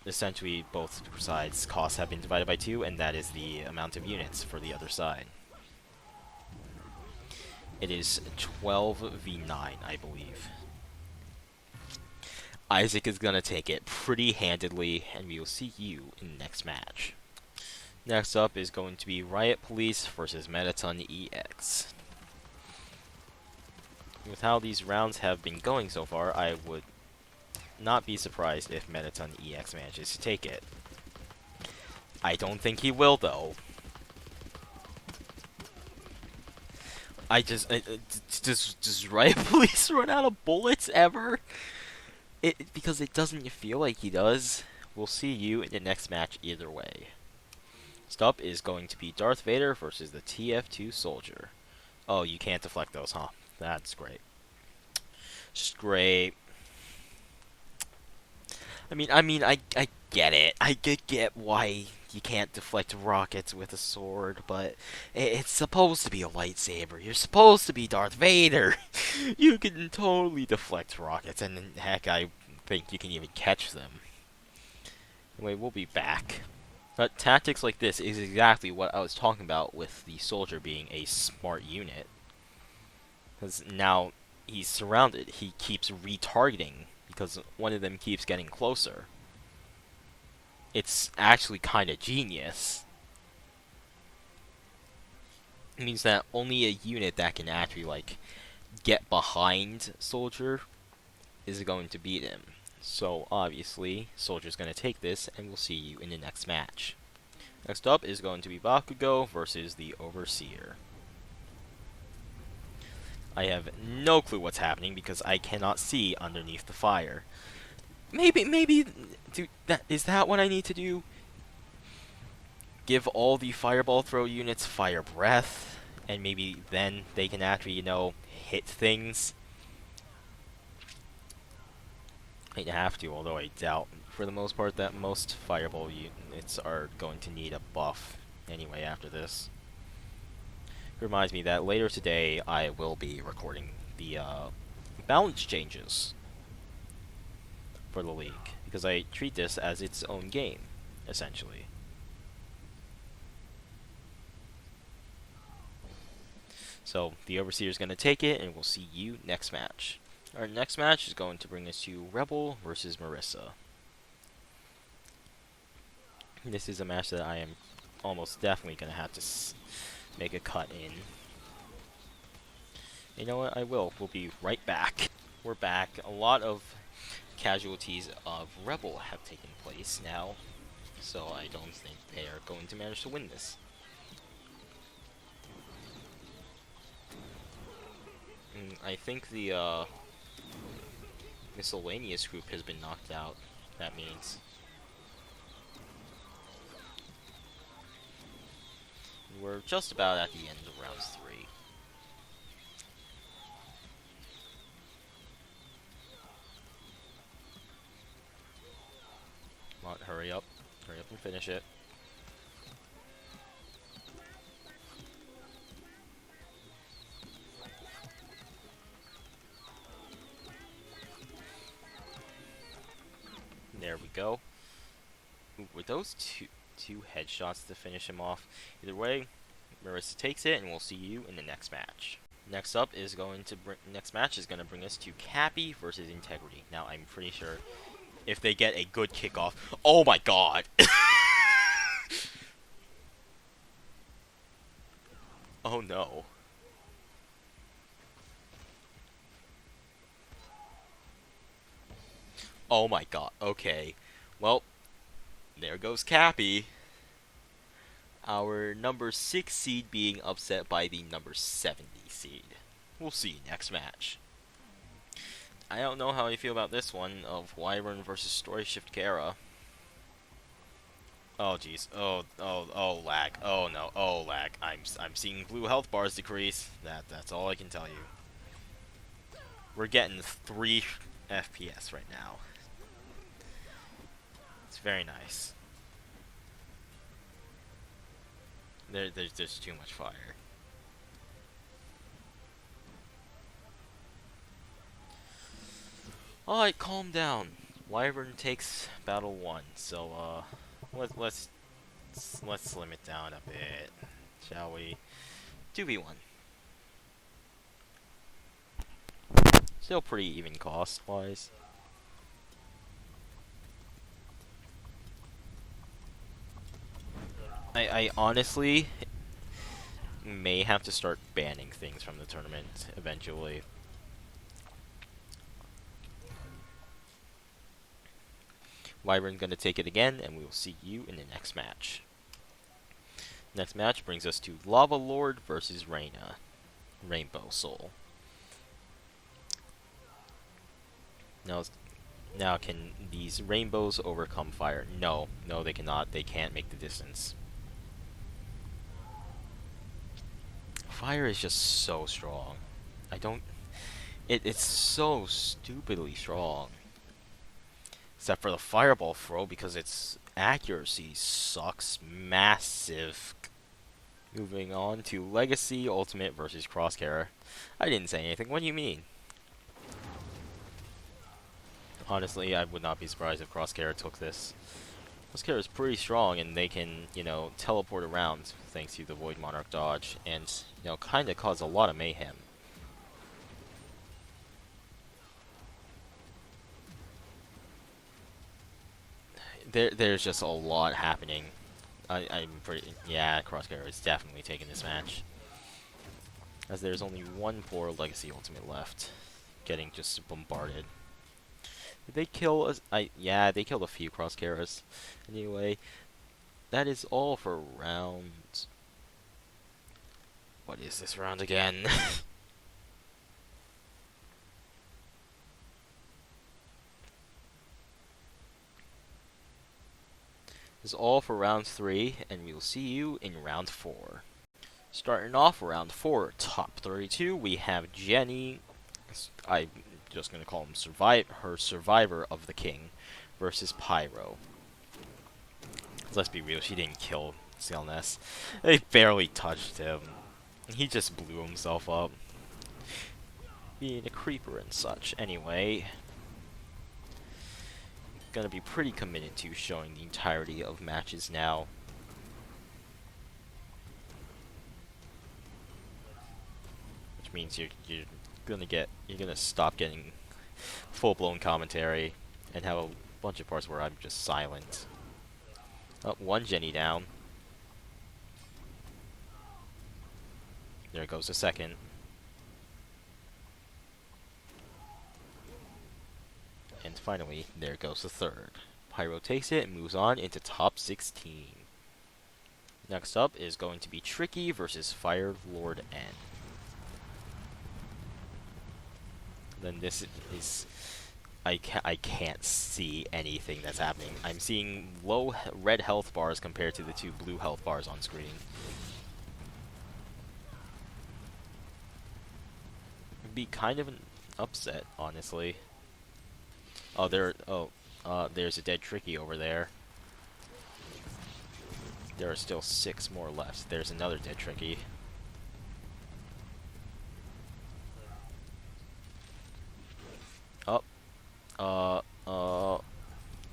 S1: Essentially, both sides' costs have been divided by 2, and that is the amount of units for the other side. It is 12v9, I believe. Isaac is gonna take it pretty handedly, and we will see you in the next match. Next up is going to be Riot Police versus Mettaton EX. With how these rounds have been going so far, I would not be surprised if Mettaton EX manages to take it. I don't think he will, though. Does Riot Police run out of bullets ever? Because it doesn't feel like he does. We'll see you in the next match either way. Next up is going to be Darth Vader versus the TF2 Soldier. Oh, you can't deflect those, huh? That's great. Just great. I get it. I get why you can't deflect rockets with a sword, but it's supposed to be a lightsaber. You're supposed to be Darth Vader. You can totally deflect rockets, and heck, I think you can even catch them. Anyway, we'll be back. But tactics like this is exactly what I was talking about with the soldier being a smart unit. Because now he's surrounded, he keeps retargeting because one of them keeps getting closer. It's actually kind of genius. It means that only a unit that can actually, like, get behind Soldier is going to beat him. So, obviously, Soldier's going to take this, and we'll see you in the next match. Next up is going to be Bakugo versus the Overseer. I have no clue what's happening because I cannot see underneath the fire. Maybe, dude, is that what I need to do? Give all the Fireball Throw units Fire Breath? and maybe then they can actually, hit things. They'd have to, although I doubt, for the most part, that most fireball units are going to need a buff anyway after this. It reminds me that later today I will be recording the balance changes for the league, because I treat this as its own game, essentially. So the Overseer is going to take it, and we'll see you next match. Our next match is going to bring us to Rebel versus Marissa. This is a match that I am almost definitely going to have to make a cut in. You know what? I will. We'll be right back. We're back. A lot of casualties of Rebel have taken place now, so I don't think they are going to manage to win this. I think the miscellaneous group has been knocked out. That means we're just about at the end of round 3. Come on, hurry up. Hurry up and finish it. There we go. Ooh, were those two headshots to finish him off? Either way, Marissa takes it, and we'll see you in the next match. Next match is going to bring us to Cappy versus Integrity. Now, I'm pretty sure if they get a good kickoff... Oh my god! Oh no. Oh my god, okay. Well, there goes Cappy. Our number 6 seed being upset by the number 70 seed. We'll see you next match. I don't know how you feel about this one of Wyvern versus Story Shift Kara. Oh jeez. Oh lag. Oh no. Oh lag. I'm seeing blue health bars decrease. That's all I can tell you. We're getting 3 FPS right now. It's very nice. There's too much fire. Alright, calm down. Wyvern takes battle 1, so let's slim it down a bit, shall we? 2v1. Still pretty even cost-wise. I honestly may have to start banning things from the tournament eventually. Wyvern's gonna take it again, and we will see you in the next match. Next match brings us to Lava Lord versus Reyna. Rainbow Soul. Now can these rainbows overcome fire? No, they cannot. They can't make the distance. Fire is just so strong. It's so stupidly strong. Except for the fireball throw, because its accuracy sucks massive. Moving on to Legacy Ultimate versus Crosshair. I didn't say anything. What do you mean? Honestly, I would not be surprised if Crosshair took this. Crosshair is pretty strong, and they can, teleport around thanks to the Void Monarch dodge, and, kind of cause a lot of mayhem. There's just a lot happening. Yeah, Crosshair is definitely taking this match. As there's only one poor Legacy Ultimate left, getting just bombarded. Did they kill us? Yeah, they killed a few Crosshairs. Anyway, that is all for round... What is this round again? This is all for round 3, and we will see you in round 4. Starting off round 4, top 32, we have Jenny. I'm just gonna call him her survivor of the king, versus Pyro. Let's be real, she didn't kill Skelness. They barely touched him. He just blew himself up, being a creeper and such. Anyway, gonna be pretty committed to showing the entirety of matches now. Which means you're gonna stop getting full-blown commentary and have a bunch of parts where I'm just silent. Oh, one Jenny down. There goes the second. And finally, there goes the third. Pyro takes it and moves on into top 16. Next up is going to be Tricky versus Fire Lord N. Then this is... I can't see anything that's happening. I'm seeing low red health bars compared to the 2 blue health bars on screen. It'd be kind of an upset, honestly. Oh, there's a dead Tricky over there. There are still 6 more left. There's another dead Tricky.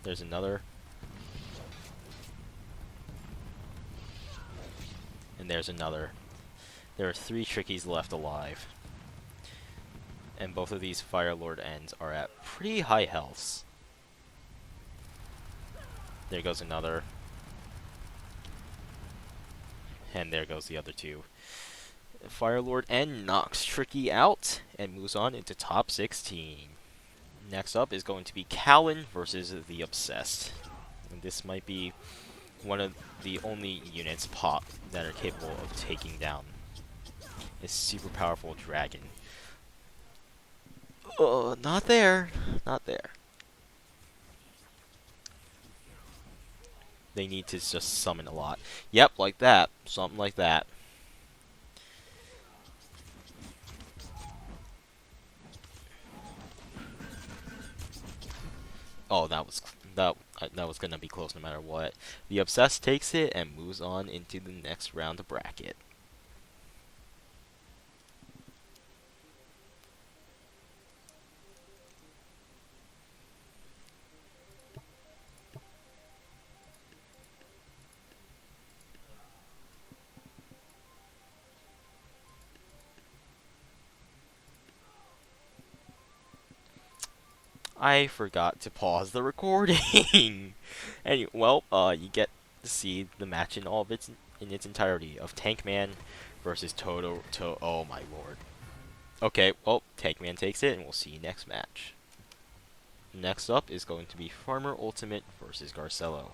S1: There's another. And there's another. There are 3 Trickies left alive. And both of these Fire Lord ends are at pretty high healths. There goes another. And there goes the other 2. Fire Lord N knocks Tricky out and moves on into top 16. Next up is going to be Callan versus the Obsessed. And this might be one of the only units that are capable of taking down a super powerful dragon. Oh, not there. Not there. They need to just summon a lot. Yep, like that. Something like that. Oh, that was gonna be close no matter what. The Obsessed takes it and moves on into the next round of bracket. I forgot to pause the recording. Anyway, well, you get to see the match in its entirety of Tankman versus oh my lord. Okay, well, Tankman takes it, and we'll see you next match. Next up is going to be Farmer Ultimate versus Garcello.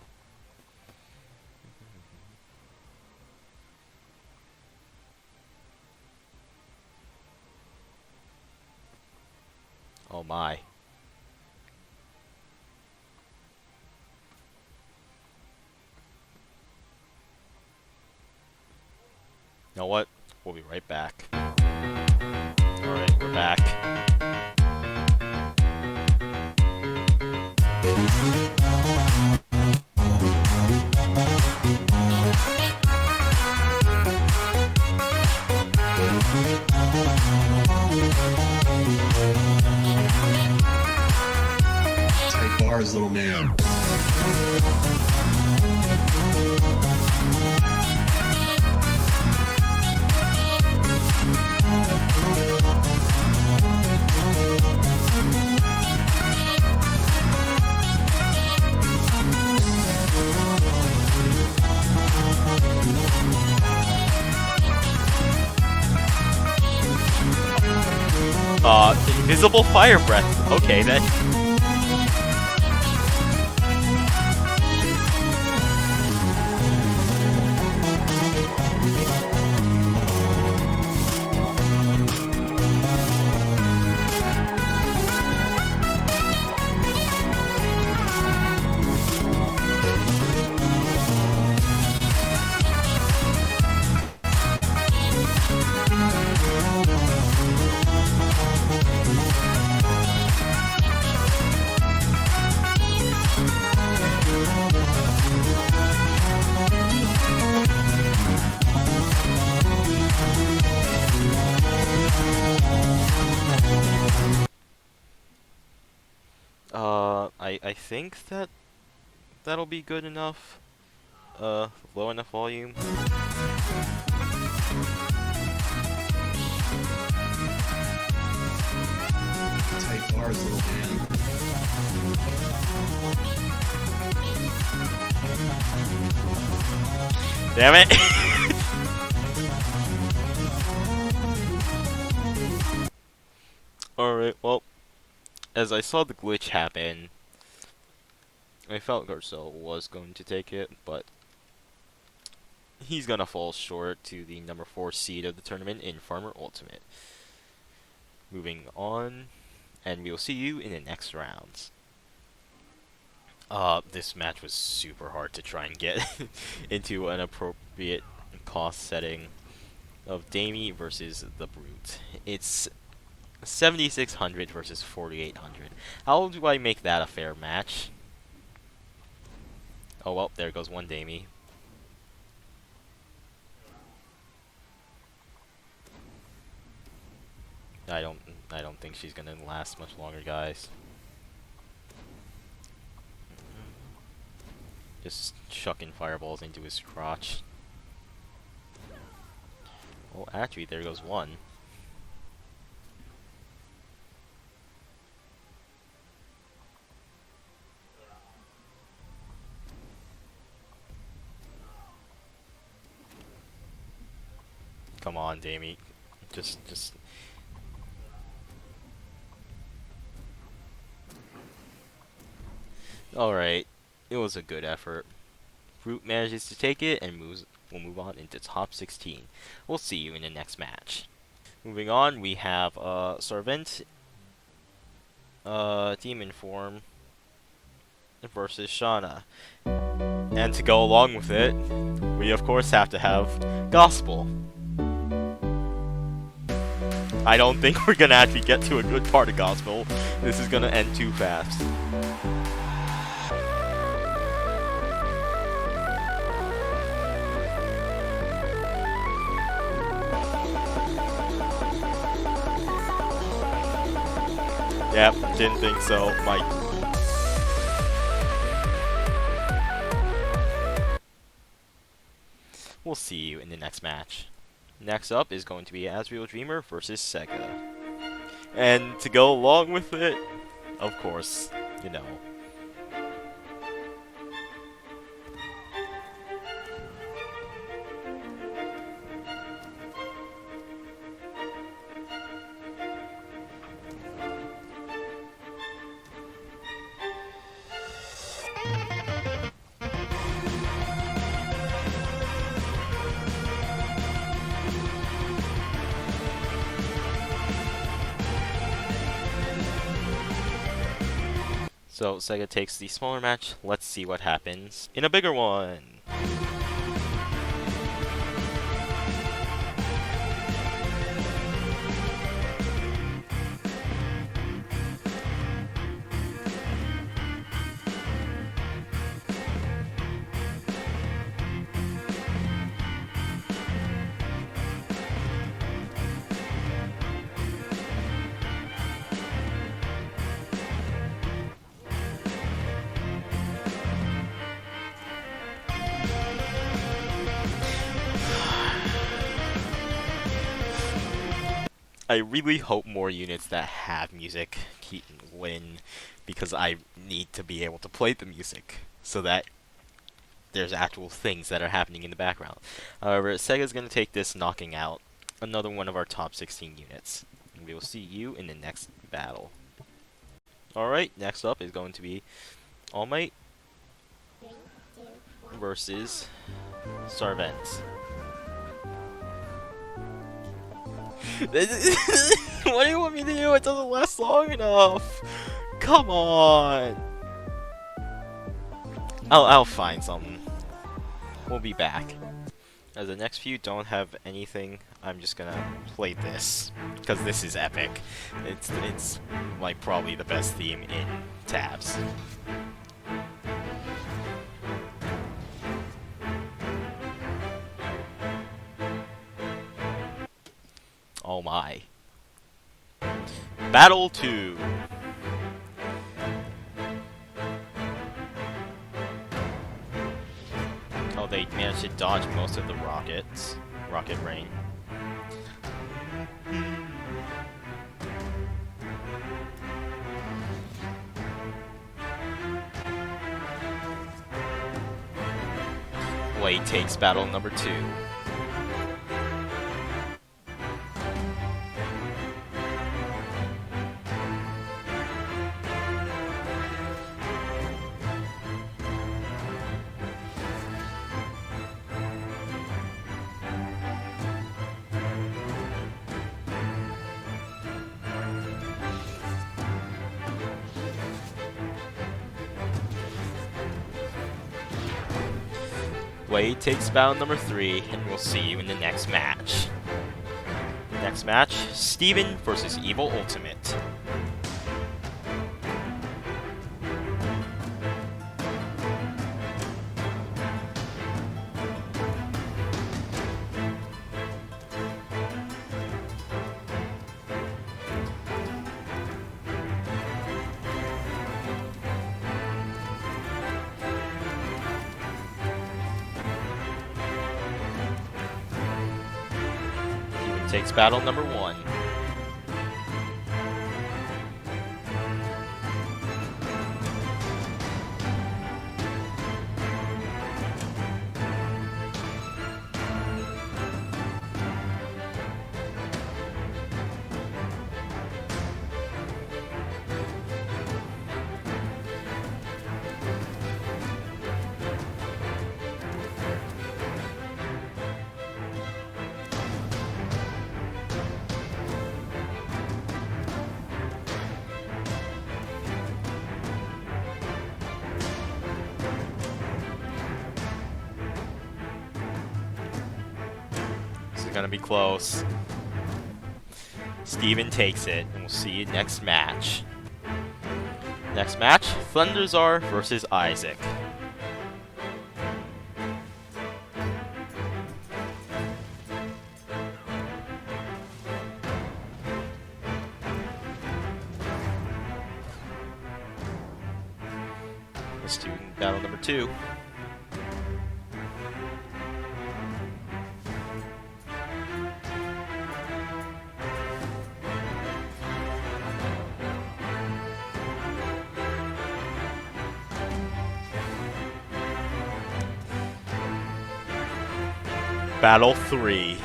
S1: Oh my. You know what? We'll be right back. Alright, we're back.
S2: Tight bars, little man.
S1: Invisible fire breath. Okay then. I think that'll be good enough. Low enough volume.
S2: Tight bars, little man.
S1: Damn it! Alright, well, as I saw the glitch happen, I felt Garcelle was going to take it, but he's gonna fall short to the number 4 seed of the tournament in Farmer Ultimate. Moving on, and we'll see you in the next rounds. This match was super hard to try and get into an appropriate cost setting of Damie versus the Brute. It's 7,600 versus 4,800. How do I make that a fair match? Oh well, there goes one Damie. I don't think she's gonna last much longer, guys. Just chucking fireballs into his crotch. Oh, actually, there goes one. Come on, Damie. Just. Alright. It was a good effort. Brute manages to take it and will move on into top 16. We'll see you in the next match. Moving on, we have Sarvente, Demon Form versus Shauna. And to go along with it, we of course have to have Gospel. I don't think we're gonna actually get to a good part of Gospel. This is gonna end too fast. Yep, didn't think so. Mike. We'll see you in the next match. Next up is going to be Asriel Dreamer versus Sega. And to go along with it, of course, you know. So Sega takes the smaller match. Let's see what happens in a bigger one. I really hope more units that have music win, because I need to be able to play the music so that there's actual things that are happening in the background. However, Sega's going to take this, knocking out another one of our top 16 units. And we will see you in the next battle. Alright, next up is going to be All Might versus Sarvente. What do you want me to do? It doesn't last long enough. Come on. I'll find something. We'll be back. As the next few don't have anything, I'm just gonna play this because this is epic. It's like probably the best theme in tabs. Oh my. managed to dodge most of the rocket rain. Wade takes battle number 2. Wade takes battle number 3, and we'll see you in the next match. Next match, Steven versus Evil Ultimate. Takes battle number 1. Gonna be close. Steven takes it, and we'll see you next match. Next match, Thunderzar versus Isaac. Let's do battle number 2. Battle 3.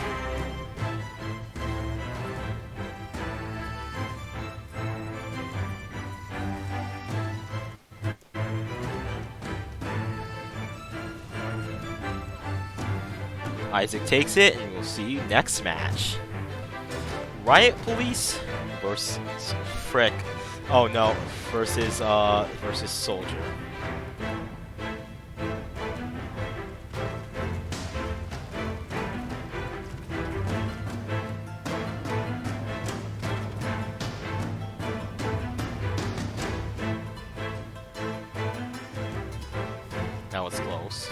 S1: Isaac takes it, and we'll see you next match. Riot Police versus Frick. Oh no, versus Soldier. Now it's close.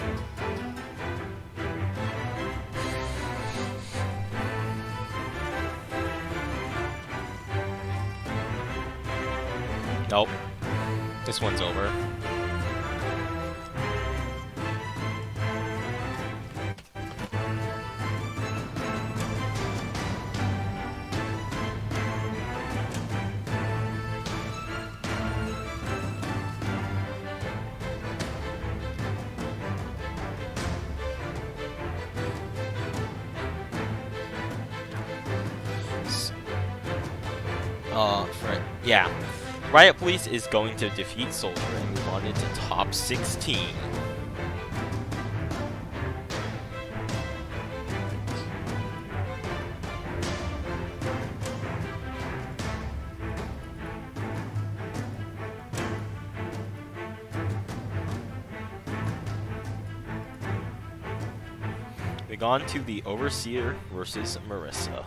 S1: Nope. This one's over. Yeah. Riot Police is going to defeat Soldier and move on into top 16. Moving on to the Overseer versus Marissa.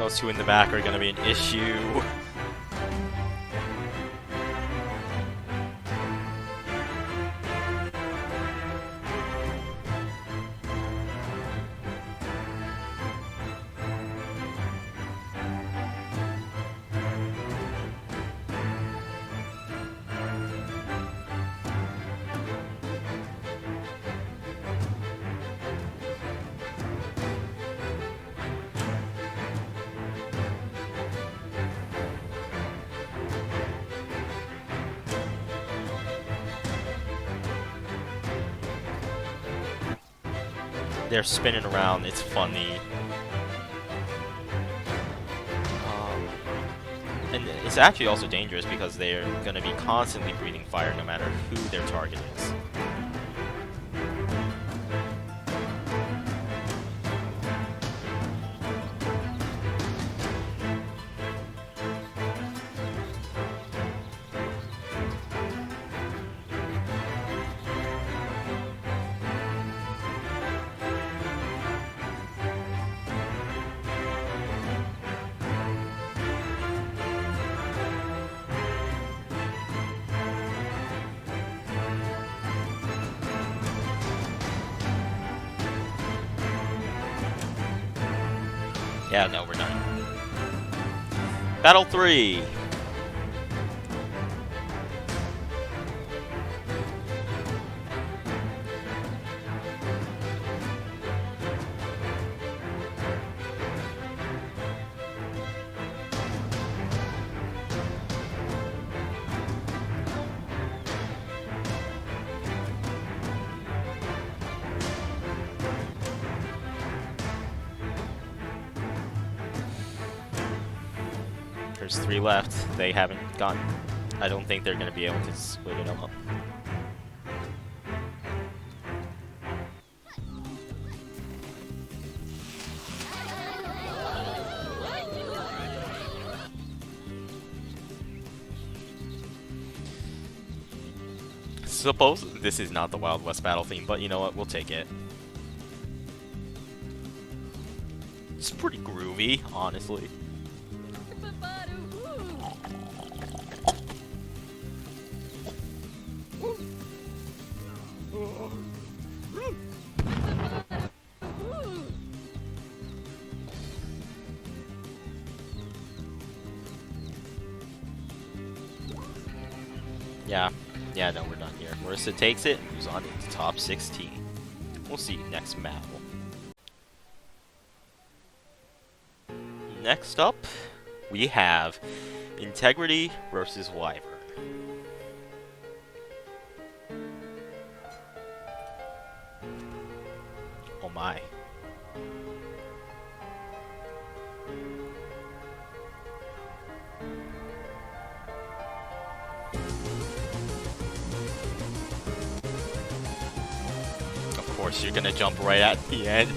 S1: Those two in the back are gonna be an issue. They're spinning around, it's funny. And it's actually also dangerous because they're going to be constantly breathing fire no matter who their target is. Yeah, no, we're done. Battle 3! There's 3 left. They haven't gotten... I don't think they're going to be able to split it up. Suppose this is not the Wild West battle theme, but you know what? We'll take it. It's pretty groovy, honestly. Yeah, no, we're done here. Marissa takes it, moves on into top 16. We'll see you next battle. Next up, we have Integrity versus Wyvern. Oh my. Of course, you're gonna jump right at the end.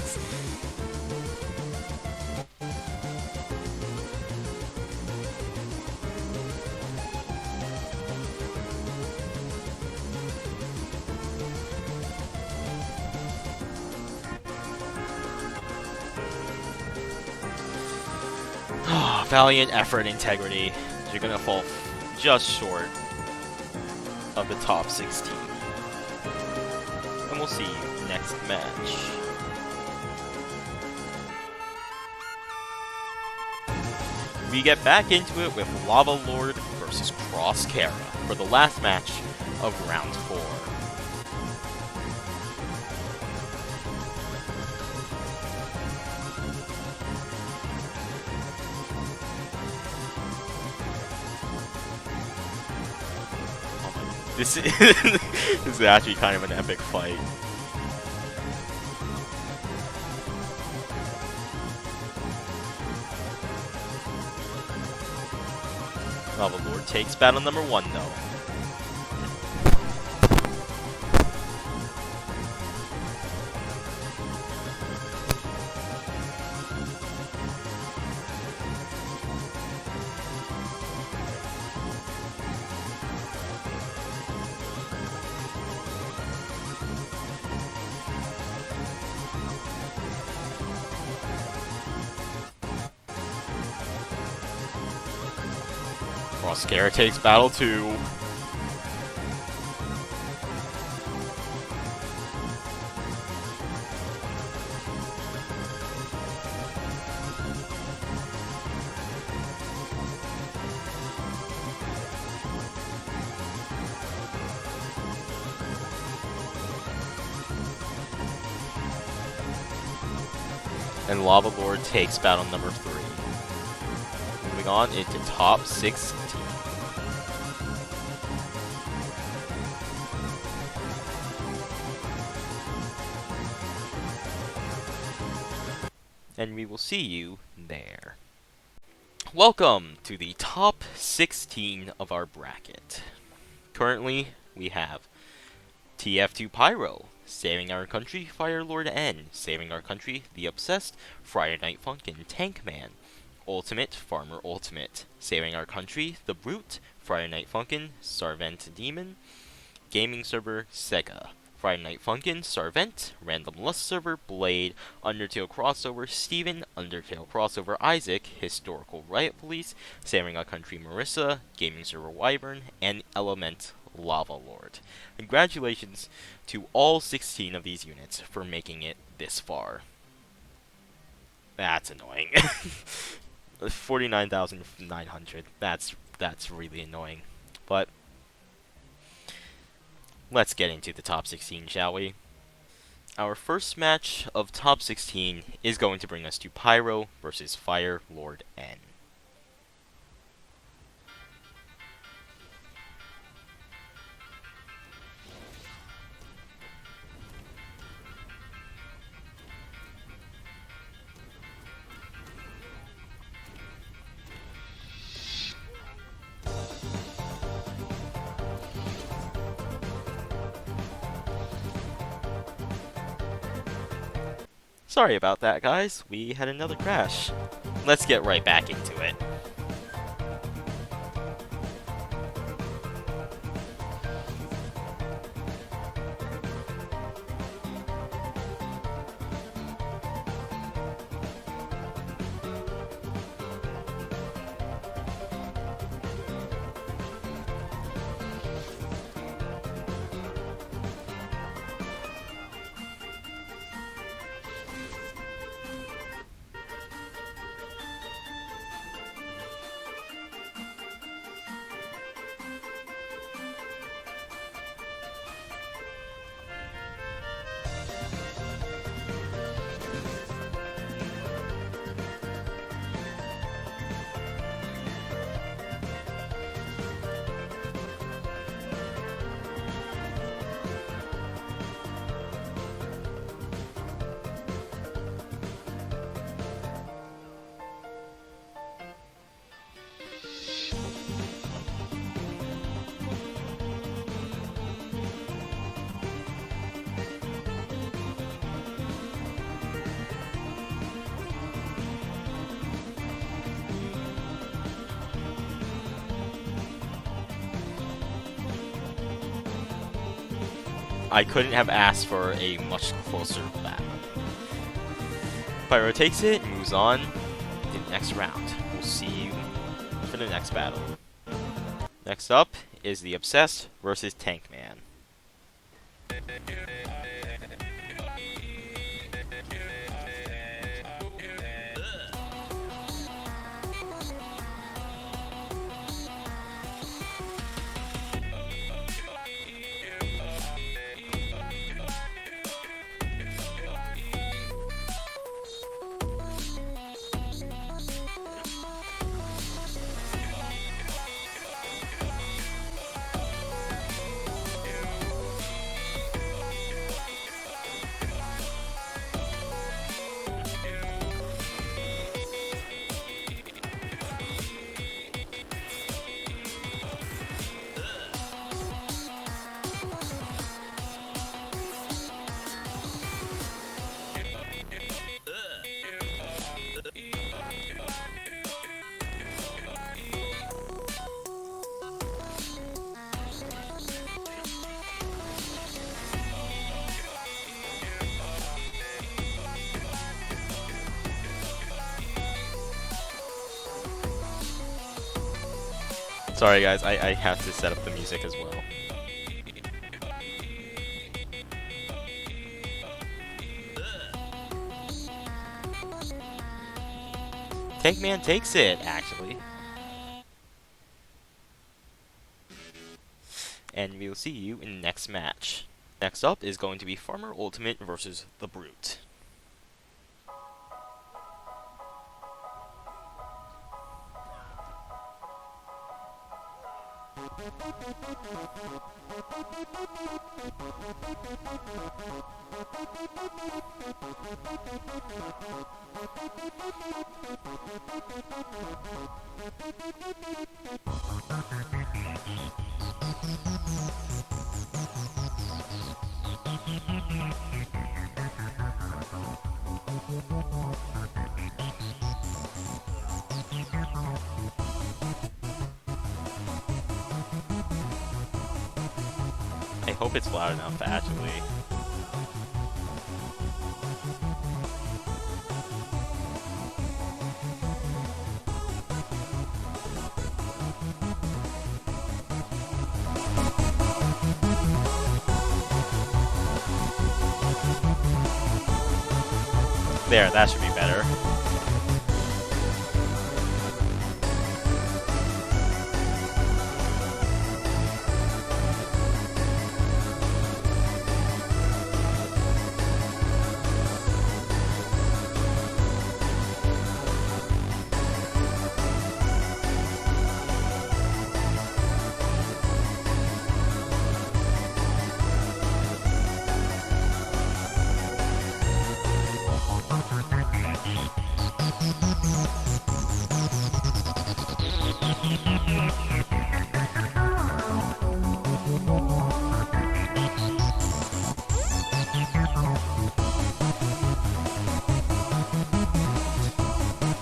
S1: Valiant effort, Integrity. You're gonna fall just short of the top 16. And we'll see you next match. We get back into it with Lava Lord versus Cross Kara for the last match of round 4. This is actually kind of an epic fight. Lava Lord takes battle number 1 though. Crosshair takes battle 2. And Lava Lord takes battle number 3. Moving on into top 16. And we will see you there. Welcome to the top 16 of our bracket. Currently, we have TF2 Pyro, Saving Our Country, Fire Lord N, Saving Our Country, The Obsessed, Friday Night Funkin', Tank Man, Ultimate, Farmer Ultimate, Saving Our Country, The Brute, Friday Night Funkin', Sarvente Demon, Gaming Server, Sega, Friday Night Funkin', Sarvente, Random Lust Server, Blade, Undertale Crossover, Steven, Undertale Crossover, Isaac, Historical Riot Police, Saving Our Country, Marissa, Gaming Server, Wyvern, and Element, Lava Lord. Congratulations to all 16 of these units for making it this far. That's annoying. 49,900. That's really annoying. But let's get into the top 16, shall we? Our first match of top 16 is going to bring us to Pyro versus Fire Lord N. Sorry about that, guys. We had another crash. Let's get right back into it. I couldn't have asked for a much closer battle. Pyro takes it, moves on to the next round. We'll see you for the next battle. Next up is the Obsessed versus Tank Man. Sorry guys, I have to set up the music as well. Tank Man takes it, actually. And we'll see you in the next match. Next up is going to be Farmer Ultimate versus the Brute. I hope it's loud enough, actually. There, that should be better.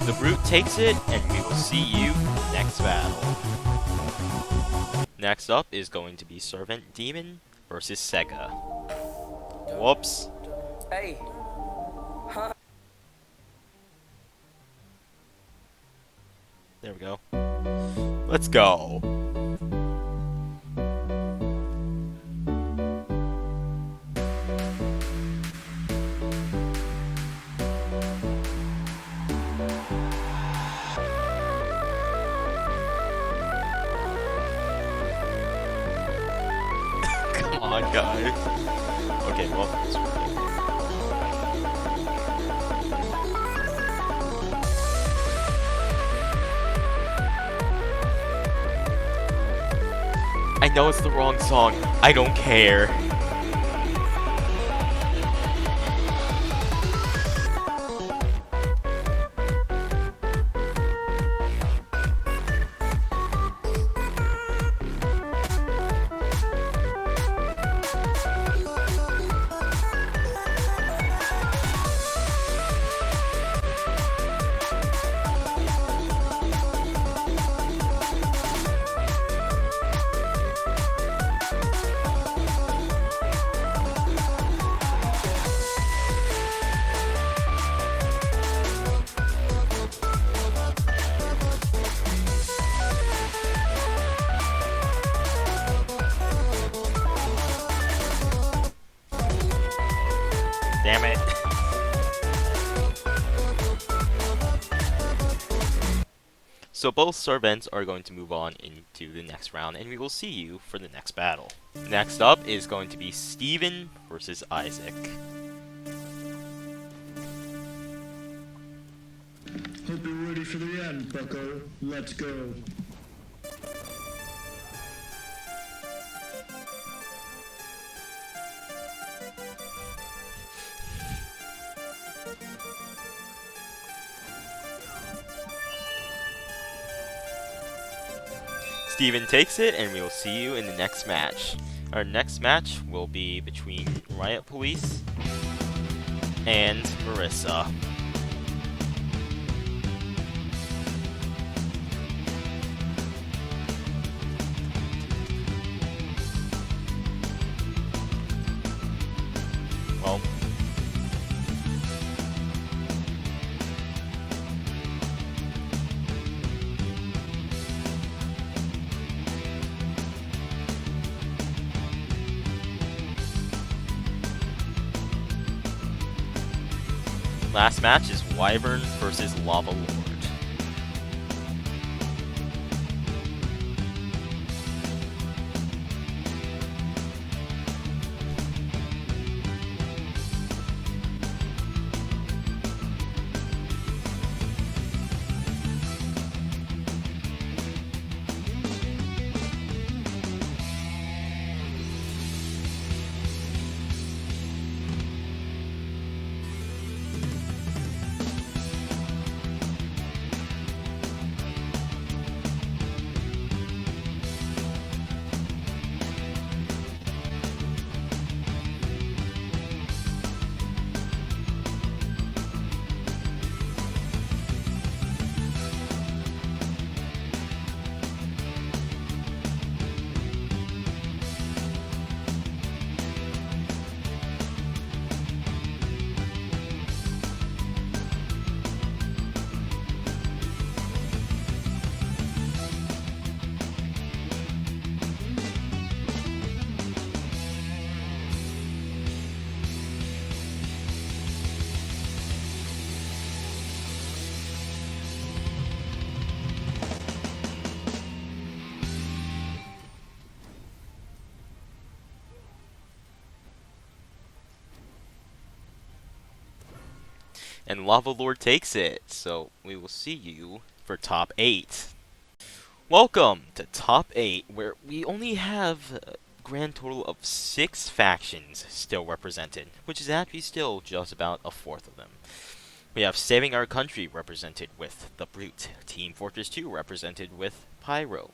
S1: The Brute takes it, and we will see you in the next battle. Next up is going to be Sarvente Demon versus Sega. Whoops.
S3: Hey.
S1: There we go. Let's go. Come on, guys. Okay, well, it's okay. I know it's the wrong song. I don't care. Damn it. So both Sarventes are going to move on into the next round, and we will see you for the next battle. Next up is going to be Steven versus Isaac.
S2: Hope you're ready for the end, bucko. Let's go.
S1: Steven takes it, and we will see you in the next match. Our next match will be between Riot Police and Marissa. Well, Last match is Wyvern versus Lava Lord. And Lava Lord takes it. So we will see you for top 8. Welcome to top 8, where we only have a grand total of 6 factions still represented, which is actually still just about a fourth of them. We have Saving Our Country represented with The Brute, Team Fortress 2 represented with Pyro,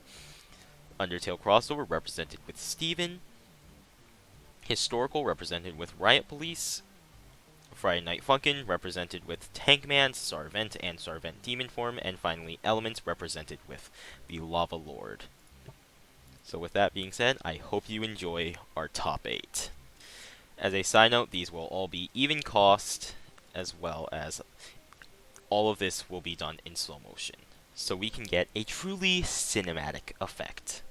S1: Undertale Crossover represented with Steven, Historical represented with Riot Police, Friday Night Funkin' represented with Tankman, Sarvente, and Sarvente Demon Form, and finally Elements represented with the Lava Lord. So with that being said, I hope you enjoy our top 8. As a side note, these will all be even cost, as well as all of this will be done in slow motion, so we can get a truly cinematic effect.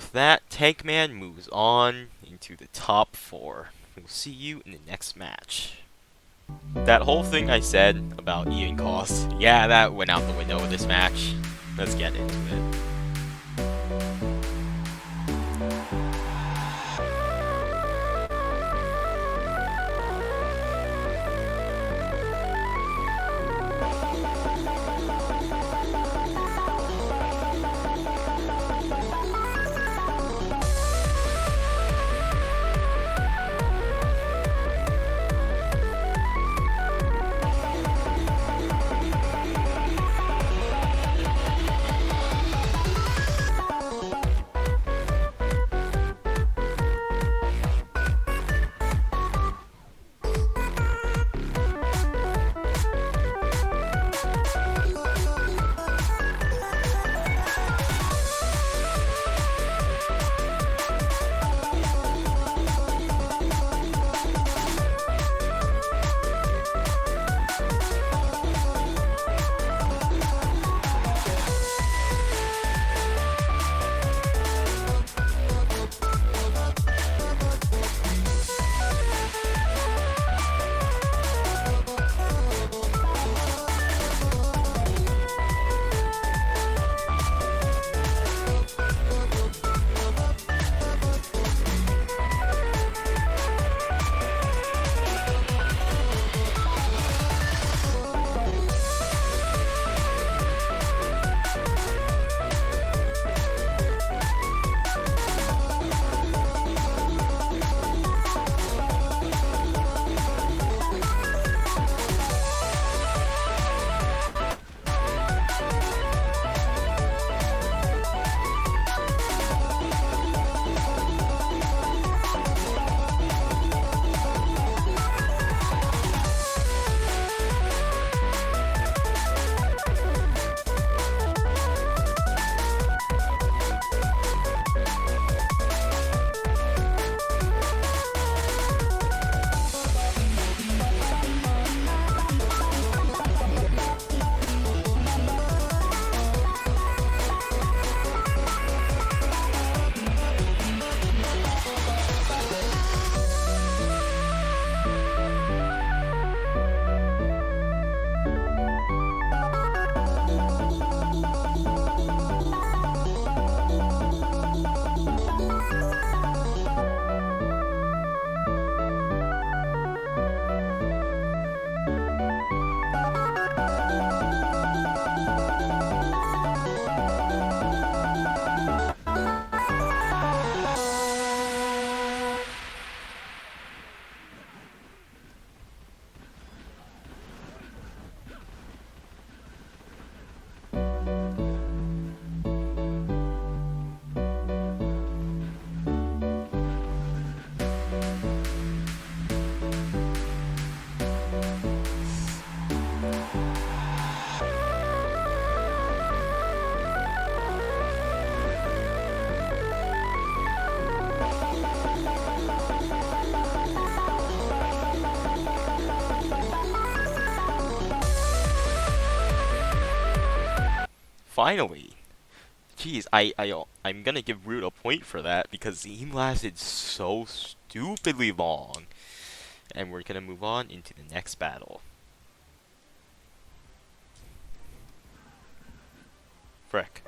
S1: with that, Tankman moves on into the top 4. We'll see you in the next match. That whole thing I said about even costs, yeah, that went out the window with this match. Let's get into it. Finally. Jeez, I'm gonna give Root a point for that because he lasted so stupidly long. And we're gonna move on into the next battle. Frick.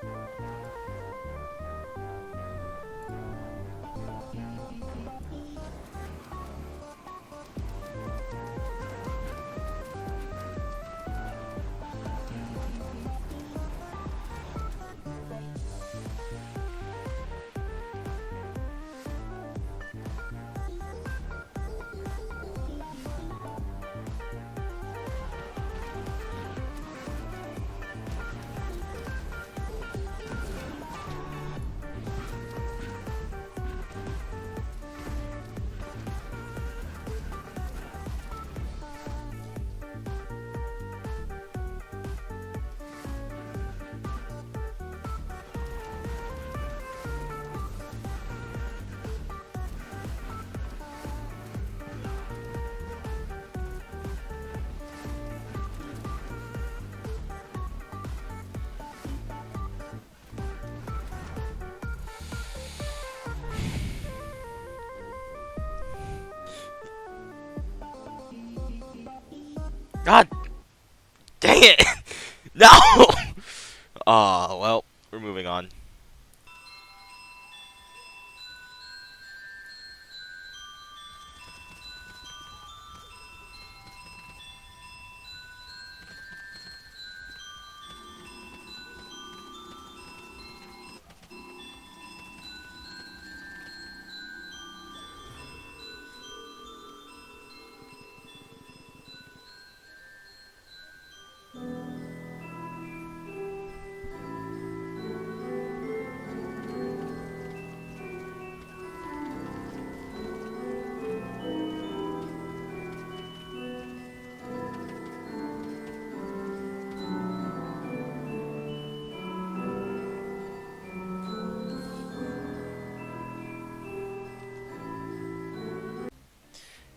S1: God dang it! No! Well, we're moving on.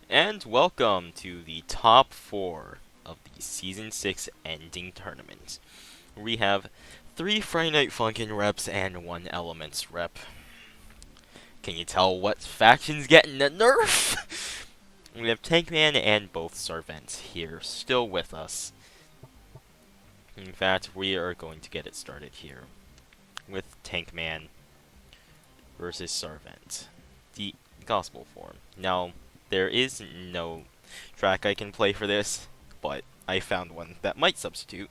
S1: And welcome to the top 4 of the Season 6 ending tournament. We have 3 Friday Night Funkin' reps and 1 Elements rep. Can you tell what faction's getting a nerf? We have Tankman and both Sarvente here, still with us. In fact, we are going to get it started here with Tankman versus Sarvente, the Gospel form. Now, there is no track I can play for this, but I found one that might substitute.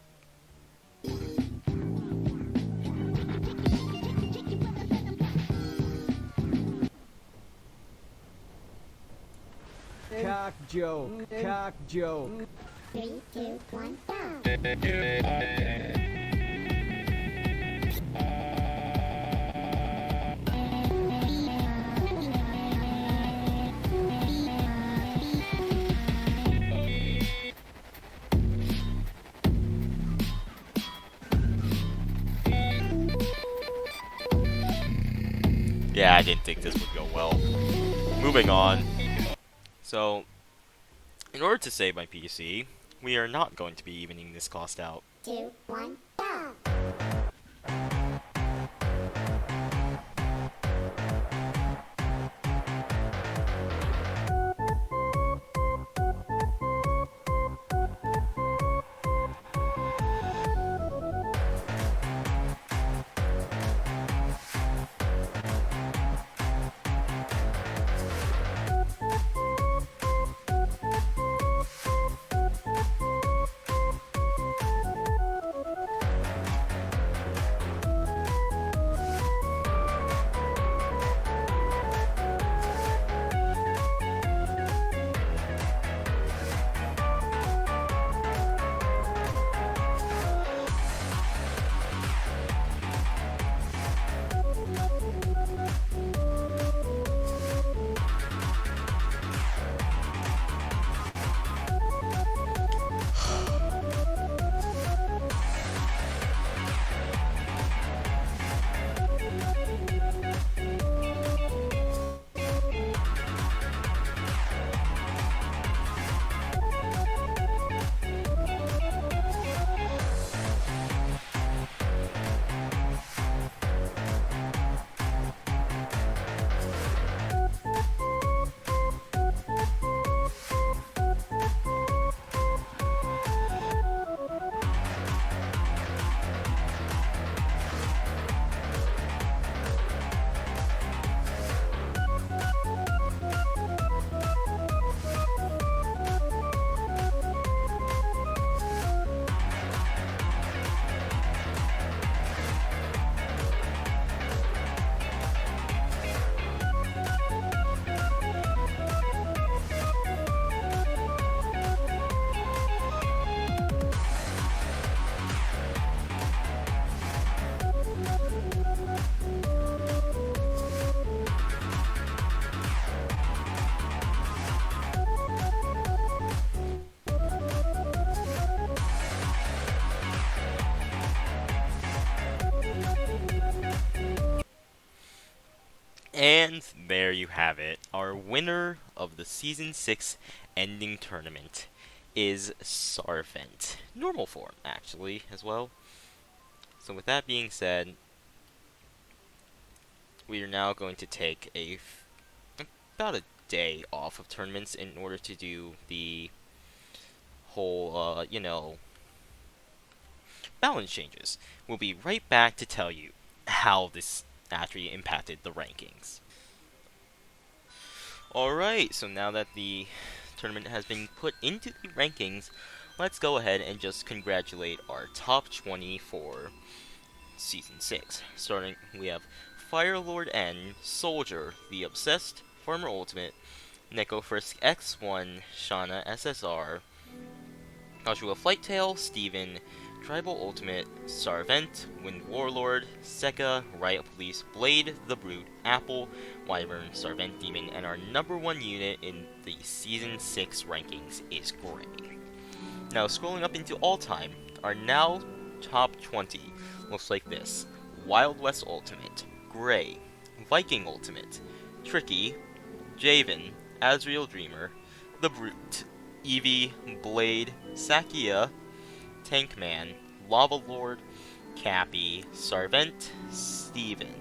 S3: Cock joke, cock joke.
S4: 3, 2, 1, go!
S1: Yeah, I didn't think this would go well. Moving on. So, in order to save my PC, we are not going to be evening this cost out.
S4: 2, 1, go!
S1: And there you have it. Our winner of the Season 6 ending tournament is Sarvente. Normal form, actually, as well. So with that being said, we are now going to take about a day off of tournaments in order to do the whole, balance changes. We'll be right back to tell you how this actually impacted the rankings. Alright, so now that the tournament has been put into the rankings, let's go ahead and just congratulate our top 20 for Season 6. Starting, we have Firelord N, Soldier, The Obsessed, Farmer Ultimate, Neko Frisk X1, Shauna SSR, Joshua Flighttail, Steven, Tribal Ultimate, Sarvente, Wind Warlord, Seka, Riot Police, Blade, The Brute, Apple, Wyvern, Sarvente Demon, and our number 1 unit in the Season 6 rankings is Gray. Now, scrolling up into all-time, our now top 20 looks like this. Wild West Ultimate, Gray, Viking Ultimate, Tricky, Javen, Azrael Dreamer, The Brute, Eevee, Blade, Sakia, Tankman, Lava Lord, Cappy, Sarvente, Steven,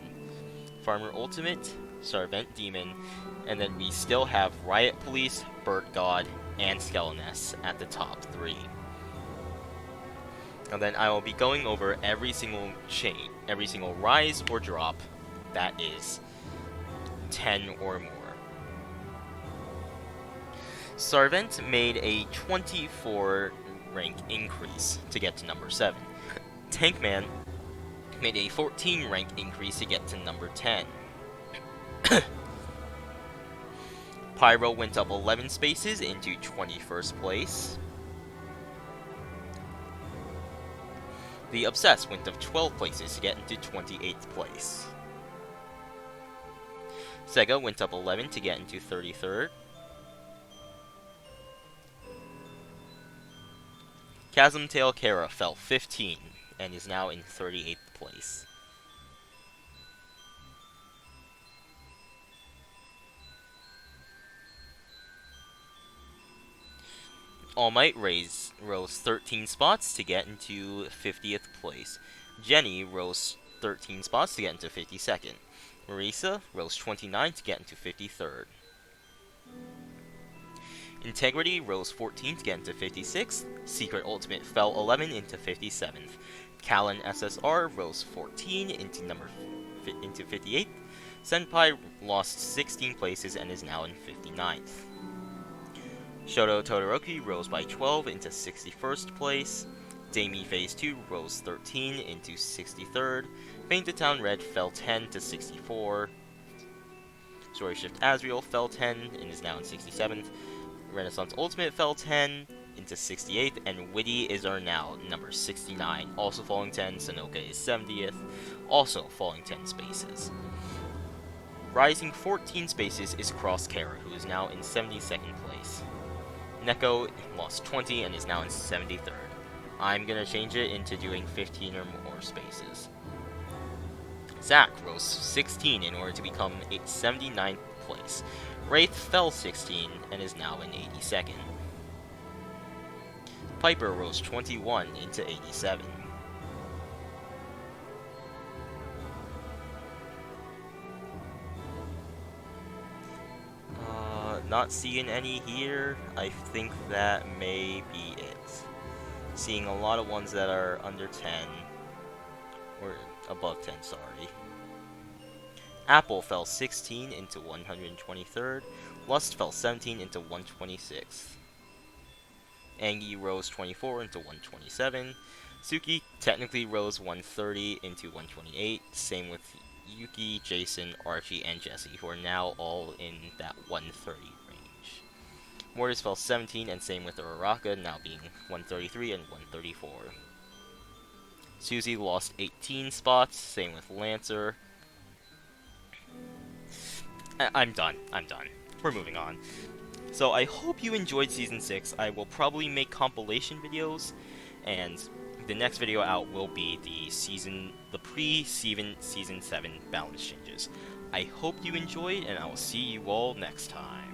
S1: Farmer Ultimate, Sarvente Demon, and then we still have Riot Police, Bird God, and Skeleness at the top 3. And then I will be going over every single chain, every single rise or drop that is 10 or more. Sarvente made a 24 rank increase to get to number 7. Tankman made a 14 rank increase to get to number 10. Pyro went up 11 spaces into 21st place. The Obsessed went up 12 places to get into 28th place. Sega went up 11 to get into 33rd. Chasmtail Kara fell 15 and is now in 38th place. All Might rose 13 spots to get into 50th place. Jenny rose 13 spots to get into 52nd. Marisa rose 29 to get into 53rd. Integrity rose 14 to get into 56th. Secret Ultimate fell 11 into 57th. Callan SSR rose 14 into 58th. Senpai lost 16 places and is now in 59th. Shoto Todoroki rose by 12 into 61st place. Damie Phase 2 rose 13 into 63rd. Painted Town Red fell 10 to 64. Story Shift Azrael fell 10 and is now in 67th. Renaissance Ultimate fell 10 into 68th, and Witty is our now number 69, also falling 10. Sanoka is 70th, also falling 10 spaces. Rising 14 spaces is Cross Kara, who is now in 72nd place. Neko lost 20 and is now in 73rd. I'm gonna change it into doing 15 or more spaces. Zack rose 16 in order to become 79th place. Wraith fell 16 and is now in 82nd. Piper rose 21 into 87. Not seeing any here. I think that may be it. Seeing a lot of ones that are under 10. Or above 10, sorry. Apple fell 16 into 123rd. Lust fell 17 into 126th. Angie rose 24 into 127. Suki technically rose 130 into 128. Same with Yuki, Jason, Archie, and Jesse, who are now all in that 130 range. Mortis fell 17, and same with Uraraka, now being 133 and 134. Susie lost 18 spots, same with Lancer. I'm done. We're moving on. So I hope you enjoyed Season 6. I will probably make compilation videos, and the next video out will be the pre-Season 7 balance changes. I hope you enjoyed, and I will see you all next time.